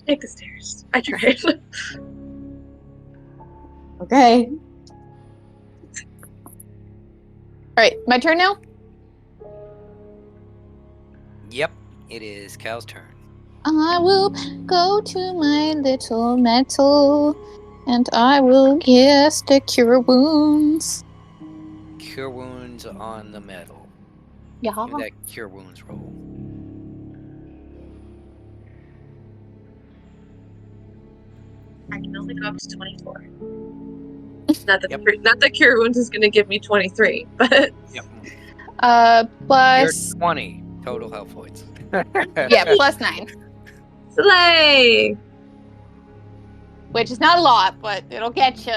take the stairs. I tried. Okay. All right, my turn now. Yep, it is Cal's turn. I will go to my little metal, and I will cast a cure wounds. Cure wounds on the metal. Yeah. Give me that cure wounds roll. I can only go up to 24. Not that Cure Wounds is going to give me 23, but Yep. You're Plus 20 total health points. yeah, plus 9, slay. which is not a lot, but it'll get you.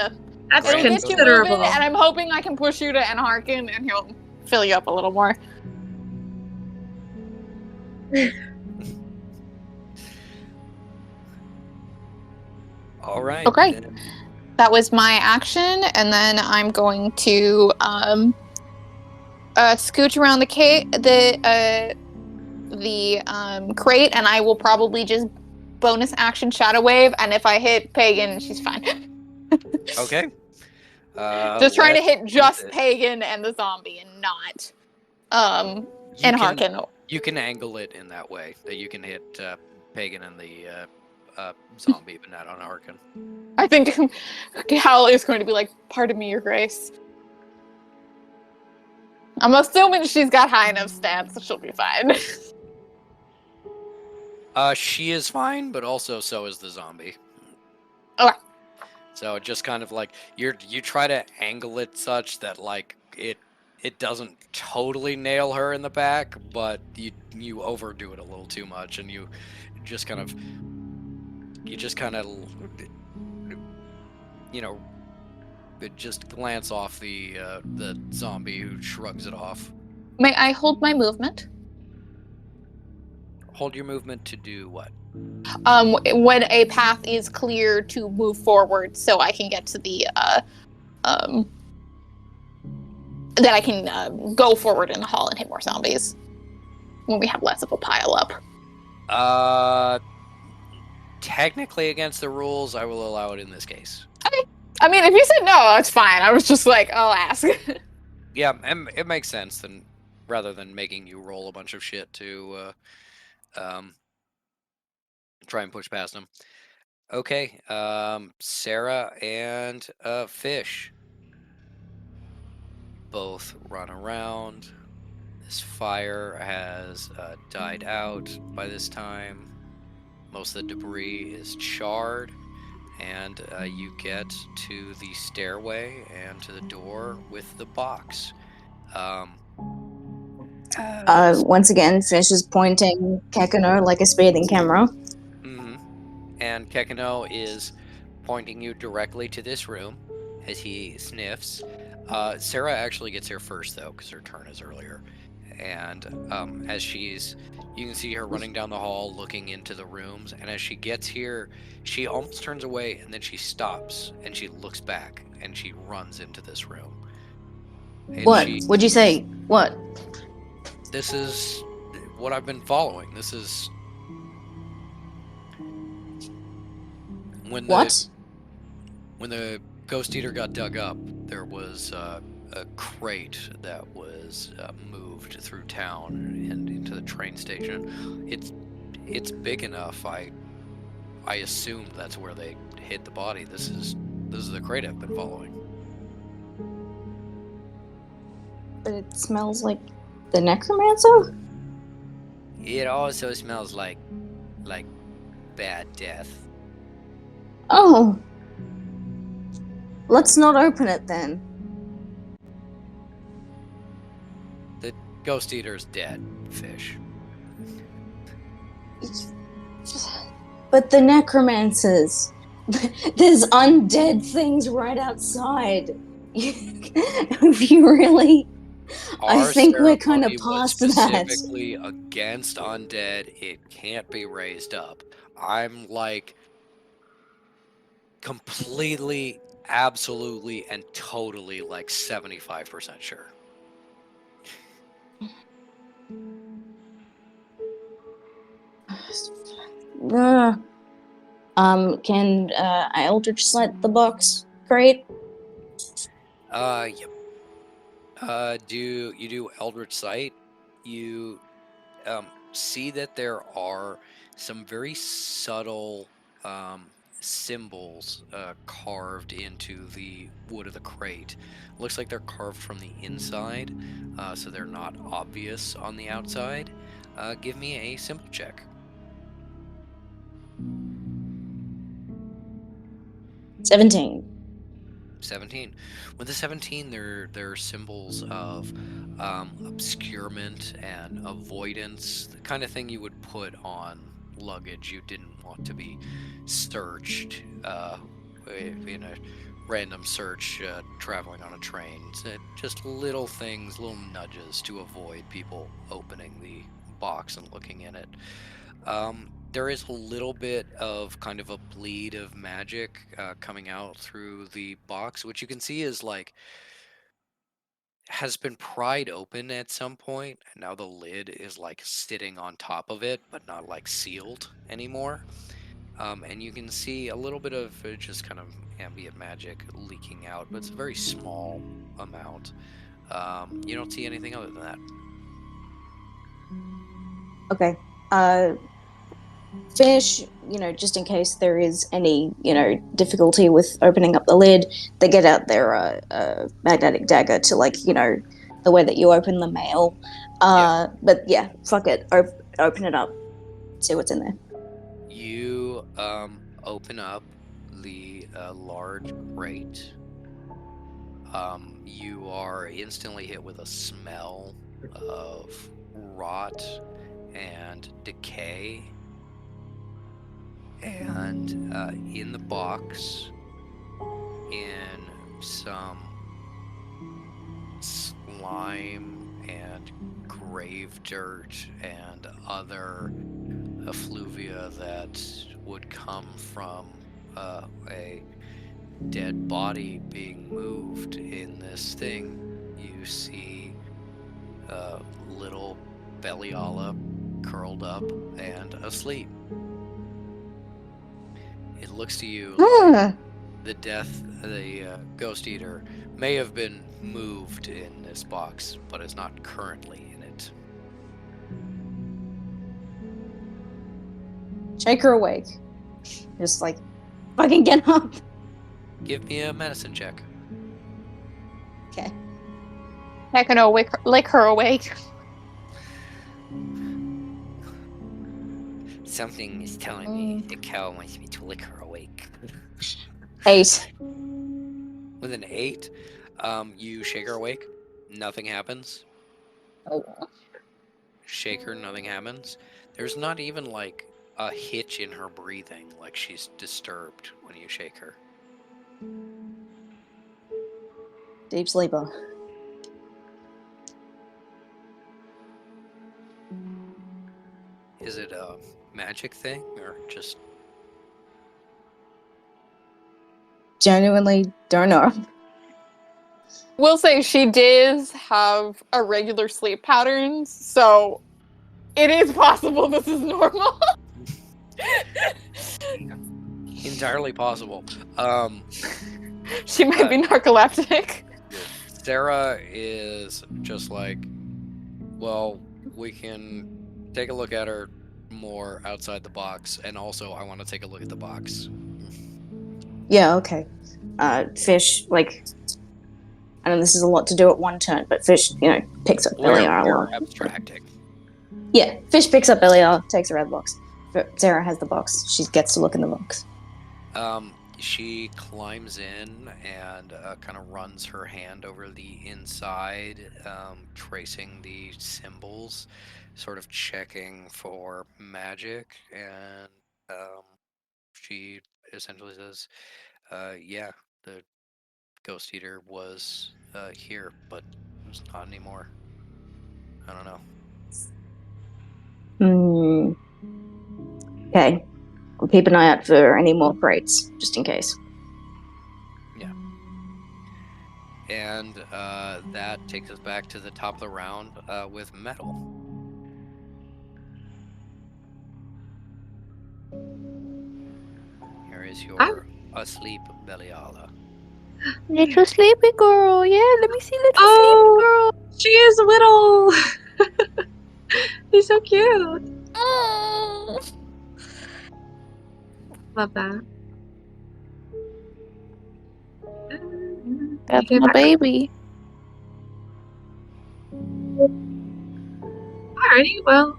That's It'll Grand get you total. moving, and I'm hoping I can push you to Enharkin, and he'll fill you up a little more. All right. Okay. then. That was my action, and then I'm going to scooch around the crate, and I will probably just bonus action Shadow Wave, and if I hit Pagan, she's fine. Okay. Just trying to let's hit do just this. Pagan and the zombie, and not You can- Enharkin. You can angle it in that way that you can hit Pagan and the zombie, but not on Harkin. I think Hal is going to be like, "Pardon me, Your Grace." I'm assuming she's got high enough stats, so she'll be fine. She is fine, but also so is the zombie. Okay. So just kind of like you try to angle it such that like it doesn't totally nail her in the back, but you overdo it a little too much, and you just kind of you know just glance off the zombie who shrugs it off. May I hold my movement? Hold your movement to do what? When a path is clear to move forward, so I can get to the that I can go forward in the hall and hit more zombies when we have less of a pile up. Technically against the rules, I will allow it in this case. Okay. I mean, if you said no, that's fine. I was just like, I'll ask. Yeah, and it makes sense then, rather than making you roll a bunch of shit to try and push past them. Okay, Sarah and Fish both run around. This fire has died out by this time. Most of the debris is charred, and you get to the stairway and to the door with the box. Once again, Fish is pointing Kekano like a speeding camera. And Kekano is pointing you directly to this room as he sniffs. Sarah actually gets here first, though, because her turn is earlier. And as you can see her running down the hall, looking into the rooms. And as she gets here, she almost turns away, and then she stops, and she looks back, and she runs into this room. And What? What'd you say? What? This is what I've been following. This is when the Ghost Eater got dug up, there was a crate that was moved through town and into the train station. It's big enough. I assumed that's where they hid the body. This is the crate I've been following. But it smells like the necromancer? It also smells like bad death. Oh. Let's not open it then. The Ghost Eater's dead, Fish. But the necromancers. There's undead things right outside. If you really... I think we're kind of ceremony was past that. specifically against undead. It can't be raised up. I'm like completely, absolutely, and totally like 75% sure. Can I Eldritch Sight the box? Great. Yep. You do Eldritch Sight? You see that there are some very subtle symbols carved into the wood of the crate. Looks like they're carved from the inside, so they're not obvious on the outside. Give me a simple check. 17. 17. With the 17, there are symbols of obscurement and avoidance, the kind of thing you would put on luggage you didn't want to be searched in a random search traveling on a train. Just little things, little nudges to avoid people opening the box and looking in it. There is a little bit of kind of a bleed of magic coming out through the box, which you can see is like has been pried open at some point, and now the lid is like sitting on top of it, but not like sealed anymore. And you can see a little bit of just kind of ambient magic leaking out, but it's a very small amount. You don't see anything other than that. Okay. Fish, just in case there is any, difficulty with opening up the lid, they get out their magnetic dagger to, the way that you open the mail. Yeah. But yeah, fuck it. Open it up. See what's in there. You open up the large crate. You are instantly hit with a smell of rot and decay. And in the box, in some slime and grave dirt and other effluvia that would come from a dead body being moved in this thing, you see little Beliala curled up and asleep. It looks to you like the ghost eater may have been moved in this box, but is not currently in it. Shake her awake. Just fucking get up. Give me a medicine check. Okay. Not gonna lick her awake. Something is telling me the cow wants me to lick her awake. 8. With an 8, you shake her awake. Nothing happens. Oh. Shake her, nothing happens. There's not even like a hitch in her breathing, like she's disturbed when you shake her. Deep sleeper. Is it a magic thing or just... Genuinely don't know. We'll say she does have irregular sleep patterns, so it is possible this is normal. Entirely possible. She might be narcoleptic. Sarah is just like, well, we can take a look at her more outside the box, and also I want to take a look at the box. Yeah, okay. Fish, I know this is a lot to do at one turn, but Fish, picks up We're Beliar. abstracting. Yeah, Fish picks up Beliar, takes her out of the box. Sarah has the box. She gets to look in the box. She climbs in and kind of runs her hand over the inside, tracing the symbols, sort of checking for magic, and she essentially says, yeah, the ghost eater was here, but it's not anymore. I don't know. Okay. I'll keep an eye out for any more crates, just in case. Yeah. And that takes us back to the top of the round with metal. Here is your asleep Beliala. Little sleepy girl, yeah. Let me see little Oh, she is little. She's so cute. sleepy girl. Oh. Love that. That's my baby. Alrighty, well,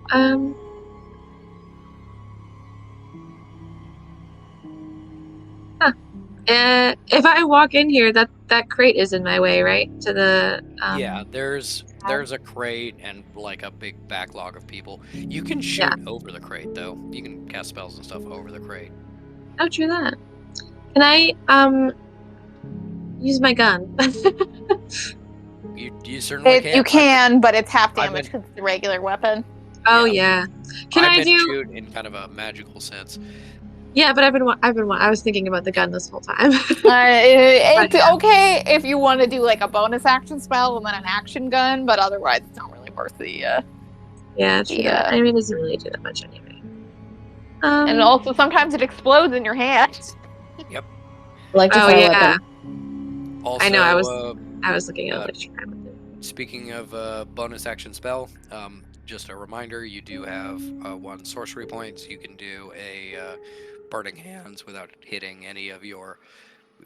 If I walk in here, that crate is in my way, right? To the Yeah, there's a crate and like a big backlog of people. You can shoot over the crate though. You can cast spells and stuff over the crate. Oh, true that. Can I use my gun? You certainly can. You can, but it's half I damage meant because it's a regular weapon. Oh yeah. Can I meant do? shoot in kind of a magical sense. Yeah, but I was thinking about the gun this whole time. It's yeah. okay if you want to do like a bonus action spell and then an action gun, but otherwise it's not really worth the. Yeah, true that. I mean, it doesn't really do that much anyway. And also sometimes it explodes in your hand. Yep. Electrify weapon. Also, I know. I was looking at electrify weapon. Speaking of bonus action spell, just a reminder: you do have 1 sorcery point. So you can do a burning hands without hitting any of your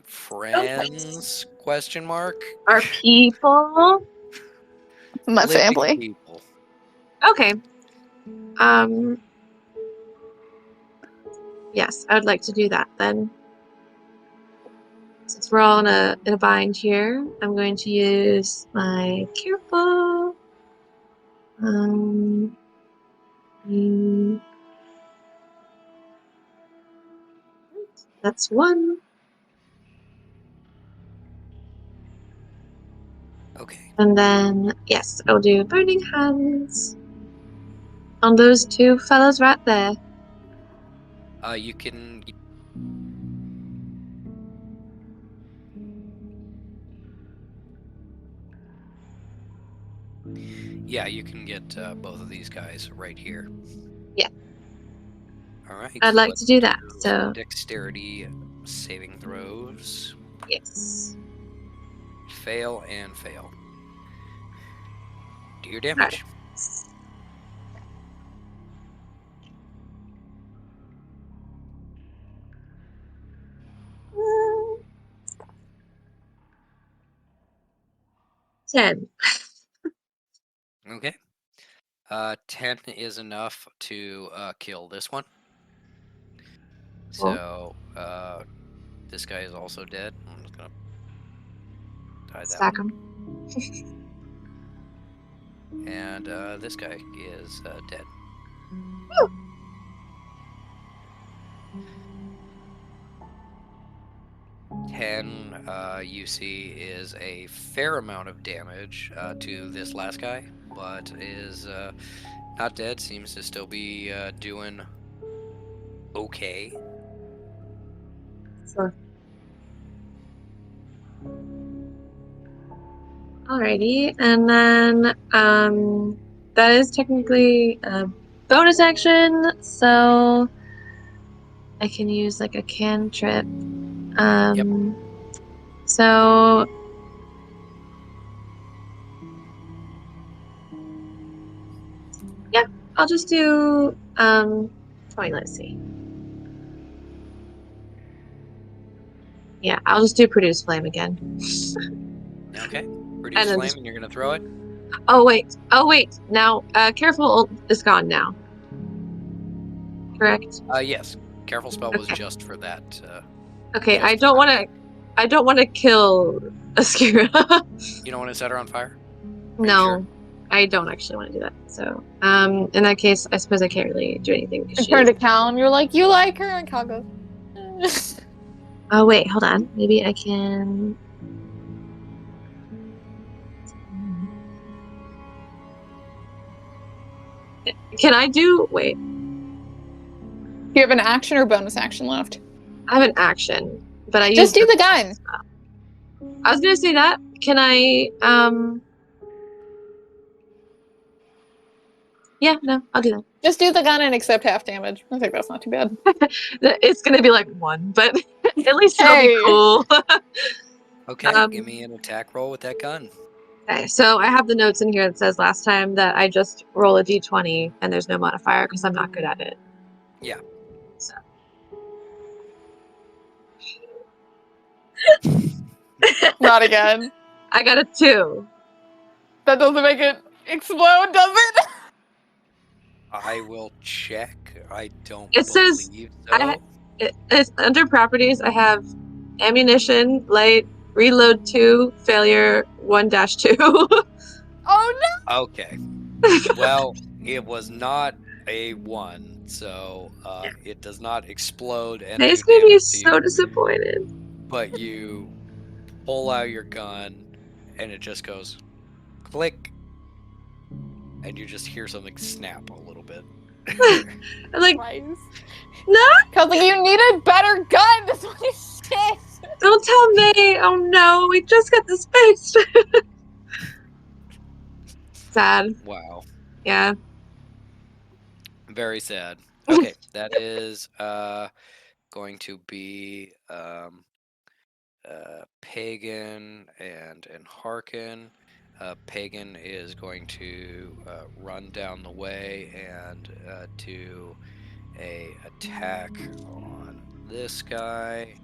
friends? Question mark. Are people? My Living family. people. Okay. Yes, I would like to do that then. Since we're all in a bind here, I'm going to use my careful. That's 1. Okay. And then yes, I'll do burning hands on those 2 fellows right there. You can. Yeah, you can get both of these guys right here. Yeah. All right. I'd like to do that. So dexterity saving throws. yes. Fail and fail. Do your damage. Right. 10. Okay. 10 is enough to kill this one. Cool. So this guy is also dead. I'm just gonna tie that Stack one. 'em. And this guy is dead. Woo. 10 you see is a fair amount of damage to this last guy, but is not dead. Seems to still be doing okay. Sure. Alrighty, and then that is technically a bonus action, so I can use like a cantrip. So yeah, I'll just do 20, let's see. Yeah, I'll just do produce flame again. Okay. Produce flame, and you're gonna throw it. Oh wait. Now, careful is gone now. Correct? Yes. Careful spell was just for that. Okay, just I don't want to kill Askira. You don't want to set her on fire? No, sure? I don't actually want to do that. So, in that case, I suppose I can't really do anything. I turn to Cal and you're like, you like her? And Cal goes, Oh wait, hold on. Maybe I can. Can I do? Wait, do you have an action or bonus action left? I have an action, but I Just do the gun. I was gonna say that. Can I? Yeah, no, I'll do that. Just do the gun and accept half damage. I think that's not too bad. It's gonna be like 1, but at least it'll be cool. Okay, give me an attack roll with that gun. Okay, so I have the notes in here that says last time that I just roll a d20 and there's no modifier because I'm not good at it. Yeah. So. Not again. I got a 2. That doesn't make it explode, does it? I will check. I don't It says believe so. it's under properties. I have ammunition, light, reload 2, failure 1-2. Oh Okay. Well, it was not a 1, so it does not explode and He's do gonna be damage to so you, disappointed. but you pull out your gun and it just goes click, and you just hear something snap a little bit. I'm like, no! no, Cause like you need a better gun. That's what you said. don't tell me. Oh no, we just got this fixed. Sad. Wow. Yeah. Very sad. Okay, that is going to be Pagan and Harkin. Pagan is going to run down the way and do a attack on this guy.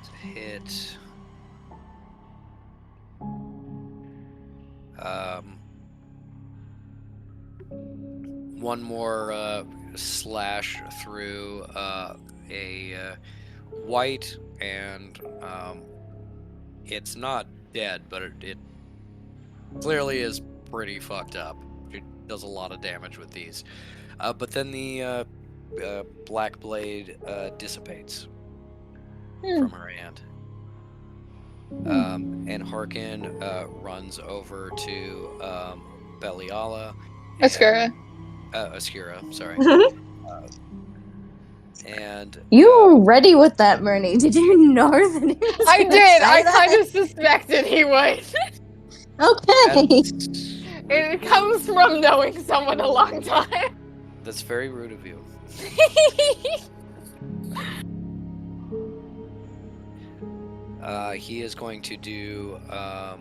To hit. One more slash through a white, and it's not dead, but it clearly is pretty fucked up. It does a lot of damage with these. But then the black blade dissipates from her hand. And Harkin runs over to Beliala. Ascura. Ascura, sorry. And You were ready with that, Myrnie. Did you know that he was I gonna did. say I that? kind of suspected he would. Okay. It comes from knowing someone a long time. That's very rude of you. He is going to do a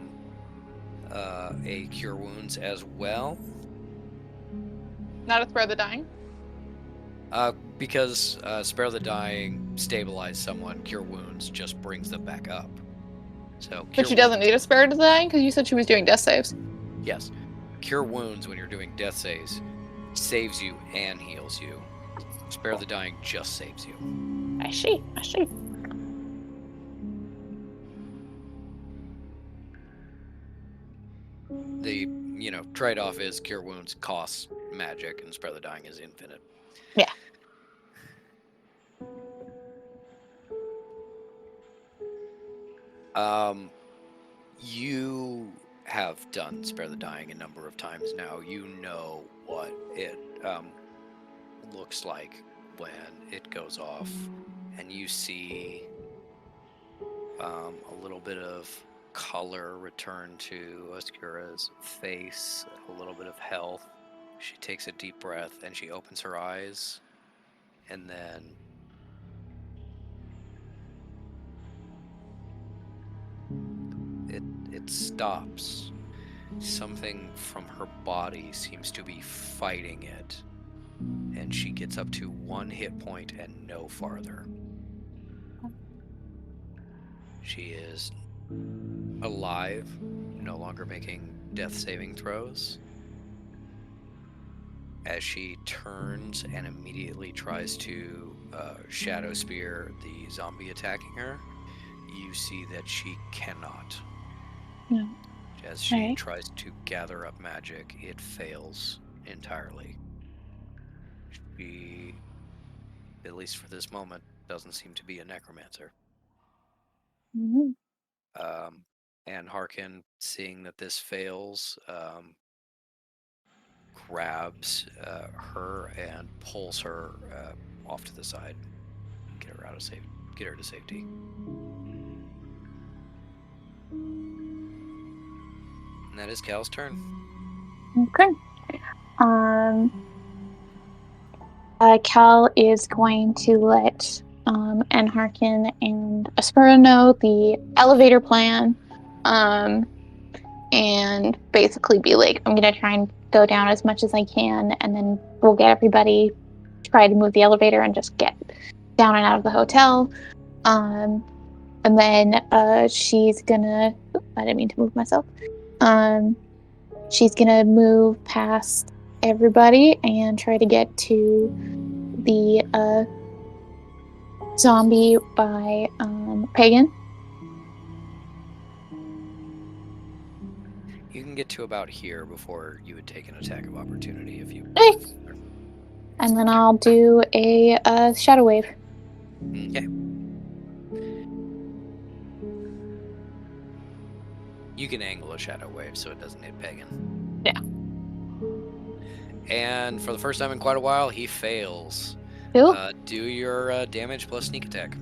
cure wounds as well. Not a Spare the Dying. Because spare the dying, stabilize someone, cure wounds just brings them back up. So, But she doesn't need a Spare the Dying because you said she was doing death saves. Yes, cure wounds when you're doing death saves you and heals you. Spare the dying just saves you. I see. The trade-off is cure wounds costs magic, and spare the dying is infinite. Yeah. You have done spare the dying a number of times now. You know what it looks like when it goes off, and you see a little bit of color return to Oscura's face, a little bit of health. She takes a deep breath and she opens her eyes, and then it stops. Something from her body seems to be fighting it, and she gets up to 1 hit point and no farther. She is alive, no longer making death saving throws. As she turns and immediately tries to shadow spear the zombie attacking her, you see that she cannot. No. As she Okay. tries to gather up magic, it fails entirely. She, at least for this moment, doesn't seem to be a necromancer. Mm-hmm. And Harkin, seeing that this fails, grabs her and pulls her off to the side, get her to safety. And that is Cal's turn. Okay. Cal is going to let Harkin and Aspera know the elevator plan, and basically be like, I'm gonna try and go down as much as I can, and then we'll get everybody, try to move the elevator and just get down and out of the hotel. And then she's gonna, I didn't mean to move myself. She's gonna move past everybody and try to get to the zombie by Pagan. You can get to about here before you would take an attack of opportunity if you. Hey. And then I'll do a shadow wave. Okay. You can angle a shadow wave so it doesn't hit Pagan. Yeah. And for the first time in quite a while, he fails. Cool. Do your damage plus sneak attack.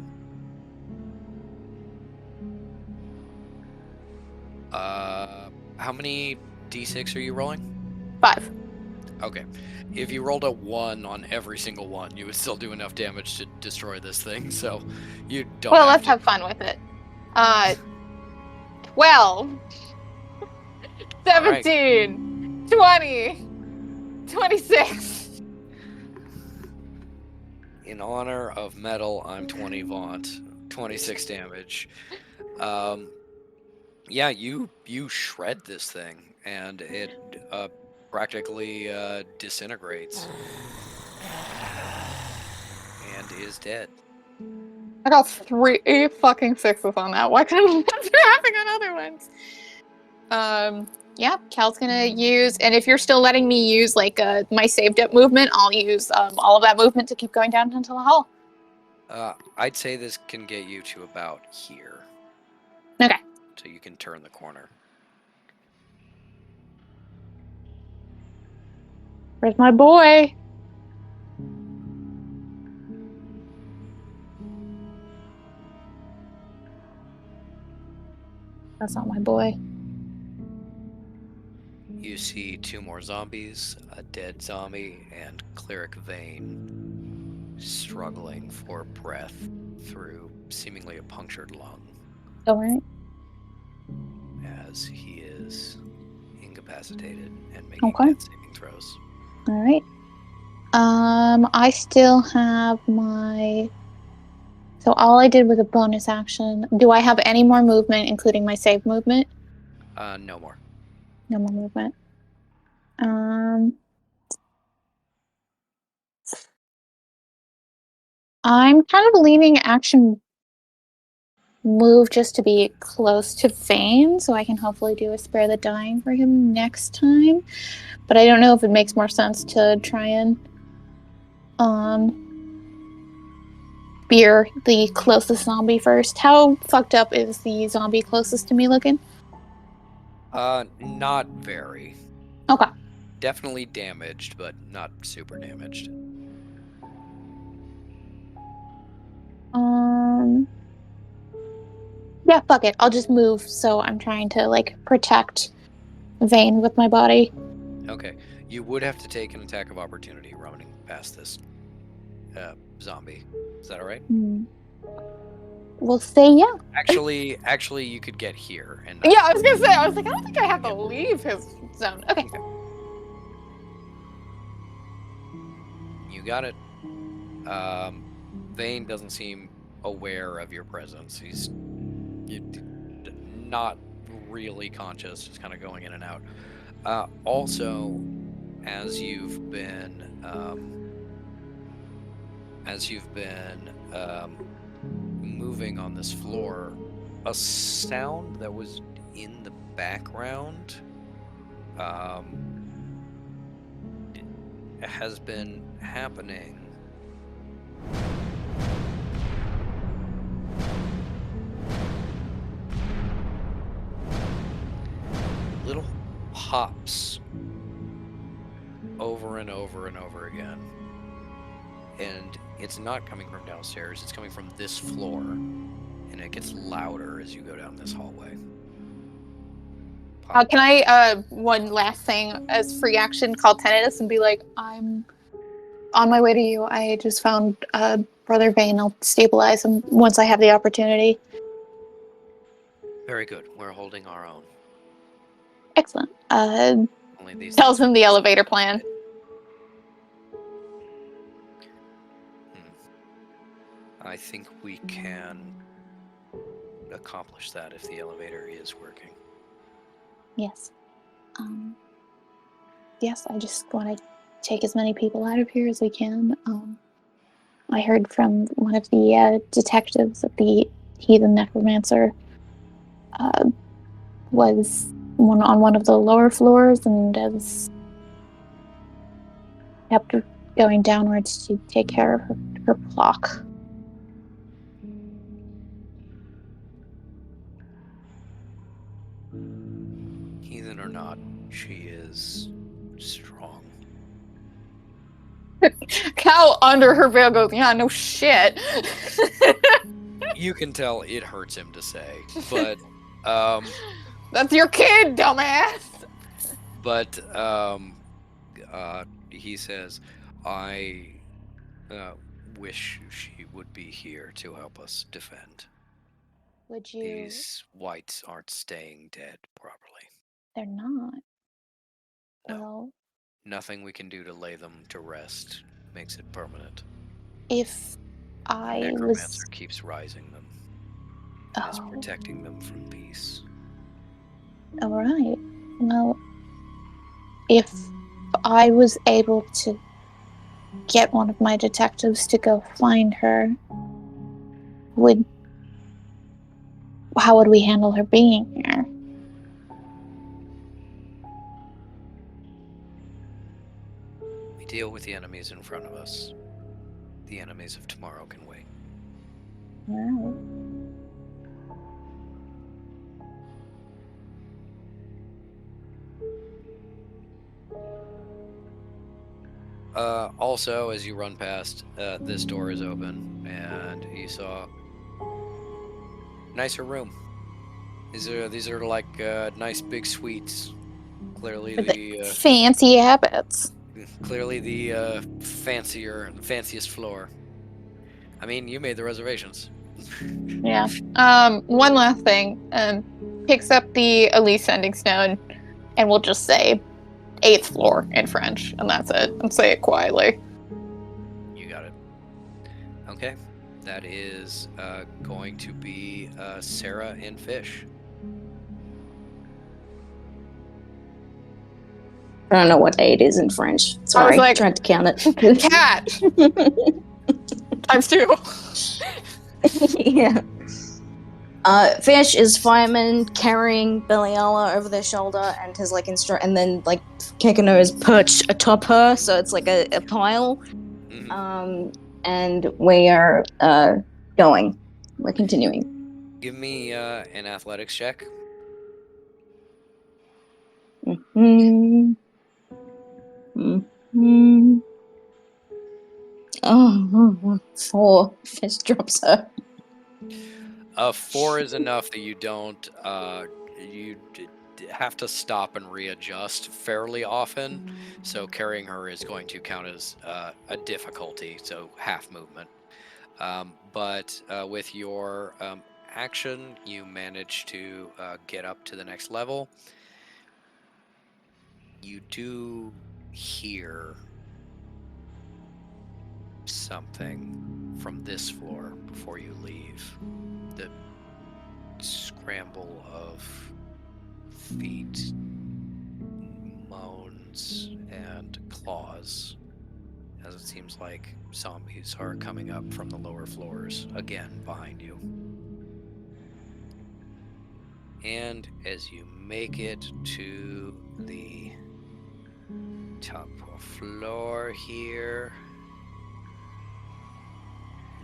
How many d6 are you rolling? 5. Okay. If you rolled a 1 on every single one, you would still do enough damage to destroy this thing, so you don't Well, have let's to. have fun with it. 12, All right. 17, 20, 26. In honor of metal, I'm 20 Vaunt, 26 damage. Yeah, you shred this thing, and it practically disintegrates and is dead. I got 3 fucking 6s on that. Why couldn't I be having another one? Yeah, Cal's gonna use, and if you're still letting me use like my saved up movement, I'll use all of that movement to keep going down into the hall. I'd say this can get you to about here. Okay. So you can turn the corner. Where's my boy? That's not my boy. You see 2 more zombies, a dead zombie, and Cleric Vane struggling for breath through seemingly a punctured lung Alright. as he is incapacitated and making Okay. death saving throws. Alright. I still have my... So all I did was a bonus action. Do I have any more movement, including my save movement? No more. No more movement. I'm kind of leaning action move just to be close to Vane, so I can hopefully do a spare the dying for him next time. But I don't know if it makes more sense to try and spear the closest zombie first. How fucked up is the zombie closest to me looking? Not very. Okay. Definitely damaged, but not super damaged. Yeah, fuck it. I'll just move, so I'm trying to, like, protect Vane with my body. Okay. You would have to take an attack of opportunity running past this zombie. Is that all right? We'll say yeah. Actually, you could get here and. Yeah, I was gonna say. I was like, I don't think I have to leave his zone. Okay. You got it. Vane doesn't seem aware of your presence. He's not really conscious, just kind of going in and out. Also, as you've been moving on this floor, a sound that was in the background has been happening. Little pops over and over and over again. And it's not coming from downstairs, it's coming from this floor. And it gets louder as you go down this hallway. Can I, one last thing, as free action, call Tinnitus and be like, I'm on my way to you. I just found Brother Vane. I'll stabilize him once I have the opportunity. Very good. We're holding our own. Excellent. Only these Tells things him the elevator plan. I think we can accomplish that if the elevator is working. Yes. Yes, I just want to take as many people out of here as we can. I heard from one of the detectives that the heathen necromancer was on one of the lower floors and has kept going downwards to take care of her clock. Heathen or not, she is strong. Cal under her veil goes, yeah, no shit. You can tell it hurts him to say, but That's your kid, dumbass. but he says, I wish she would be here to help us defend. Would you? These whites aren't staying dead properly. They're not. No. Well, Nothing we can do to lay them to rest makes it permanent. if I Necromancer was... keeps rising them and is Oh, protecting them from peace. alright. Well, if I was able to get one of my detectives to go find her, how would we handle her being here? We deal with the enemies in front of us. The enemies of tomorrow can wait. Well, Also, as you run past, this door is open, and you saw nicer room. These are like nice big suites. Clearly With the fancy habits. fanciest floor. I mean, you made the reservations. Yeah. One last thing. Picks up the Elise sending stone, and we'll just say 8th floor in French, and that's it. And say it quietly. You got it. Okay. That is going to be Sarah and Fish. I don't know what 8 is in French. Sorry, like- tried to count it. Cat! Times 2. Yeah. Fish is fireman carrying Beliala over their shoulder and has like and then like Kekano is perched atop her, so it's like a pile. Mhm. And we are going. We're continuing. Give me an athletics check. Mm-hmm. Mm-hmm. Oh, 4. Fish drops her. 4 is enough that you don't have to stop and readjust fairly often. So carrying her is going to count as a difficulty, so half movement. But with your action, you manage to get up to the next level. You do hear something from this floor before you leave. The scramble of feet, moans, and claws, as it seems like zombies are coming up from the lower floors again behind you. And as you make it to the top floor here,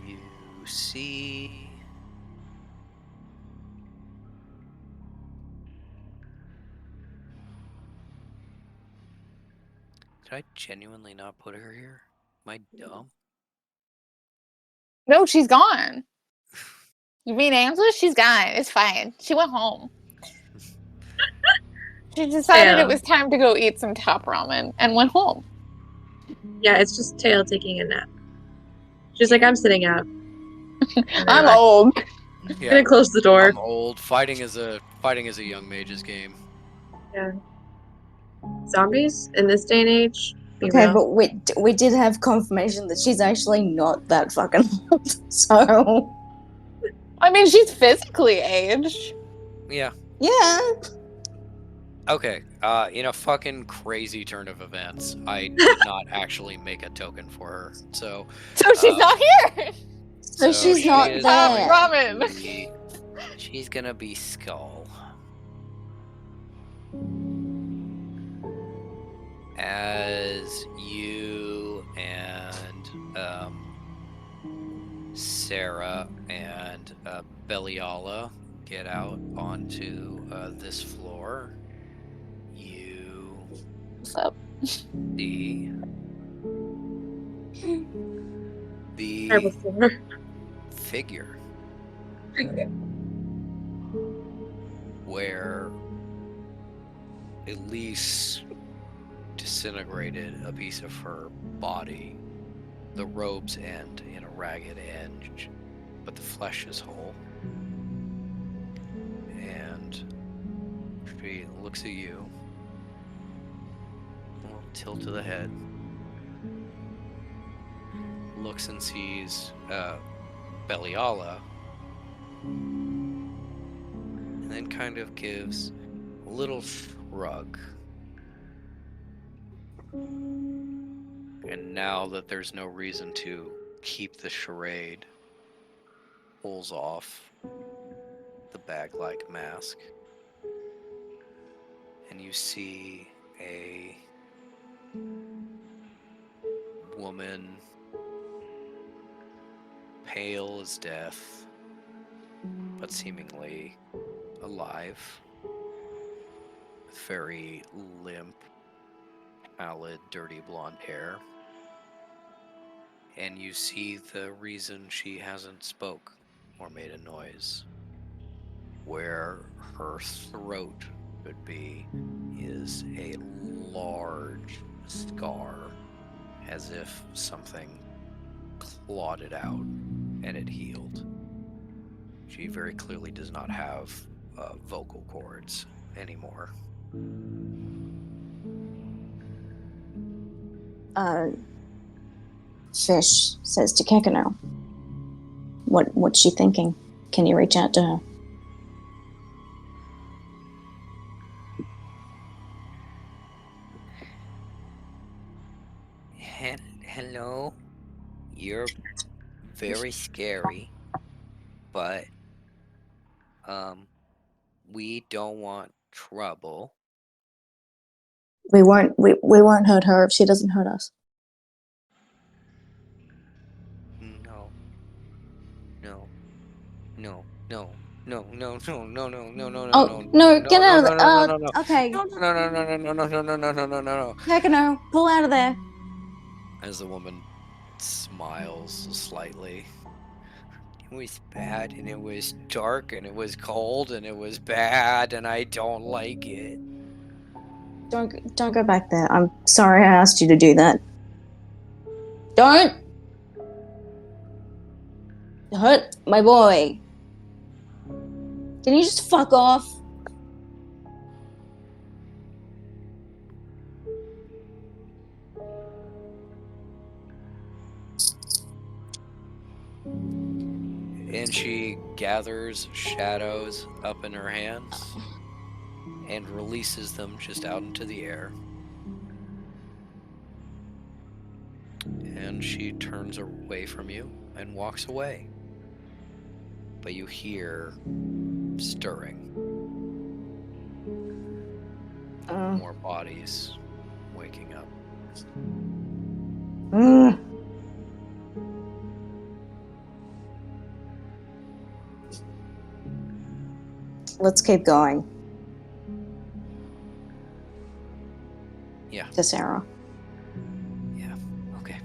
you see did I genuinely not put her here? Am I dumb? No, she's gone. You mean Angela? She's gone. It's fine. She went home. She decided Yeah. it was time to go eat some top ramen and went home. Yeah, it's just Tail taking a nap. She's like, I'm sitting out. I'm old. I'm gonna close the door. I'm old. Fighting is a young mage's game. Yeah. Zombies in this day and age. Be Okay, real. but we did have confirmation that she's actually not that fucking old. So I mean, she's physically aged. Yeah. yeah. Okay, in a fucking crazy turn of events, I did not actually make a token for her. So So she's uh, not here. So she's she not is there. going Ramen. to be, she's gonna be Skull. As you and Sarah and Beliala get out onto this floor, you What's up? see Terrible the floor. figure where Elise disintegrated a piece of her body. The robes end in a ragged edge, but the flesh is whole. And she looks at you, a little tilt of the head, looks and sees Beliala, and then kind of gives a little shrug. And now that there's no reason to keep the charade, pulls off the bag-like mask, and you see a woman, pale as death, but seemingly alive, with very limp, pallid, dirty blonde hair. And you see the reason she hasn't spoke or made a noise. Where her throat could be is a large scar, as if something clawed it out and it healed. She very clearly does not have vocal cords anymore. Fish says to Kekano, what's she thinking? Can you reach out to her? Hello? You're very scary, but we don't want trouble. We won't hurt her if she doesn't hurt us. No. No. No. No. No, no, no, no, no, no, no, no, Oh no, no, no, get no, out of no, the no, no, no, no, okay. no, no, no, no, no, no, no, no, no, no, no, no. Kekano, pull out of there. As the woman smiles slightly. It was bad, and it was dark, and it was cold, and it was bad, and I don't like it. Don't go back there. I'm sorry I asked you to do that. Don't hurt my boy. Can you just fuck off? And she gathers shadows up in her hands and releases them just out into the air. And she turns away from you and walks away. But you hear stirring. More bodies waking up. Let's keep going. Yeah. To Sarah. Yeah. Okay.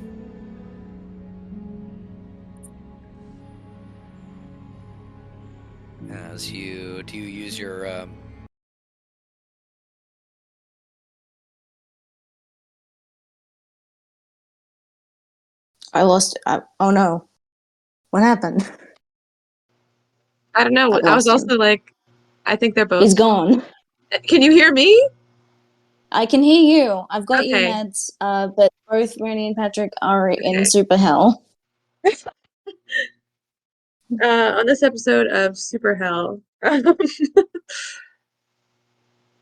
As you do you use your I lost. Oh no. What happened? I don't know. I I was lost him. also like, I think they're both. He's gone. Can you hear me? I can hear you. I've got you, Okay. Neds. But both Randy and Patrick are in Okay. super hell. On this episode of Super Hell,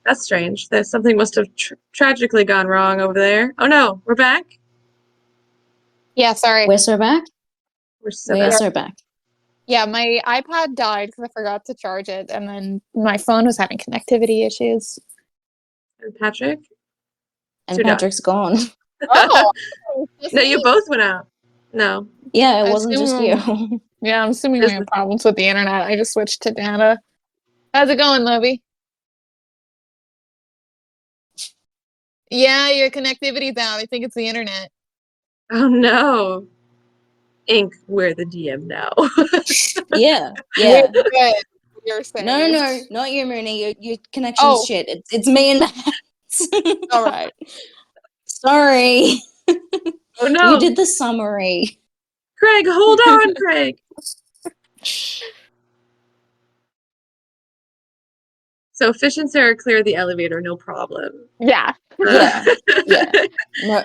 That's strange. That something must have tragically gone wrong over there. Oh no, we're back. Yeah, sorry. We're so back. We're so We are back. so back. Yeah, my iPad died because I forgot to charge it, and then my phone was having connectivity issues. And Patrick. And Two done. Patrick's gone. Oh, No, you both went out. No. Yeah, it I wasn't just you. Yeah, I'm assuming we have problems with the internet. I just switched to data. How's it going, Lovey? Yeah, your connectivity's out. I think it's the internet. Oh no. Ink, we're the DM now. Yeah, yeah. Good. You're saying. No, not you, Mooney. Your connection's Oh. shit. It's me and Max. All right. Sorry. Oh no. You did the summary. Craig, hold on, Craig. So Fish and Sarah clear the elevator, no problem. Yeah. Yeah.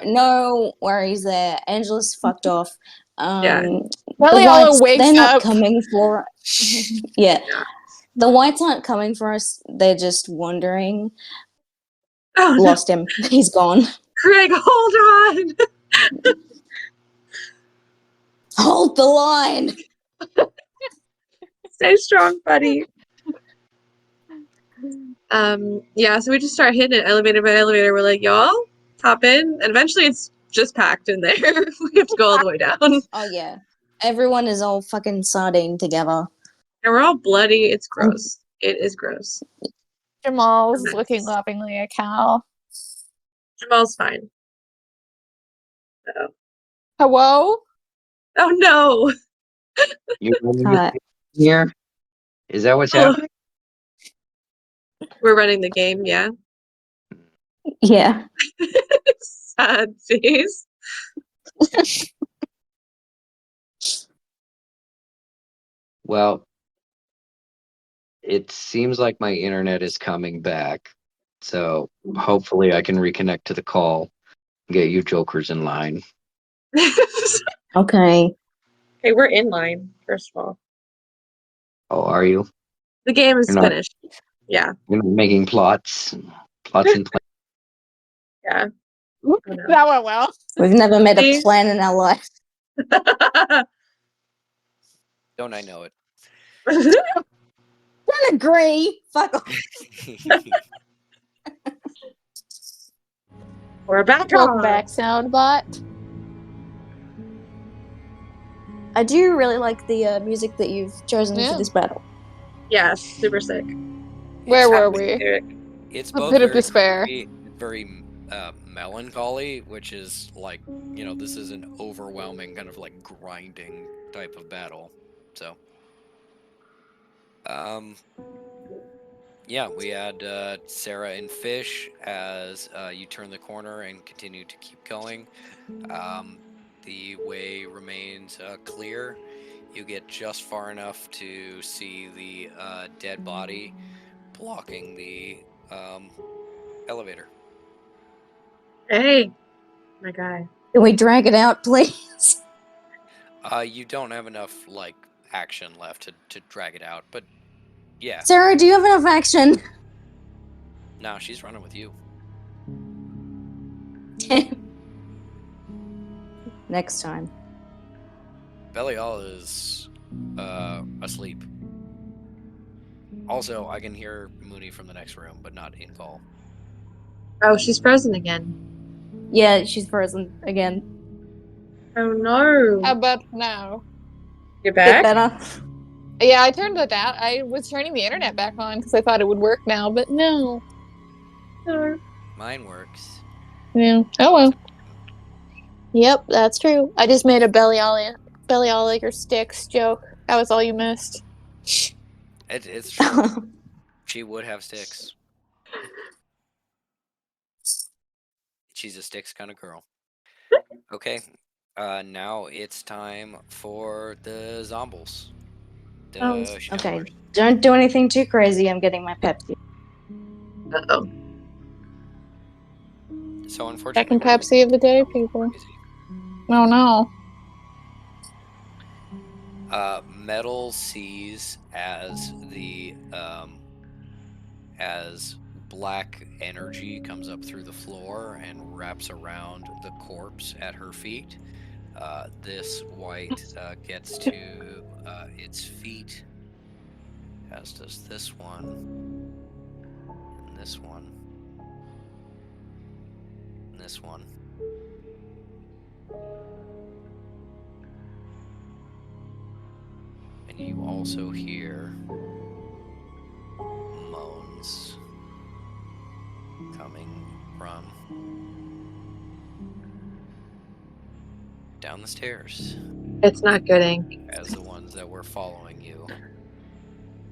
No worries there. Angela's fucked off. Yeah. The Beliala whites, wakes they're not up. coming for yeah. Yeah. The whites aren't coming for us. They're just wandering. Oh, no. Lost him. He's gone. Craig, hold on. Hold the line. Stay strong, buddy. Yeah, so we just start hitting it elevator by elevator. We're like, y'all, hop in. And eventually it's just packed in there. We have to go all the way down. And Oh yeah. Everyone is all fucking sardine together. we're all bloody. It's gross. It is gross. Jamal's Nice. looking lovingly at Cal. Jamal's fine. Uh-oh. Hello? Oh no. You running this here? Is that what's happening? We're running the game, yeah. Yeah. Sad face. Well, it seems like my internet is coming back. So hopefully I can reconnect to the call and get you jokers in line. Okay. Okay, we're in line, first of all. Oh, are you? The game is You're not- finished. Yeah. You're not making plots and plans. Yeah. That went well. We've never made a See? plan in our life. Don't I know it? Don't agree. Fuck off. We're back Welcome on. back, Soundbot. I do really like the music that you've chosen Yeah. for this battle. Yeah, super sick. Where were Happy we? Eric. It's A both bit of very despair. creepy, very melancholy, which is like, this is an overwhelming kind of like grinding type of battle. So, yeah, we had Sarah and Fish as you turn the corner and continue to keep going. The way remains clear. You get just far enough to see the dead body blocking the elevator. Hey, my guy. Can we drag it out, please? You don't have enough like action left to drag it out, but yeah. Sarah, do you have enough action? No, she's running with you. Next time. Belial is asleep. Also, I can hear Mooney from the next room, but not in call. Oh, she's frozen again. Yeah, she's frozen again. Oh no. How about now? You're Bit back? better. Yeah, I turned it down. I was turning the internet back on because I thought it would work now, but no. No. Mine works. Yeah. Oh well. Yep, that's true. I just made a Belial your sticks joke. That was all you missed. It's true. She would have sticks. She's a sticks kind of girl. Okay. Now it's time for the zombies. Okay. showers. Don't do anything too crazy. I'm getting my Pepsi. Uh-oh. So unfortunately, Second Pepsi of the day, people. Oh no. Metal sees as the as black energy comes up through the floor and wraps around the corpse at her feet. This white gets to its feet, as does this one, and this one, and this one. And you also hear moans coming from down the stairs, It's not good, Ink. as the ones that were following you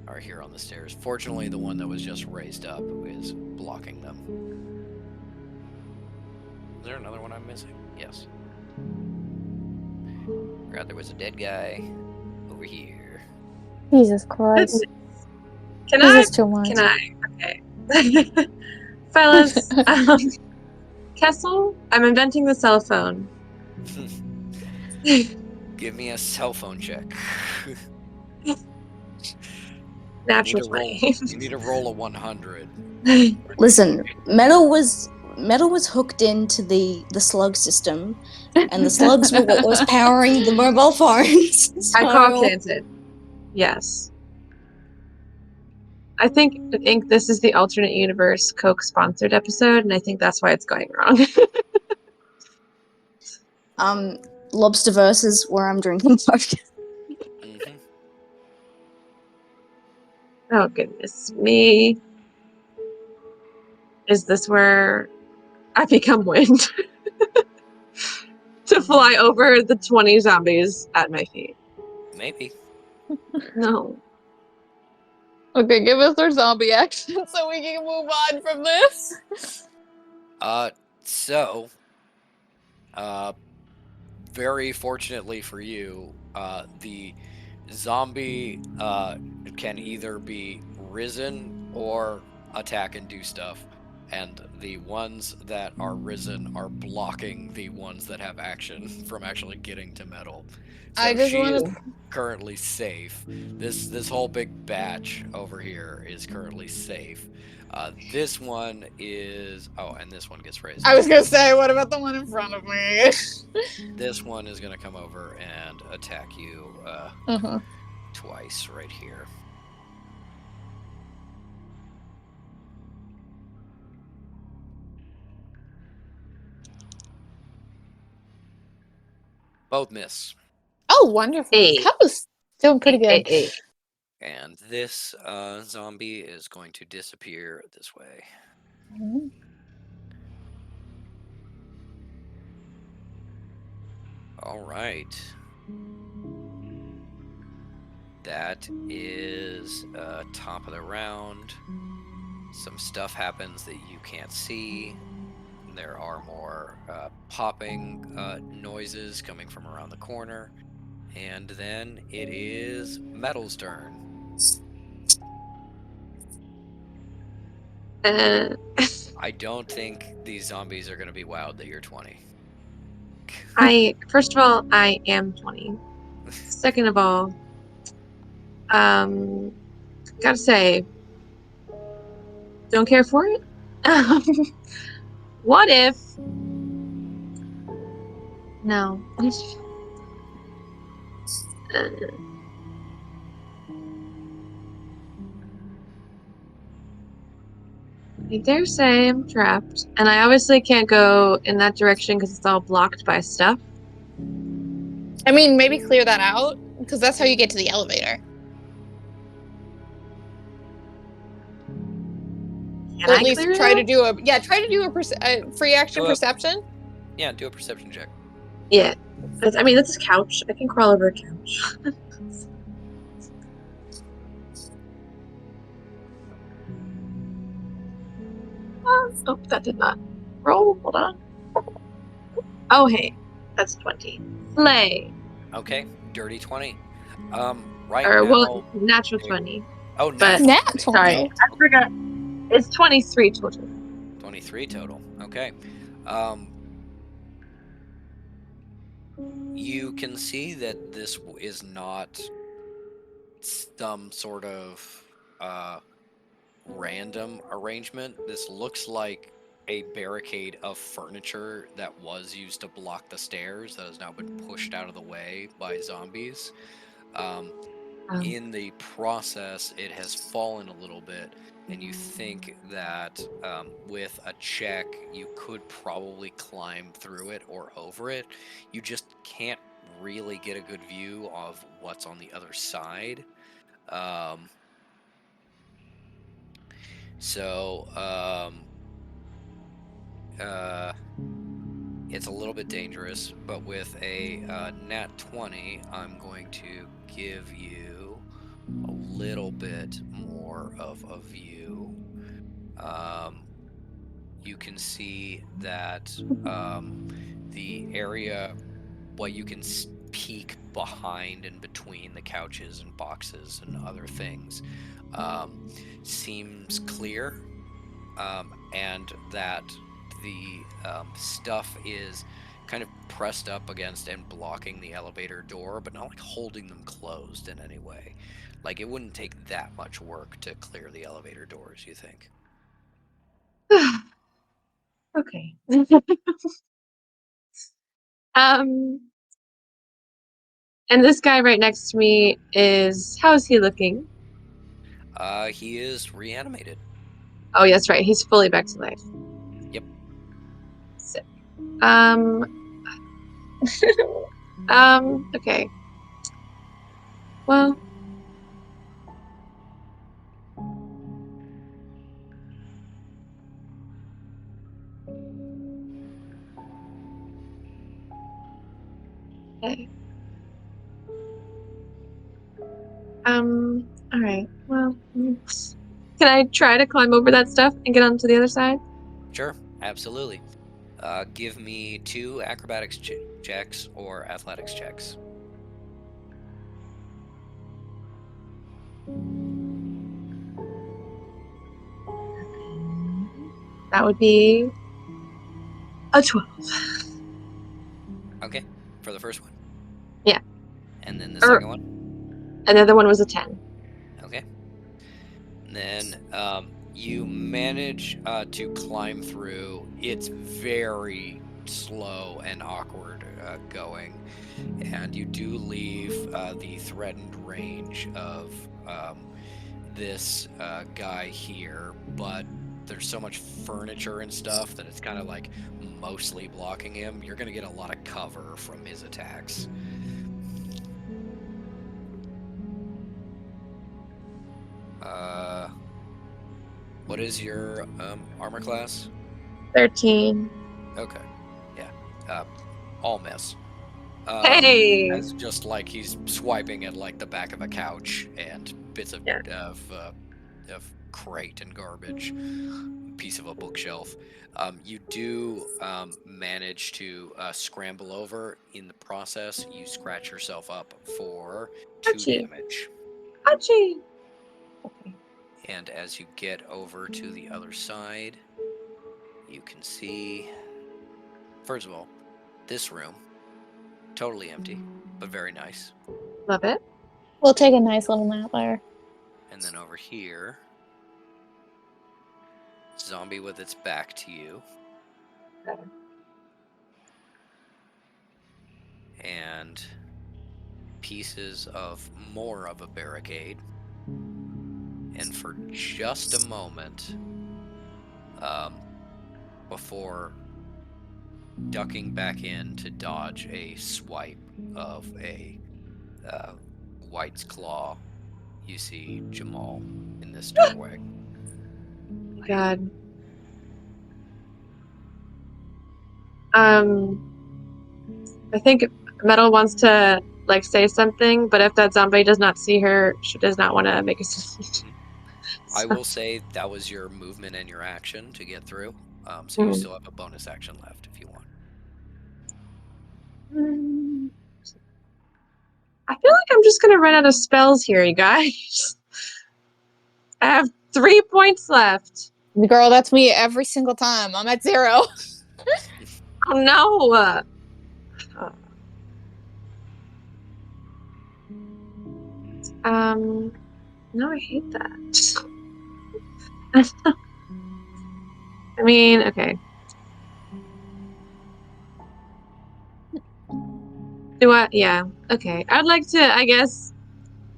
are here on the stairs. Fortunately, the one that was just raised up is blocking them. Is there another one I'm missing? Yes. Forgot there was a dead guy over here. Jesus Christ. Can This I? is too much. Can I? Okay. Fellas, Kessel, I'm inventing the cell phone. Give me a cell phone check. Natural you, need 20. you need to roll a 100. Listen, metal was hooked into the slug system, and the slugs were what was powering the mobile phones. I call So planted. Yes. I think this is the alternate universe Coke sponsored episode, and I think that's why it's going wrong. lobster versus where I'm drinking vodka. Mm-hmm. Oh goodness me. Is this where I become wind? To fly over the 20 zombies at my feet. Maybe. No. Okay, give us our zombie action so we can move on from this. So, very fortunately for you, the zombie can either be risen or attack and do stuff. And the ones that are risen are blocking the ones that have action from actually getting to metal. So I just she is want to. currently safe. This whole big batch over here is currently safe. This one is and this one gets raised. I was gonna say, what about the one in front of me? This one is gonna come over and attack you Uh-huh. twice right here. Both miss. Oh, wonderful. Hey. That was doing pretty good. Hey. And this zombie is going to disappear this way. Mhm. All right. That is top of the round. Some stuff happens that you can't see. There are more popping noises coming from around the corner. And then it is Metal's turn. I don't think these zombies are going to be wowed that you're 20. First of all, I am 20. Second of all, gotta say, don't care for it. What if? No. I dare say I'm trapped, and I obviously can't go in that direction because it's all blocked by stuff. I mean, maybe clear that out, because that's how you get to the elevator. Can Or at I least clear it try out? to do a free action Do a- perception. Yeah, do a perception check. Yeah. I mean, that's a couch. I can crawl over a couch. Oh, that did not roll. Hold on. Oh, hey. That's 20. Slay. Okay, dirty 20. Right Or, now. well, natural 20. Oh, But, natural Nat 20. 20. sorry. I forgot. It's 23 total. 23 total. Okay. You can see that this is not some sort of random arrangement. This looks like a barricade of furniture that was used to block the stairs that has now been pushed out of the way by zombies. In the process, it has fallen a little bit, and you think that with a check, you could probably climb through it or over it. You just can't really get a good view of what's on the other side. Um, so, it's a little bit dangerous, but with a nat 20, I'm going to give you a little bit more of a view. You can see that the area, what you can peek behind and between the couches and boxes and other things, um, seems clear, and that the stuff is kind of pressed up against and blocking the elevator door, but not like holding them closed in any way. Like it wouldn't take that much work to clear the elevator doors, you think? Okay. Um, and this guy right next to me is, how is he looking? He is reanimated. Oh, yes, right. He's fully back to life. Yep. Sick. Okay. Well, okay. All right. Well, can I try to climb over that stuff and get onto the other side? Sure, absolutely. Give me 2 acrobatics checks or athletics checks. That would be a 12. Okay, for the first one. Yeah. And then the Or second one. another one was a 10. Okay. And then you manage to climb through. It's very slow and awkward going, and you do leave the threatened range of this guy here, but there's so much furniture and stuff that it's kind of like mostly blocking him. You're going to get a lot of cover from his attacks. What is your armor class? 13. Okay, yeah, all miss. Hey! As just like he's swiping at like the back of a couch and bits of Yeah. of crate and garbage, piece of a bookshelf. You do manage to scramble over. In the process, you scratch yourself up for 2 Achie. damage. Achie! Okay. And as you get over to the other side, you can see, first of all, this room, totally empty, but very nice. Love it. We'll take a nice little nap there. And then over here, zombie with its back to you. Okay. And pieces of more of a barricade. And for just a moment, before ducking back in to dodge a swipe of a White's Claw, you see Jamal in this doorway. God. I think Metal wants to like say something, but if that zombie does not see her, she does not want to make a scene. I will say that was your movement and your action to get through. So you Mm. still have a bonus action left if you want. I feel like I'm just gonna run out of spells here, you guys. I have 3 points left. Girl, that's me every single time. I'm at 0. Oh no! No, I hate that. I mean, okay. Do I? Yeah. Okay. I'd like to, I guess,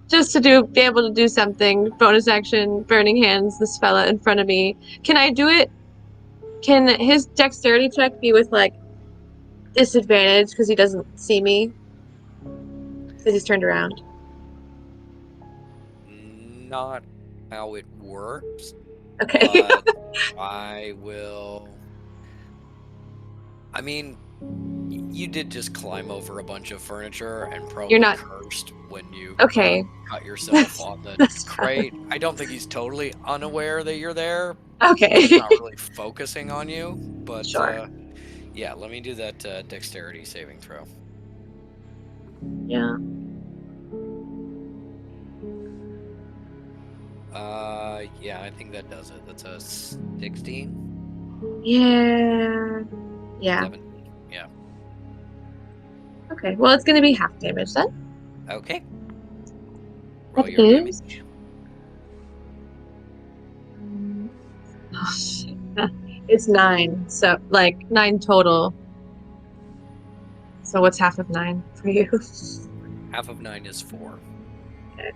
just to be able to do something. Bonus action, burning hands. This fella in front of me. Can I do it? Can his dexterity check be with like disadvantage because he doesn't see me? Because he's turned around. Not how it works, Okay. but I will. I mean, you did just climb over a bunch of furniture and You're probably not cursed when you okay. cut yourself on the That's crate. I don't think he's totally unaware that you're there. okay. He's not really focusing on you, but Sure. yeah, let me do that dexterity saving throw. Yeah. Yeah, I think that does it. That's a 16? Yeah. Yeah. 17. Yeah. Okay. Well, it's gonna be half damage then. Okay. Roll That your is. damage. Oh, shit. It's 9. So like 9 total. So what's half of 9 for you? Half of 9 is 4. Okay.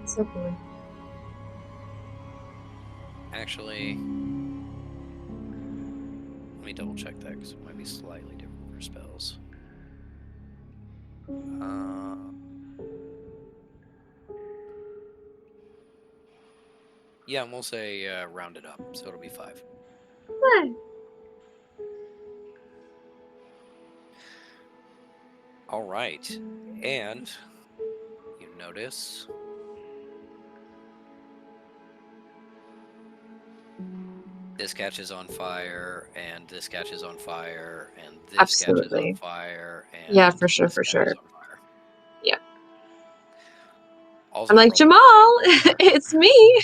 So cool. Actually, let me double check that because it might be slightly different for spells. Yeah, and we'll say round it up, so it'll be 5. What? All right, and you notice this catches on fire, and this catches on fire, and this catches on Absolutely. fire, and Yeah, for sure, this for catches sure. on fire. Yeah. Also I'm like, roll- Jamal, it's me.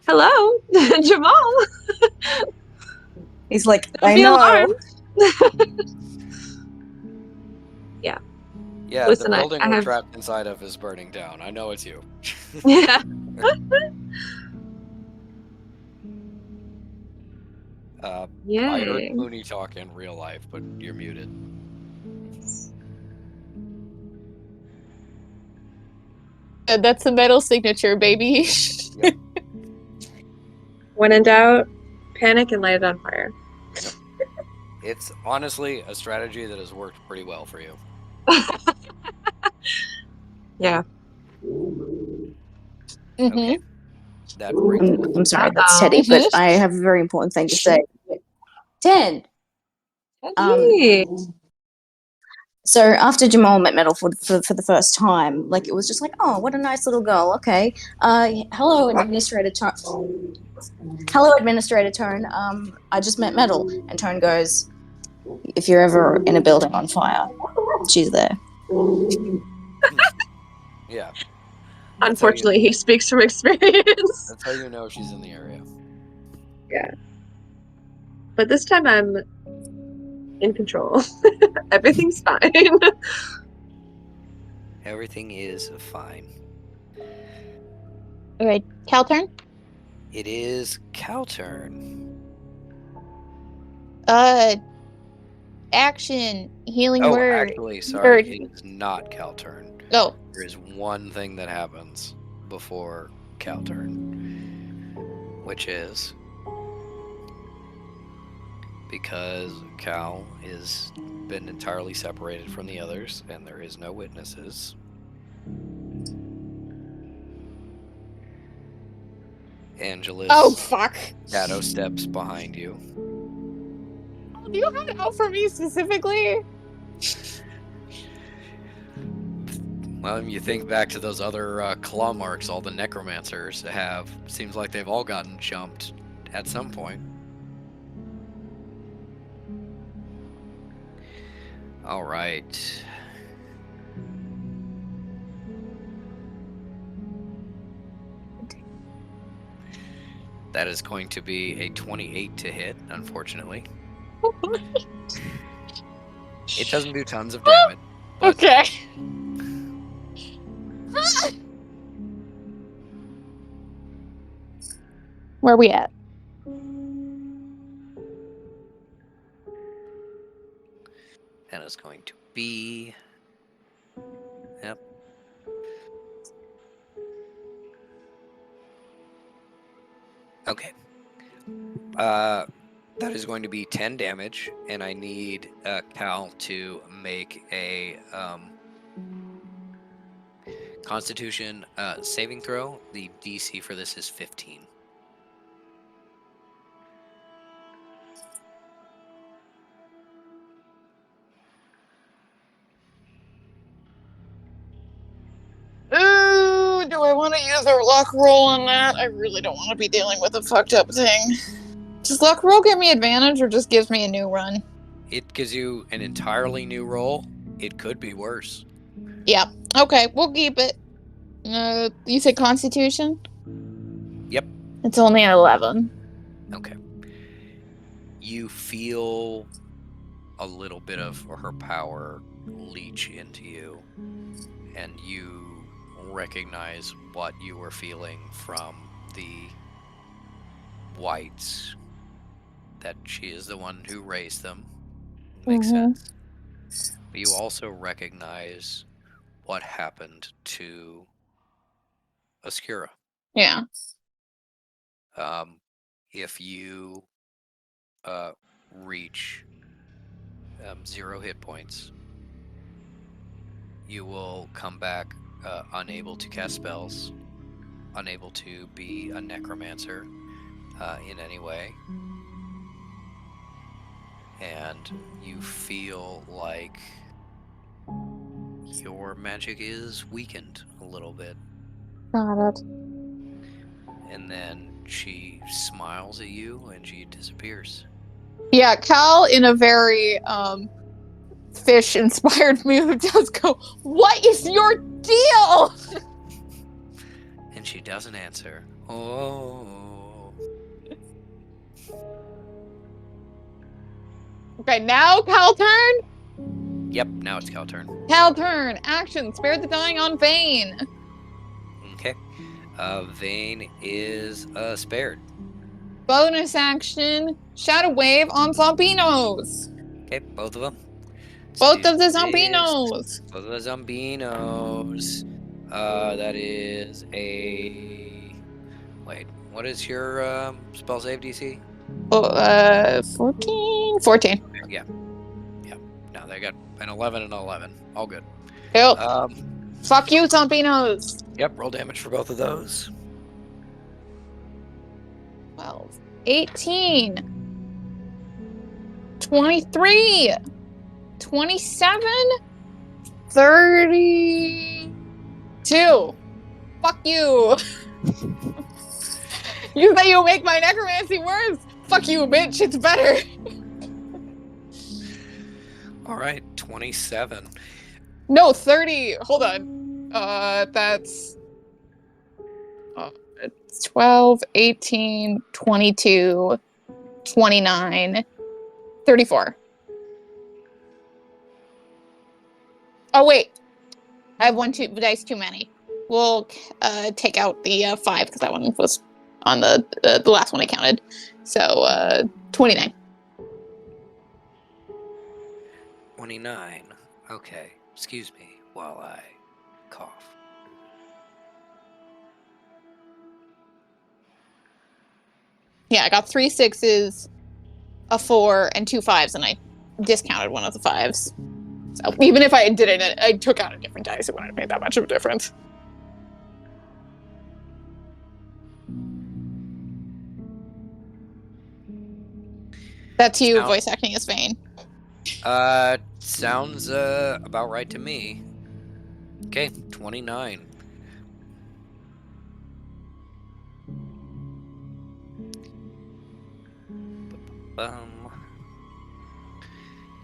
Hello, Jamal. He's like, Don't I be know. alarmed. Yeah. Yeah, the Listen, I building we're have. trapped inside of is burning down. I know it's you. Yeah. I heard Yay. Mooney talk in real life, but you're muted. That's a metal signature, baby. When in doubt, panic and light it on fire. It's honestly a strategy that has worked pretty well for you. Yeah. Okay. That brings I'm sorry, that's Uh-oh. Teddy, but I have a very important thing to say. 10. Teddy. So after Jamal met Metal for the first time, like it was just like, oh, what a nice little girl. Okay. Hello, Administrator Tone. Hello, Administrator Tone. I just met Metal. And Tone goes, if you're ever in a building on fire, she's there. Yeah. Unfortunately, he speaks from experience. That's how you know she's in the area. Yeah. But this time I'm in control. Everything's fine. Everything is fine. All right, Cal turn. It is Cal turn. Action, healing Oh, word. actually, sorry, it is not Cal turn. Oh, There is one thing that happens before Cal turn, which is because Cal is been entirely separated from the others and there is no witnesses. Angelus Oh, fuck. shadow steps behind you. Oh, do you have it out for me specifically? Well, you think back to those other claw marks all the necromancers have. Seems like they've all gotten jumped at some point. All right. That is going to be a 28 to hit, unfortunately. It doesn't do tons of damage. But Okay. Where are we at? And it's going to be. Yep. Okay. That is going to be 10 damage, and I need Cal to make a Constitution saving throw. The DC for this is 15. Ooh, do I want to use our luck roll on that? I really don't want to be dealing with a fucked up thing. Does luck roll give me advantage or just gives me a new run? It gives you an entirely new roll. It could be worse. Yeah. Okay, we'll keep it. You say Constitution? Yep. It's only an 11. Okay. You feel a little bit of her power leach into you, and you recognize what you were feeling from the whites, that she is the one who raised them. Makes sense. But you also recognize what happened to Oscura. Yeah. If you reach 0 hit points, you will come back unable to cast spells, unable to be a necromancer in any way, and you feel like your magic is weakened a little bit. Got it. And then she smiles at you and she disappears. Yeah, Cal, in a very fish-inspired move, does go, "What is your deal?" And she doesn't answer. Oh. Okay, now Cal turn. Yep, now it's Cal turn. Cal turn. Action. Spare the dying on Vane. Okay. Vane is spared. Bonus action. Shadow Wave on Zombinos. Okay, both of them. Both of the Zombinos. Both of the Zombinos. That is a. Wait, what is your spell save DC? 14? 14. Yeah. No, they got an 11 and 11. All good. Cool. Fuck you, Zombinos. Yep, roll damage for both of those. 12, 18, 23, 27, 32. Fuck you. You say you'll make my necromancy worse? Fuck you, bitch. It's better. All right, 27. No, 30. Hold on. That's 12, 18, 22, 29, 34. Oh, wait. I have dice too many. We'll take out the 5 because that one was on the last one I counted. So 29. 29. Okay, excuse me while I cough. Yeah, I got 3 6s, a 4, and 2 5s, and I discounted one of the 5s. So even if I did it, I took out a different dice, it wouldn't have made that much of a difference. That's you voice acting as Vane. Sounds about right to me. Okay, 29.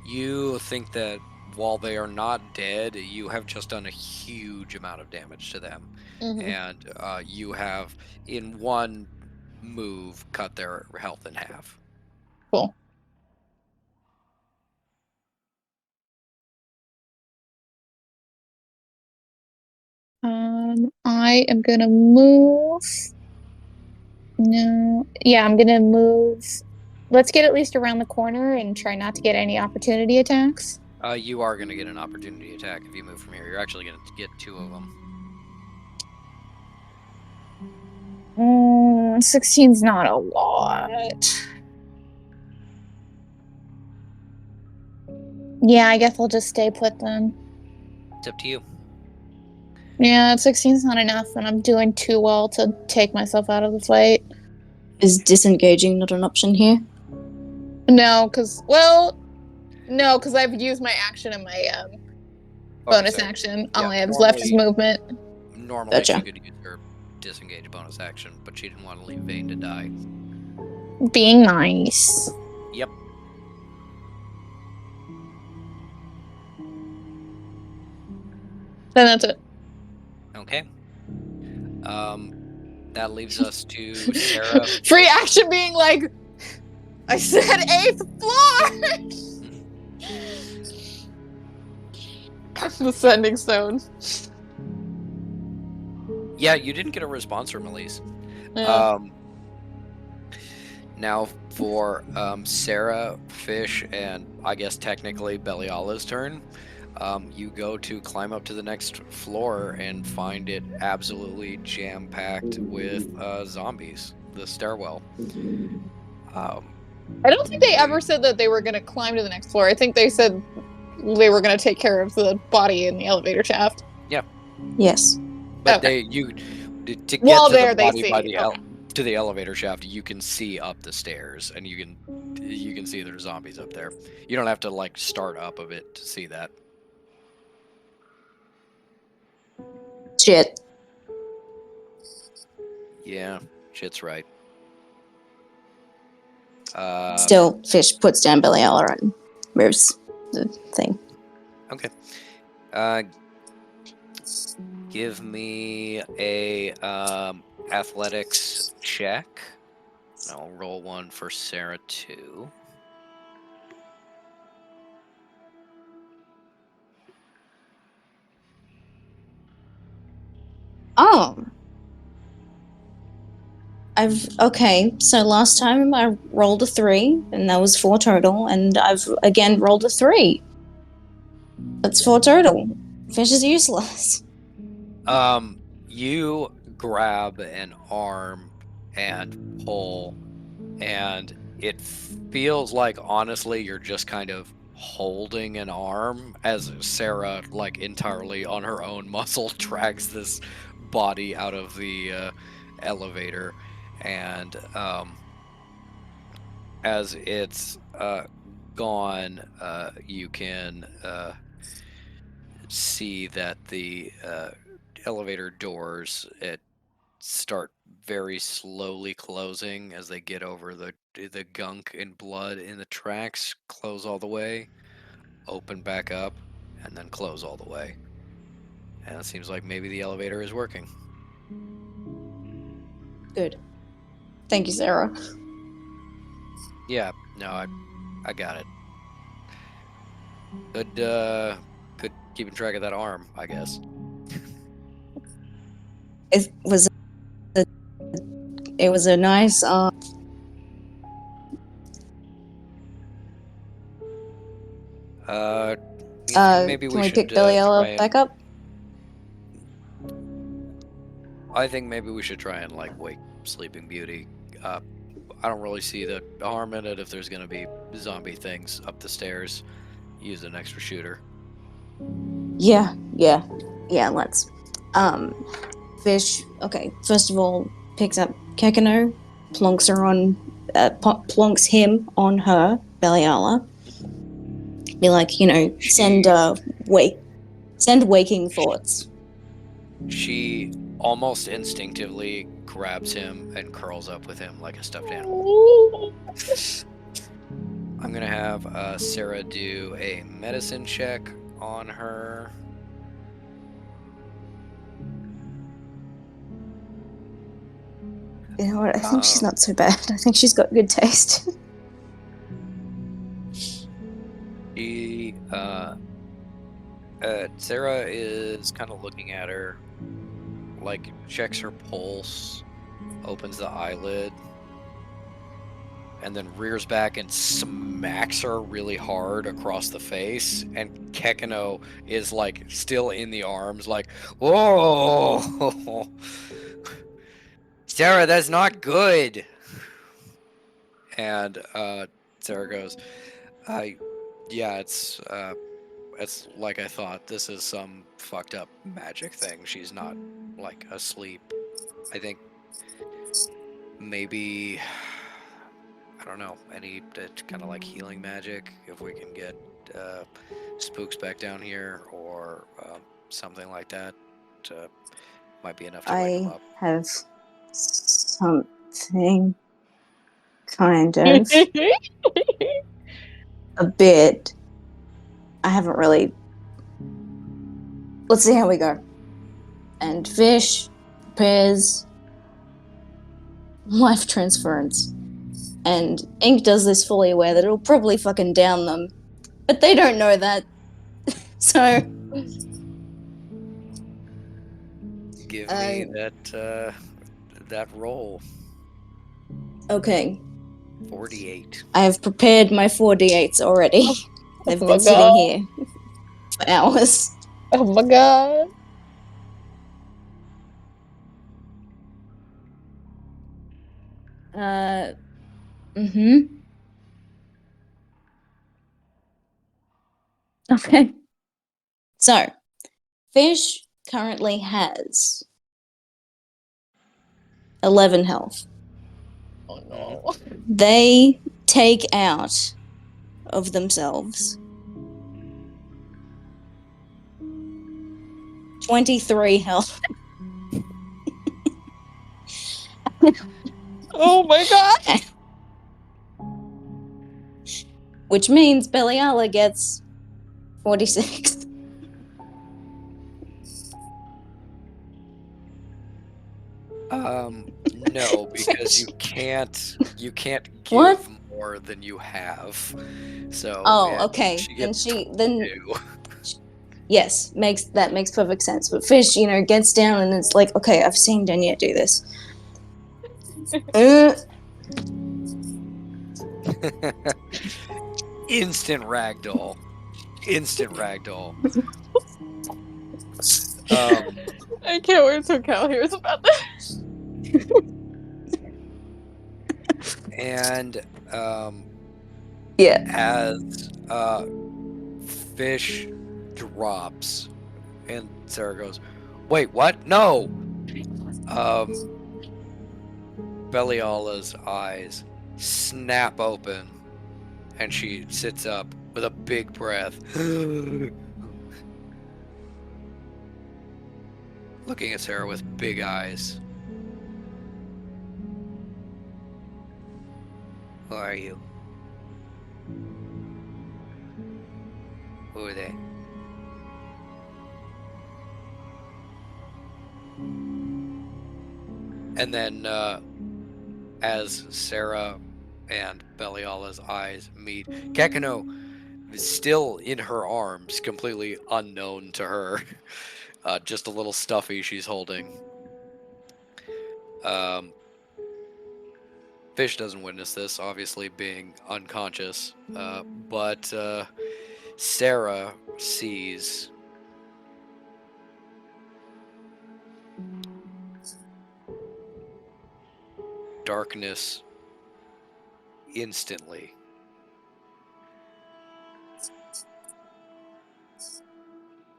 You think that while they are not dead, you have just done a huge amount of damage to them. And you have, in one move, cut their health in half. Cool. I am gonna move No. Yeah, I'm gonna move. Let's get at least around the corner and try not to get any opportunity attacks. You are going to get an opportunity attack if you move from here. You're actually going to get 2 of them. 16's not a lot. Yeah, I guess I'll just stay put then. It's up to you. Yeah, 16's not enough, and I'm doing too well to take myself out of the fight. Is disengaging not an option here? No, because I've used my action and my bonus action. All I have left is movement. Normally, Gotcha. she could use her disengage bonus action, but she didn't want to leave Vane to die. Being nice. Yep. Then that's it. Okay. That leaves us to Sarah. Free action being like, I said 8th floor. The sending stone. Yeah, you didn't get a response from Elise. Yeah. Now for Sarah, Fish, and I guess technically Beliala's turn. You go to climb up to the next floor and find it absolutely jam-packed with zombies. The stairwell. I don't think they ever said that they were going to climb to the next floor. I think they said they were going to take care of the body in the elevator shaft. Yes. But Okay. to get While to there, the they body see. by the Okay. to the elevator shaft, you can see up the stairs, and you can see there's zombies up there. You don't have to like start up of it to see that. Shit. Yeah, shit's right. Still, Fish puts down Beliala and moves the thing. Okay. Give me a athletics check. I'll roll one for Sarah too. Oh. Okay, so last time I rolled a 3, and that was 4 total, and I've again rolled a 3. That's 4 total. Fish is useless. You grab an arm and pull, and it feels like honestly you're just kind of holding an arm as Sarah, like entirely on her own muscle, drags this body out of the elevator, and as it's gone, you can see that the elevator doors start very slowly closing as they get over the gunk and blood in the tracks, close all the way, open back up, and then close all the way. And it seems like maybe the elevator is working. Good. Thank you, Sarah. Yeah, no, I got it. Good keeping track of that arm, I guess. It was a nice maybe can we we should pick Beliala try and, back up? I think maybe we should try and like wake Sleeping Beauty. I don't really see the harm in it if there's gonna be zombie things up the stairs. Use an extra shooter. Yeah, let's. Fish, okay, first of all, picks up Kekano, plonks him on her, Beliala. Be like, send waking thoughts. She almost instinctively grabs him and curls up with him like a stuffed animal. I'm gonna have Sarah do a medicine check on her. You know what? I think she's not so bad. I think she's got good taste. Sarah is kind of looking at her, like checks her pulse, opens the eyelid, and then rears back and smacks her really hard across the face. And Kekino is like still in the arms, like, whoa, Sarah, that's not good. And Sarah goes, yeah, it's like I thought. This is some fucked up magic thing. She's not like asleep. I think maybe I don't know, any kind of like healing magic, if we can get spooks back down here or something like that, might be enough to wake them I up. have something kind of a bit. I haven't really. Let's see how we go. And Fish prepares life transference. And Ink does this fully aware that it'll probably fucking down them. But they don't know that. So. Give me that roll. Okay. 48. I have prepared my 4d8s already. They've Oh been my sitting God. here for hours. Oh my God. Mm-hmm. Okay. So, Fish currently has 11 health. Oh no. They take out of themselves 23 health. Oh my God. Which means Beliala gets 46. No, because you can't give What? more than you have. So Oh, yeah, okay. she Then gets she then 22. yes, makes perfect sense. But Fish, gets down and it's like, okay, I've seen Danya do this. Instant ragdoll. I can't wait till Cal hears about this. And Yeah. as Fish drops and Sarah goes, wait, what? No. Beliala's eyes snap open and she sits up with a big breath. Looking at Sarah with big eyes. Who are you? Who are they? And then as Sarah and Beliala's eyes meet, Kekino is still in her arms, completely unknown to her. Just a little stuffy she's holding. Fish doesn't witness this, obviously being unconscious, but Sarah sees darkness instantly.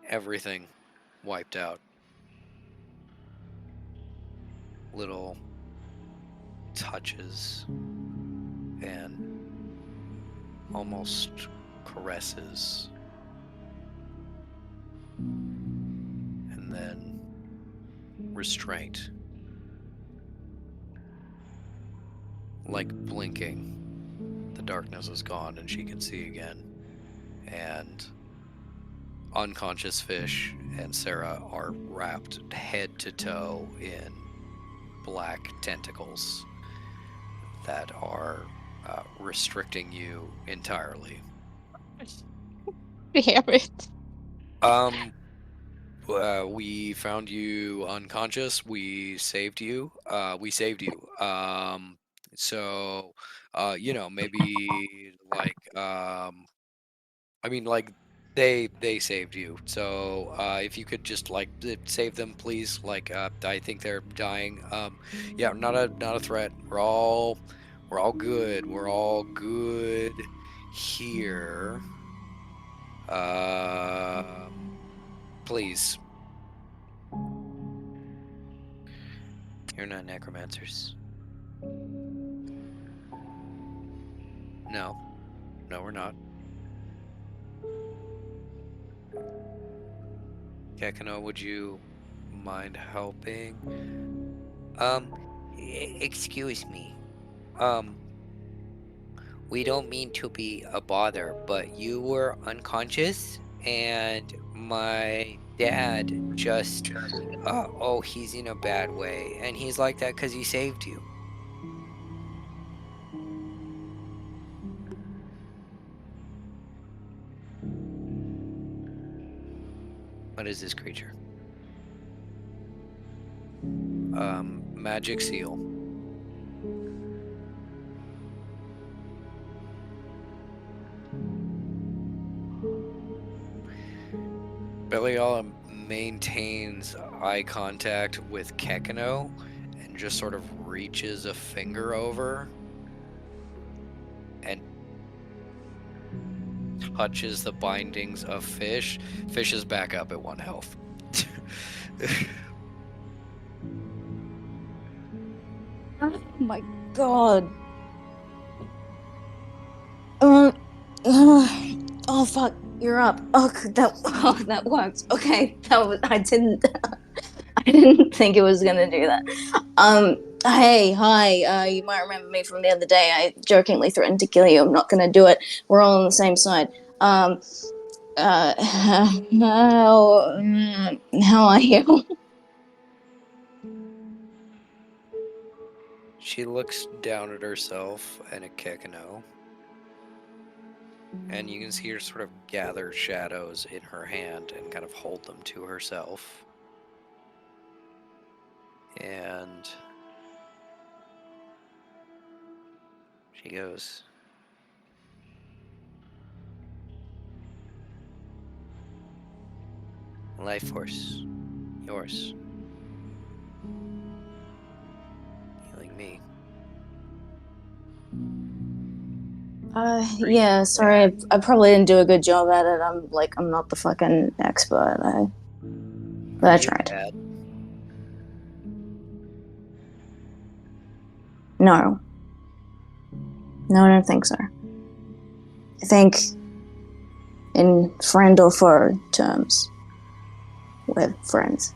Everything wiped out. Little touches and almost caresses. And then restraint. Like blinking, the darkness is gone and she can see again. And unconscious Fish and Sarah are wrapped head to toe in black tentacles that are restricting you entirely. Damn it. We found you unconscious. We saved you. So, maybe like, I mean, like, they saved you. So, if you could just like save them, please. Like, I think they're dying. Yeah, not a threat. We're all good. We're all good here. Please. You're not necromancers. No, no, we're not. Kekano, would you mind helping? Excuse me. Um, we don't mean to be a bother, but you were unconscious, and my dad just, oh, he's in a bad way, and he's like that because he saved you. What is this creature? Magic seal. Belial maintains eye contact with Kekano and just sort of reaches a finger over and touches the bindings of Fish. Fish is back up at 1 health. Oh my god. Uh, oh fuck, you're up. Oh, that worked. Okay, I didn't think it was gonna do that. Hey, hi. You might remember me from the other day. I jokingly threatened to kill you. I'm not gonna do it. We're all on the same side. How are you? She looks down at herself and at Kekano, and you can see her sort of gather shadows in her hand and kind of hold them to herself. And she goes, Life Force, yours. Healing me. Yeah, sorry, I probably didn't do a good job at it. I'm not the fucking expert. But I Are you tried. bad? No. No, I don't think so. I think in friend or foe terms, we're friends.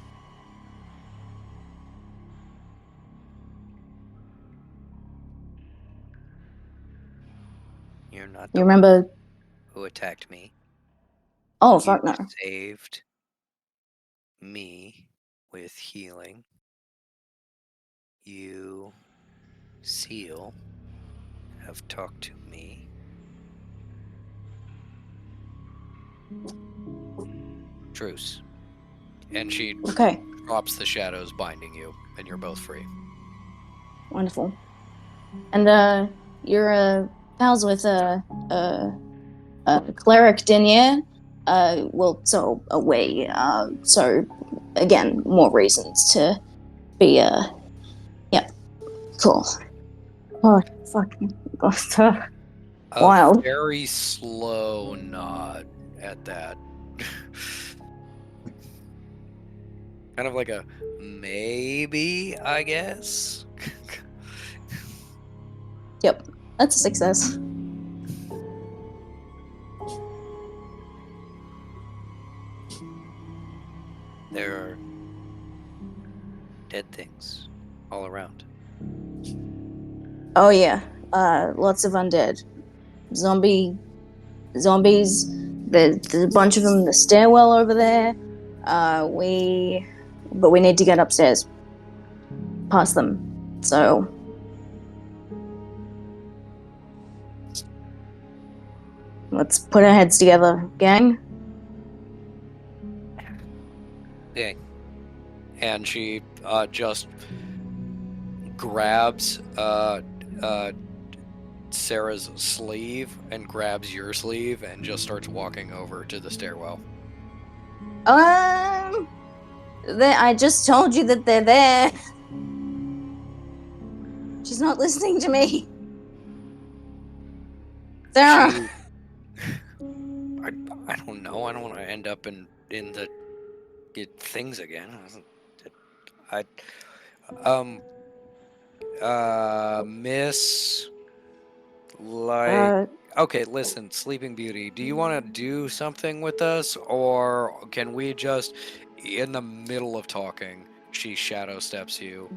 You're not You the one remember? who attacked me. Oh, You fuck no. saved me with healing. You, Seal, have talked to me. Truce. And she Okay, drops the shadows binding you, and you're both free. wonderful. And, you're, pals with, cleric Denier? Well, so away, so, again, more reasons to be, yeah, cool. Oh, fucking, A wild. very slow nod at that. Kind of like a maybe, I guess. Yep, that's a success. There are dead things all around. Oh yeah, lots of undead. Zombies. There's a bunch of them in the stairwell over there. But we need to get upstairs, past them. So let's put our heads together, gang. and she just grabs Sarah's sleeve and grabs your sleeve and just starts walking over to the stairwell. I just told you that they're there. She's not listening to me. Sarah. She, I don't know. I don't want to end up in the things again. I Miss, like, Uh, okay, listen, Sleeping Beauty, do you want to do something with us, or can we just, in the middle of talking, she shadow steps you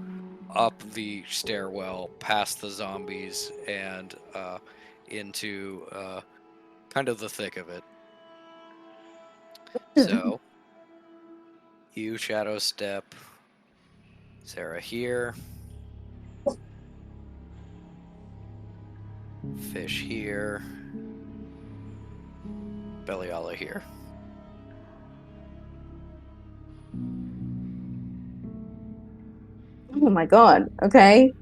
up the stairwell, past the zombies, and into kind of the thick of it. So, you shadow step Sarah here, Fish here, Beliala here. oh my god. Okay.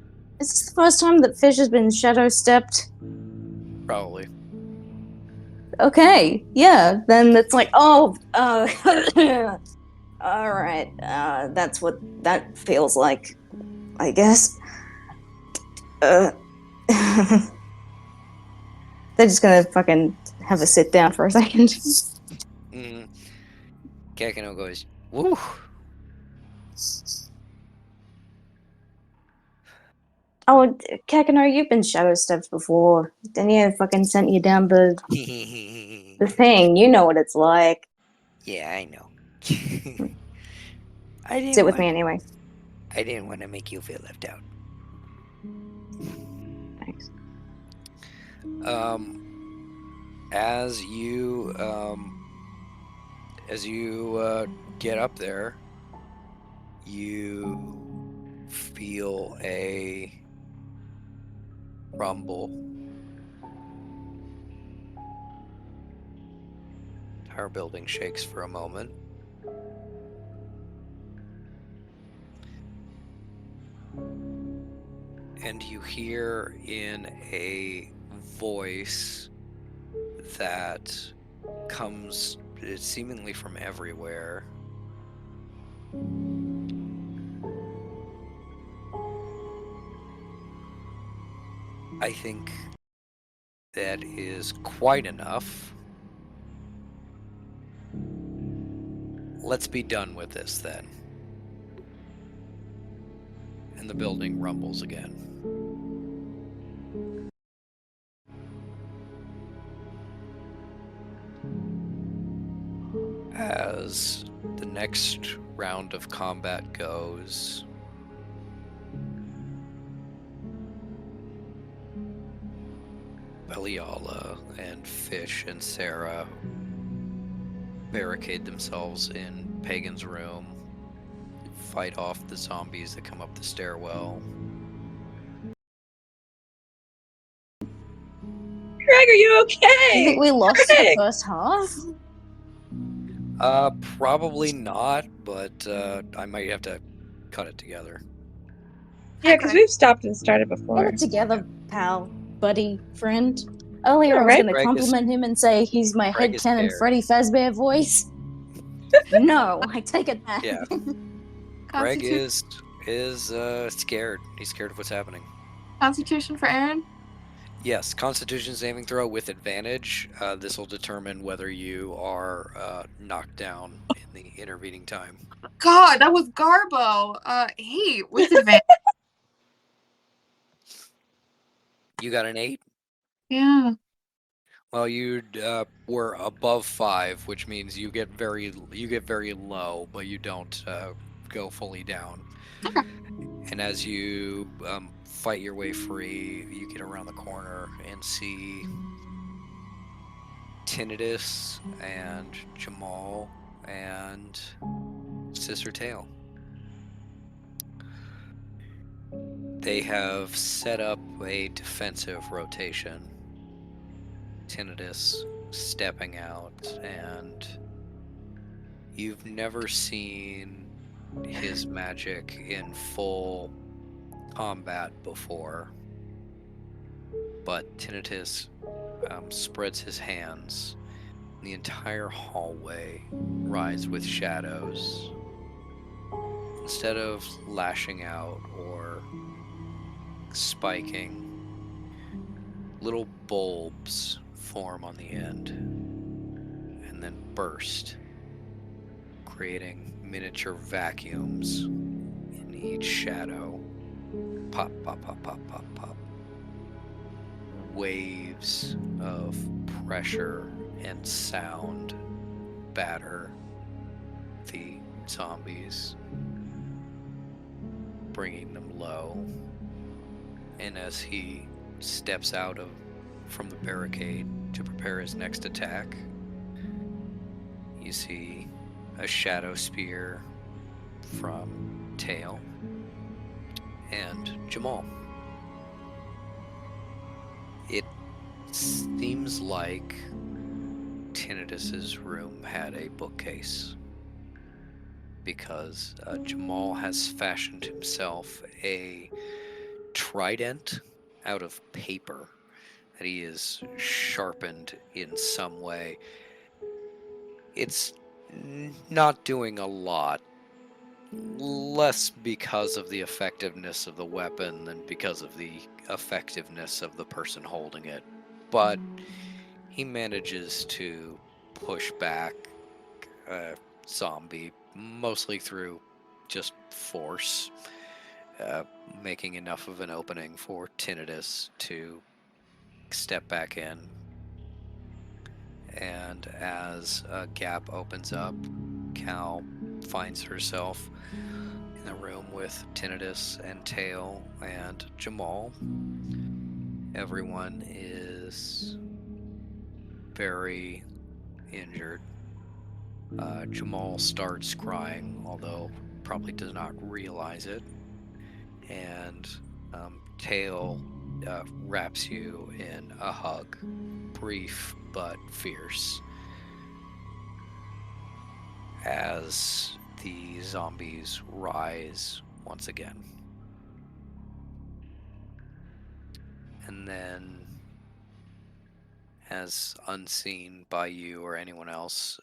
Is this the first time that Fish has been shadow stepped? Probably. Okay. Yeah. Then it's like, oh, all right. That's what that feels like, I guess. They're just gonna fucking have a sit down for a second. Mm. Kakino goes, woo! Oh, Kakano, you've been shadow stepped before. Didn't you fucking sent you down the thing? You know what it's like. Yeah, I know. I Sit with me anyway. didn't want to make you feel left out. Thanks. As you get up there, you feel a rumble. Our building shakes for a moment. And you hear in a voice that comes seemingly from everywhere. I think that is quite enough. Let's be done with this then. And the building rumbles again. As the next round of combat goes, Beliala and Fish and Sarah barricade themselves in Pagan's room, fight off the zombies that come up the stairwell. Greg, are you okay? Do you think we lost the first half? Probably not, but I might have to cut it together. Yeah, because we've stopped and started before. Get it together, pal, buddy, friend. Earlier Yeah, I was right? going to Greg compliment him and say he's my Greg is headcanon scared. Freddy Fazbear voice. No, I take it back. Yeah. Greg Constitution, is scared. He's scared of what's happening. Constitution for Aaron. Yes, Constitution saving throw with advantage. This will determine whether you are knocked down in the intervening time. God, that was Garbo. 8 with advantage. You got an 8? Yeah. Well, you were above 5, which means you get very low, but you don't go fully down. Okay. And as you fight your way free, you get around the corner and see Tinnitus and Jamal and Sister Tail. They have set up a defensive rotation. Tinnitus stepping out, and you've never seen his magic in full combat before, but Tinnitus spreads his hands. The entire hallway rides with shadows. Instead of lashing out or spiking, little bulbs form on the end and then burst, creating miniature vacuums in each shadow. Pop, pop, pop, pop, pop, pop. Waves of pressure and sound batter the zombies, bringing them low. And as he steps out from the barricade to prepare his next attack, you see a shadow spear from Tail and Jamal. It seems like Tinnitus's room had a bookcase, because Jamal has fashioned himself a trident out of paper that he has sharpened in some way. It's not doing a lot, less because of the effectiveness of the weapon than because of the effectiveness of the person holding it. But he manages to push back a zombie, mostly through just force, making enough of an opening for Tinnitus to step back in. And as a gap opens up, Cal finds herself in the room with Tinnitus and Tail and Jamal. Everyone is very injured. Jamal starts crying, although probably does not realize it. And Tail wraps you in a hug, brief but fierce, as the zombies rise once again. And then, as unseen by you or anyone else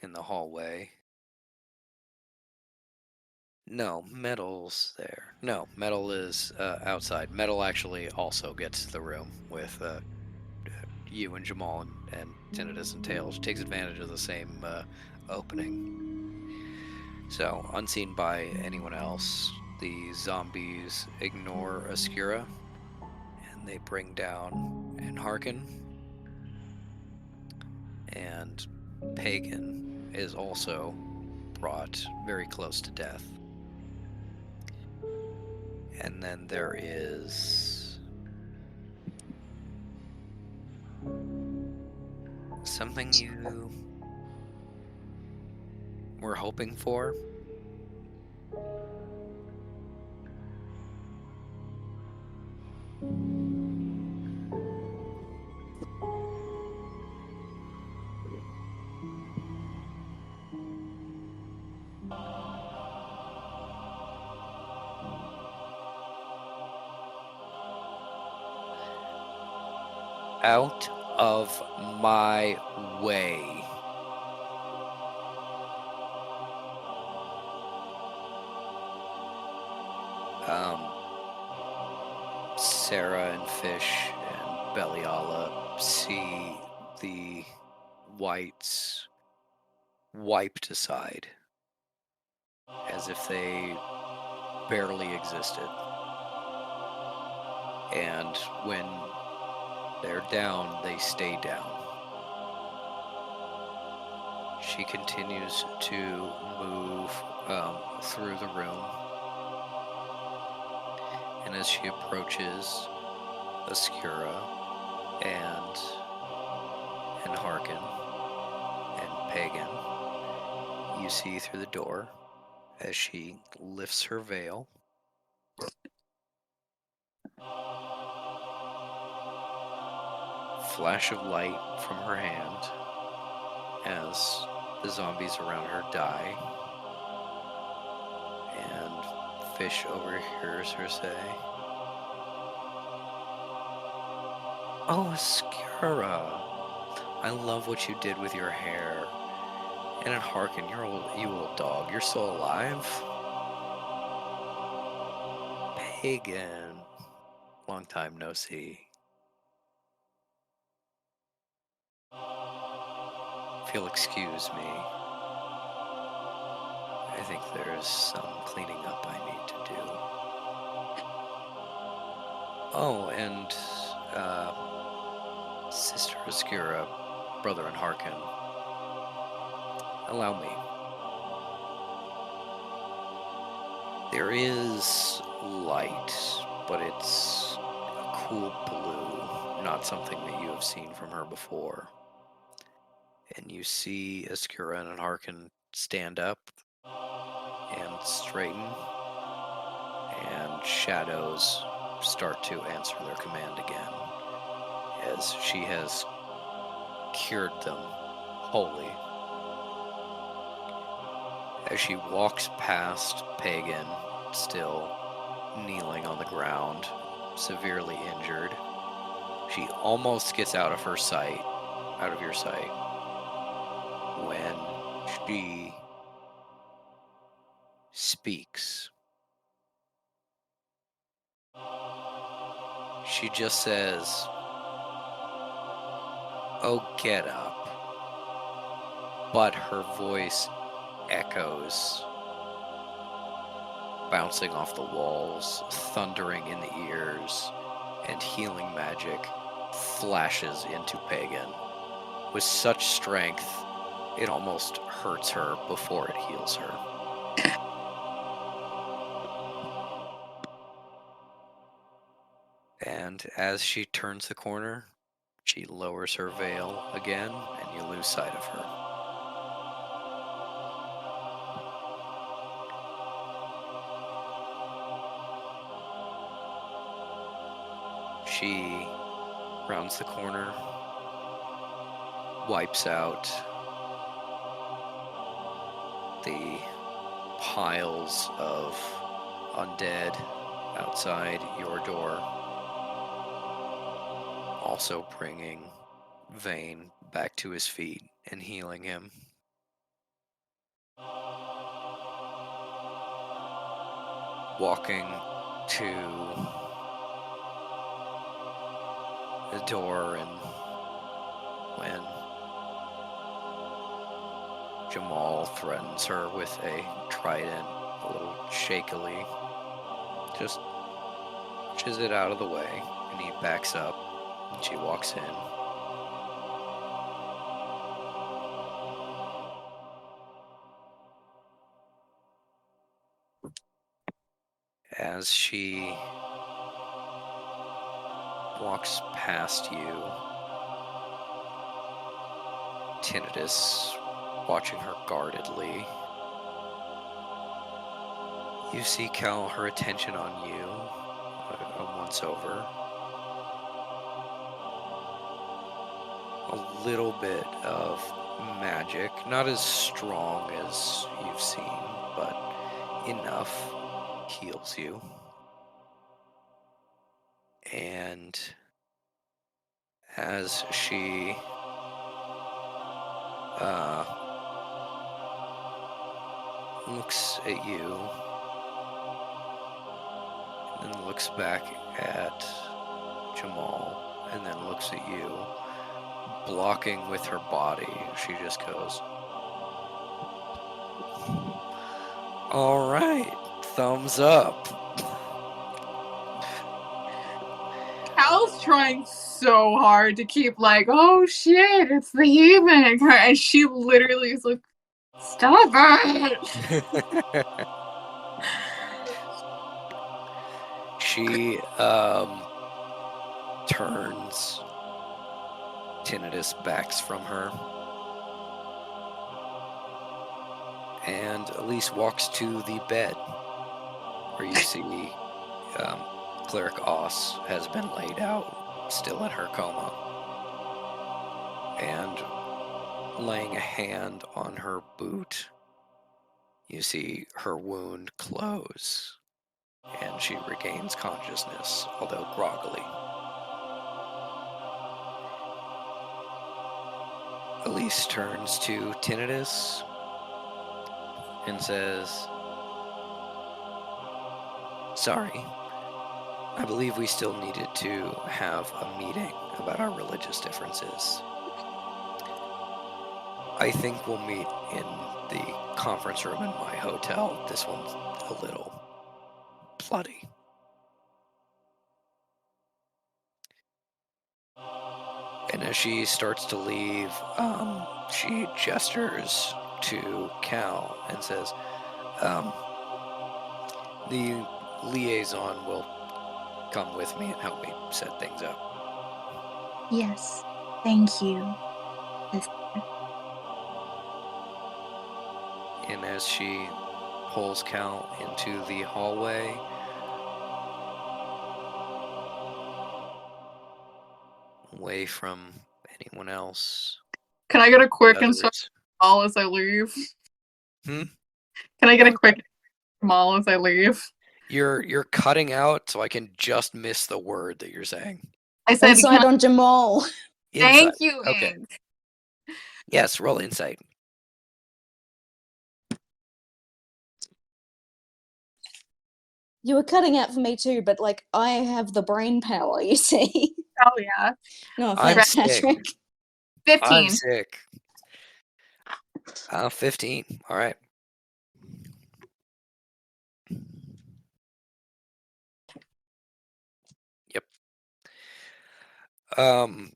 in the hallway, no, Metal's there. No, Metal is outside. Metal actually also gets to the room with you and Jamal and Tinnitus and Tails. Takes advantage of the same opening. So, unseen by anyone else, the zombies ignore Oscura, and they bring down and Harkin. And Pagan is also brought very close to death. And then there is something you were hoping for. Out of my way. Sarah and Fish and Beliala see the whites wiped aside, as if they barely existed. And when they're down, they stay down. She continues to move through the room. And as she approaches Oscura and Harkin and Pagan, you see through the door as she lifts her veil. Flash of light from her hand as the zombies around her die. Fish overhears her say, "Oh, Skira, I love what you did with your hair. And hearken, you old dog, you're still alive? Pagan, long time no see. If you'll excuse me, I think there's some cleaning up I need to do. Oh, and, Sister Skira, brother and hearken, allow me. There is light, but it's a cool blue, not something that you have seen from her before. And you see Askura and Harkin stand up and straighten, and shadows start to answer their command again, as she has cured them wholly. As she walks past Pagan, still kneeling on the ground, severely injured, she almost gets out of your sight, when she speaks. She just says, "Oh, get up." But her voice echoes, bouncing off the walls, thundering in the ears, and healing magic flashes into Pagan with such strength it almost hurts her before it heals her. And as she turns the corner, she lowers her veil again, and you lose sight of her. She rounds the corner, wipes out the piles of undead outside your door, also bringing Vane back to his feet and healing him. Walking to the door, and when Jamal threatens her with a trident, a little shakily, just pushes it out of the way, and he backs up, and she walks in. As she walks past you, Tinnitus watching her guardedly, you see Cal, her attention on you, a once over. A little bit of magic, not as strong as you've seen, but enough, heals you. And as she looks at you, and then looks back at Jamal, and then looks at you, blocking with her body, she just goes, "All right, thumbs up." Cal's trying so hard to keep like, oh shit, it's the evening. And she literally is like, stop it. She turns. Tinnitus backs from her, and Elise walks to the bed, where you see Cleric Oss has been laid out, still in her coma, and laying a hand on her boot, you see her wound close, she regains consciousness, although groggily. Elise turns to Tinnitus and says, "Sorry, I believe we still needed to have a meeting about our religious differences. I think we'll meet in the conference room in my hotel. This one's a little bloody." And as she starts to leave, she gestures to Cal and says, "The liaison will come with me and help me set things up." Yes. Thank you. And as she pulls Cal into the hallway, away from anyone else, Can I get a the quick instruction others. all as I leave? Hmm? Can I get a What? quick all as I leave? You're cutting out, so I can just miss the word that you're saying. I said, Insight on Jamal. Insight. thank you, Okay. Ink. Yes, roll insight. You were cutting out for me too, but like I have the brain power, you see. Oh, yeah. No I'm offense, sick. Patrick. 15. I'm sick. 15. All right. Yep. Um,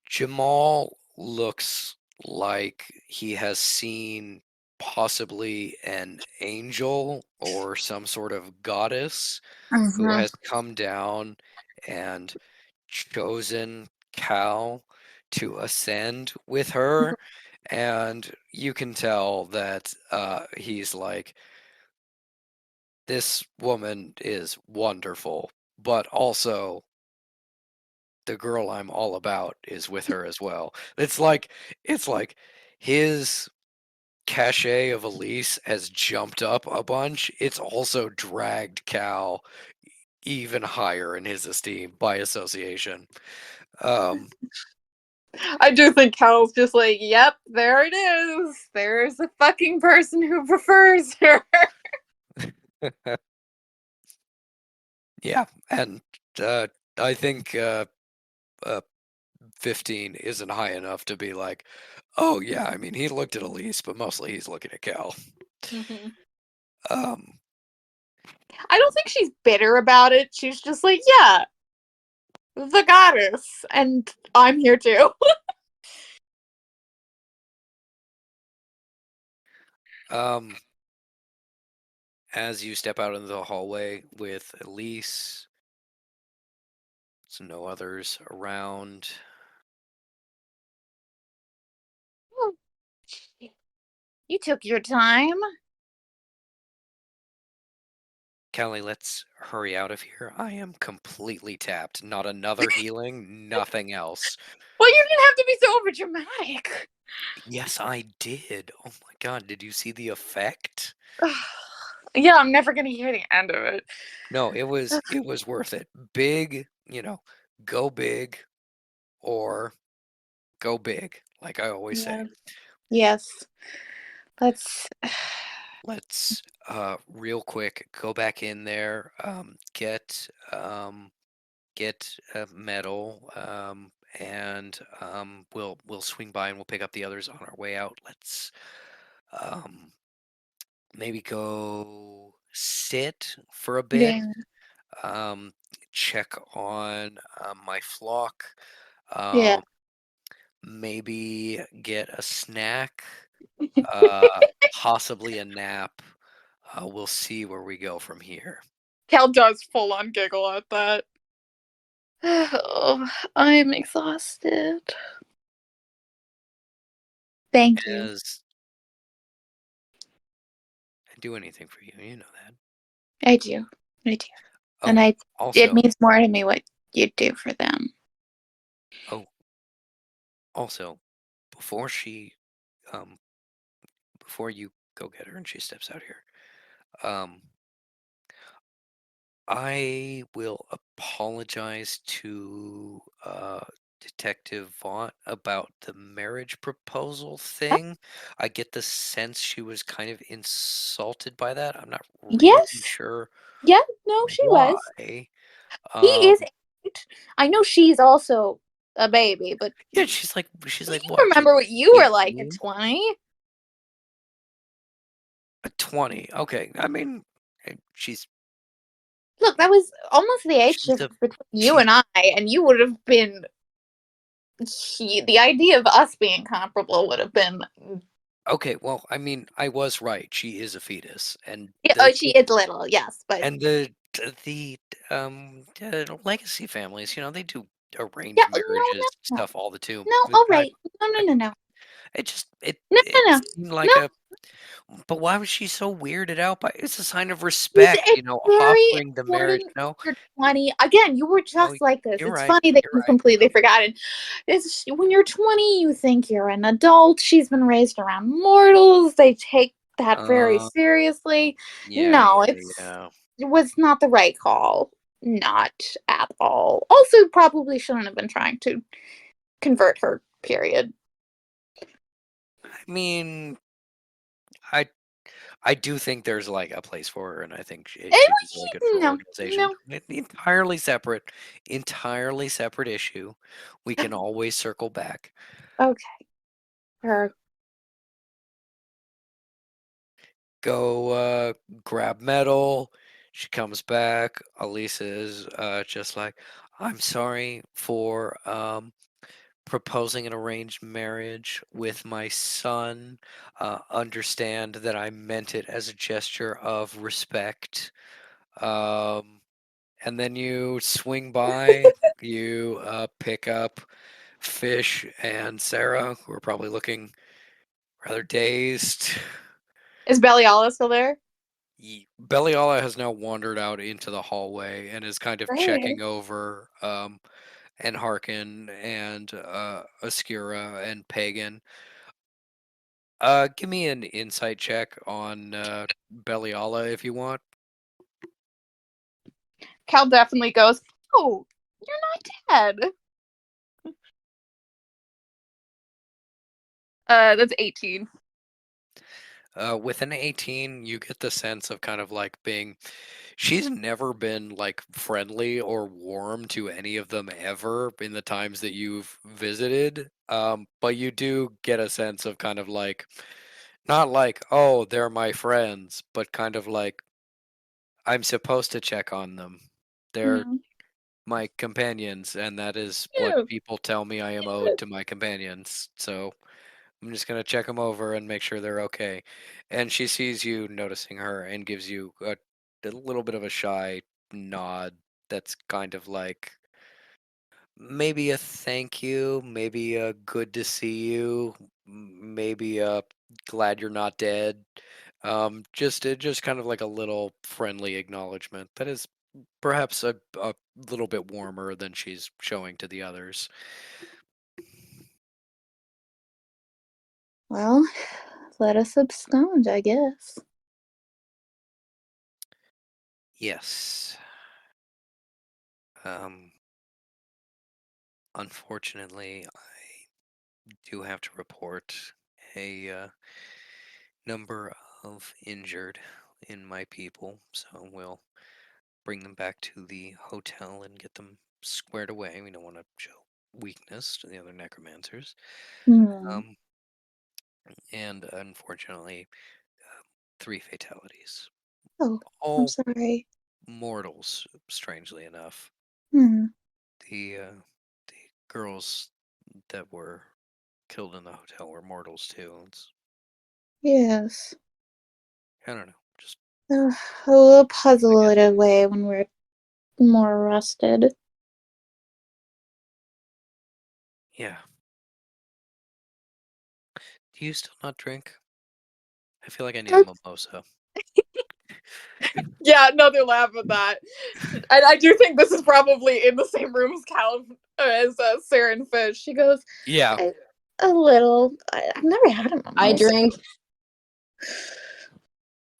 Jamal looks like he has seen possibly an angel or some sort of goddess who Mhm. has come down and chosen Cal to ascend with her. And you can tell that he's like, this woman is wonderful, but also the girl I'm all about is with her as well. It's like his cachet of Elise has jumped up a bunch. It's also dragged Cal even higher in his esteem by association. Um, I do think Cal's just like, yep, there it is. There's a fucking person who prefers her. yeah, and I think uh, 15 isn't high enough to be like, oh yeah, I mean, he looked at Elise, but mostly he's looking at Cal. Mhm. Um, I don't think she's bitter about it. She's just like, yeah, the goddess. And I'm here too. um, as you step out into the hallway with Elise, there's no others around. You took your time. Callie, let's hurry out of here. I am completely tapped. Not another healing, nothing else. Well, you didn't have to be so overdramatic. Yes, I did. Oh my god, did you see the effect? Yeah, I'm never gonna hear the end of it. No, it was worth it. Big, go big or go big, like I always say. Yeah. Yes. Let's. Let's real quick go back in there, get a medal, and we'll swing by and we'll pick up the others on our way out. Let's um, maybe go sit for a bit, Yeah. um, check on my flock, Yeah. um, maybe get a snack, uh, possibly a nap. We'll see where we go from here. Cal does full on giggle at that. Oh, I'm exhausted. Thank you. As I do anything for you, you know that. I do. I do. Oh, And it also, means more to me what you do for them. oh, also, before she, um, before you go get her and she steps out here, um, I will apologize to Detective Vaught about the marriage proposal thing. I get the sense she was kind of insulted by that. I'm not really Yes. sure Yeah, no, she was. why. He Um, is 8. I know she's also a baby, but yeah, she's you like what? She's remember what you were like at 18? 20. 20. Okay. I mean, she's Look, that was almost the age she's a difference between you she's and I, and you would have been. The idea of us being comparable would have been. okay. Well, I mean, I was right. She is a fetus, and Yeah, oh, she is little, yes, but and the legacy families, they do yeah, arranged no, marriages no, stuff all the no, the all time. right, no, no, I, no, no, it just it no, it no, no, seemed like no. a. But why was she so weirded out by? It's a sign of respect, It's very offering the marriage. important No, when you're 20. Again, you were no, just like this. you're It's right. funny that You're you've right. completely forgotten. It's when you're 20, you think you're an adult. She's been raised around mortals. They take that very Uh, seriously. yeah, No, yeah, yeah. it was not the right call. Not at all. Also, probably shouldn't have been trying to convert her, period. I mean, I I do think there's like a place for her, and I think she'd be really good for No, organization. no. Entirely separate issue. We can always circle back. Okay. Her. Go grab metal. She comes back. Elisa is just like, I'm sorry for proposing an arranged marriage with my son. Understand that I meant it as a gesture of respect. Um, and then you swing by, you pick up Fish and Sarah, who are probably looking rather dazed. Is Beliala still there? Beliala has now wandered out into the hallway and is kind of Great. checking over and Harkin and Askira and Pagan. Give me an insight check on Beliala if you want. Cal definitely goes, "Oh, you're not dead." That's 18. With an 18, you get the sense of kind of like being. She's never been like friendly or warm to any of them ever in the times that you've visited. But you do get a sense of kind of like, not like, oh, they're my friends, but kind of like, I'm supposed to check on them. They're Hmm. my companions, and that is what Yeah. people tell me I am owed to my companions. So I'm just gonna check them over and make sure they're okay. And she sees you noticing her and gives you a little bit of a shy nod. That's kind of like maybe a thank you, maybe a good to see you, maybe a glad you're not dead. Just kind of like a little friendly acknowledgement that is perhaps a little bit warmer than she's showing to the others. Well, let us abscond, I guess. Yes. Um, Unfortunately, I do have to report a number of injured in my people, so we'll bring them back to the hotel and get them squared away. We don't want to show weakness to the other necromancers. Hmm. Um, and unfortunately, 3 fatalities. Oh, I'm All sorry. mortals, strangely enough. Hmm. The girls that were killed in the hotel were mortals too. Yes. I don't know. Just We'll puzzle it away when we're more rested. yeah. Do you still not drink? I feel like I need a mimosa. Yeah, another laugh at that. And I do think this is probably in the same room as Cal as Sarah and Fish. She goes, Yeah. A little. I've never had a I mimosa. drink.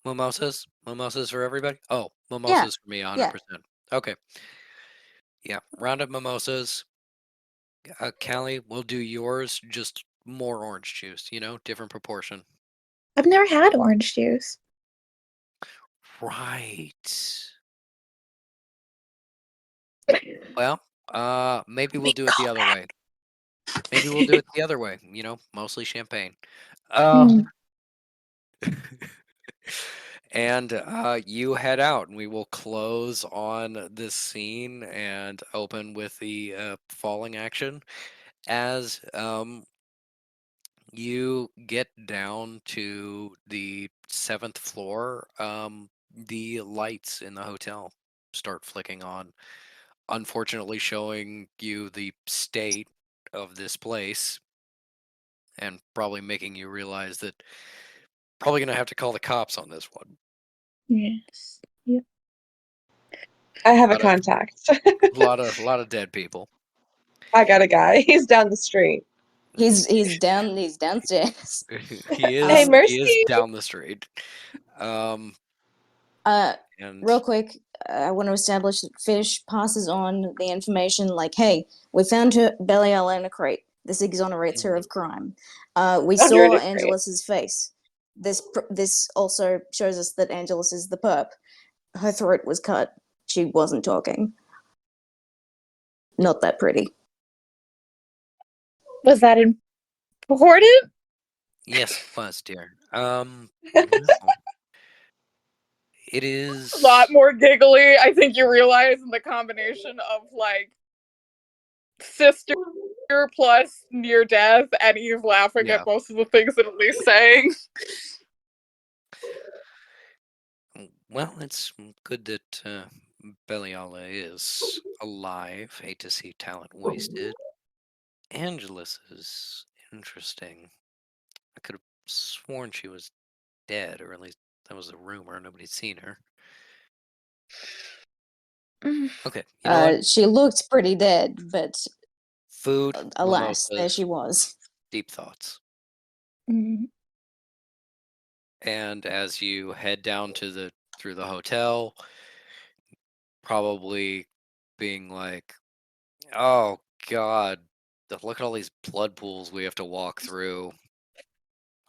Mimosas? Mimosas for everybody? Oh, Mimosas for me, yeah. 100%. Okay. Yeah, round up mimosas. Callie, we'll do yours, just more orange juice, different proportion. I've never had orange juice. Right. Well, maybe we'll do it the other way. Maybe we'll do it the other way, mostly champagne. Mm. And you head out, and we will close on this scene and open with the falling action as you get down to the seventh floor. The lights in the hotel start flicking on, unfortunately showing you the state of this place and probably making you realize that probably going to have to call the cops on this one. Yes. Yep. I have a Lot of- contact. A lot of dead people. I got a guy. He's down the street. He's downstairs. he Hey, is Mercy. he is down the street. And Real quick, I want to establish that Fish passes on the information like, hey, we found her Belial in a crate. This exonerates her of crime. We Found her in saw a crate. Angelus's face. This also shows us that Angelus is the perp. Her throat was cut. She wasn't talking. Not that pretty. Was that important? yes, it was, dear. It is A lot more giggly. I think you realize in the combination of like sister plus near death, and he's laughing Yeah. at most of the things that Ellie's saying. Well, it's good that Beliala is alive. Hate to see talent wasted. Angelus is interesting. I could have sworn she was dead, or at least that was a rumor. Nobody'd seen her. Okay, you know what? She looked pretty dead, but Food, alas, there mimosas, she was. deep thoughts. Mm. And as you head down through the hotel, probably being like, "Oh God, look at all these blood pools we have to walk through."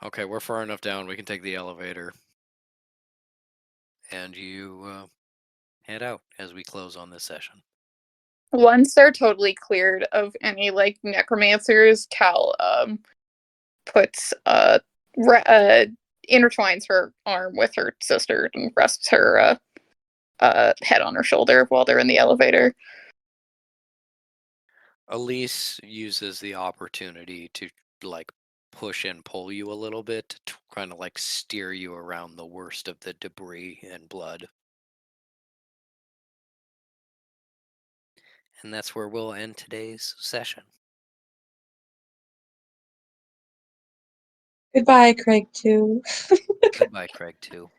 Okay, we're far enough down. We can take the elevator, and you head out as we close on this session. Once they're totally cleared of any like necromancers, Cal puts intertwines her arm with her sister and rests her head on her shoulder while they're in the elevator. Elise uses the opportunity to like push and pull you a little bit to kind of like steer you around the worst of the debris and blood. And that's where we'll end today's session. Goodbye, Craig, too. Goodbye, Craig, too.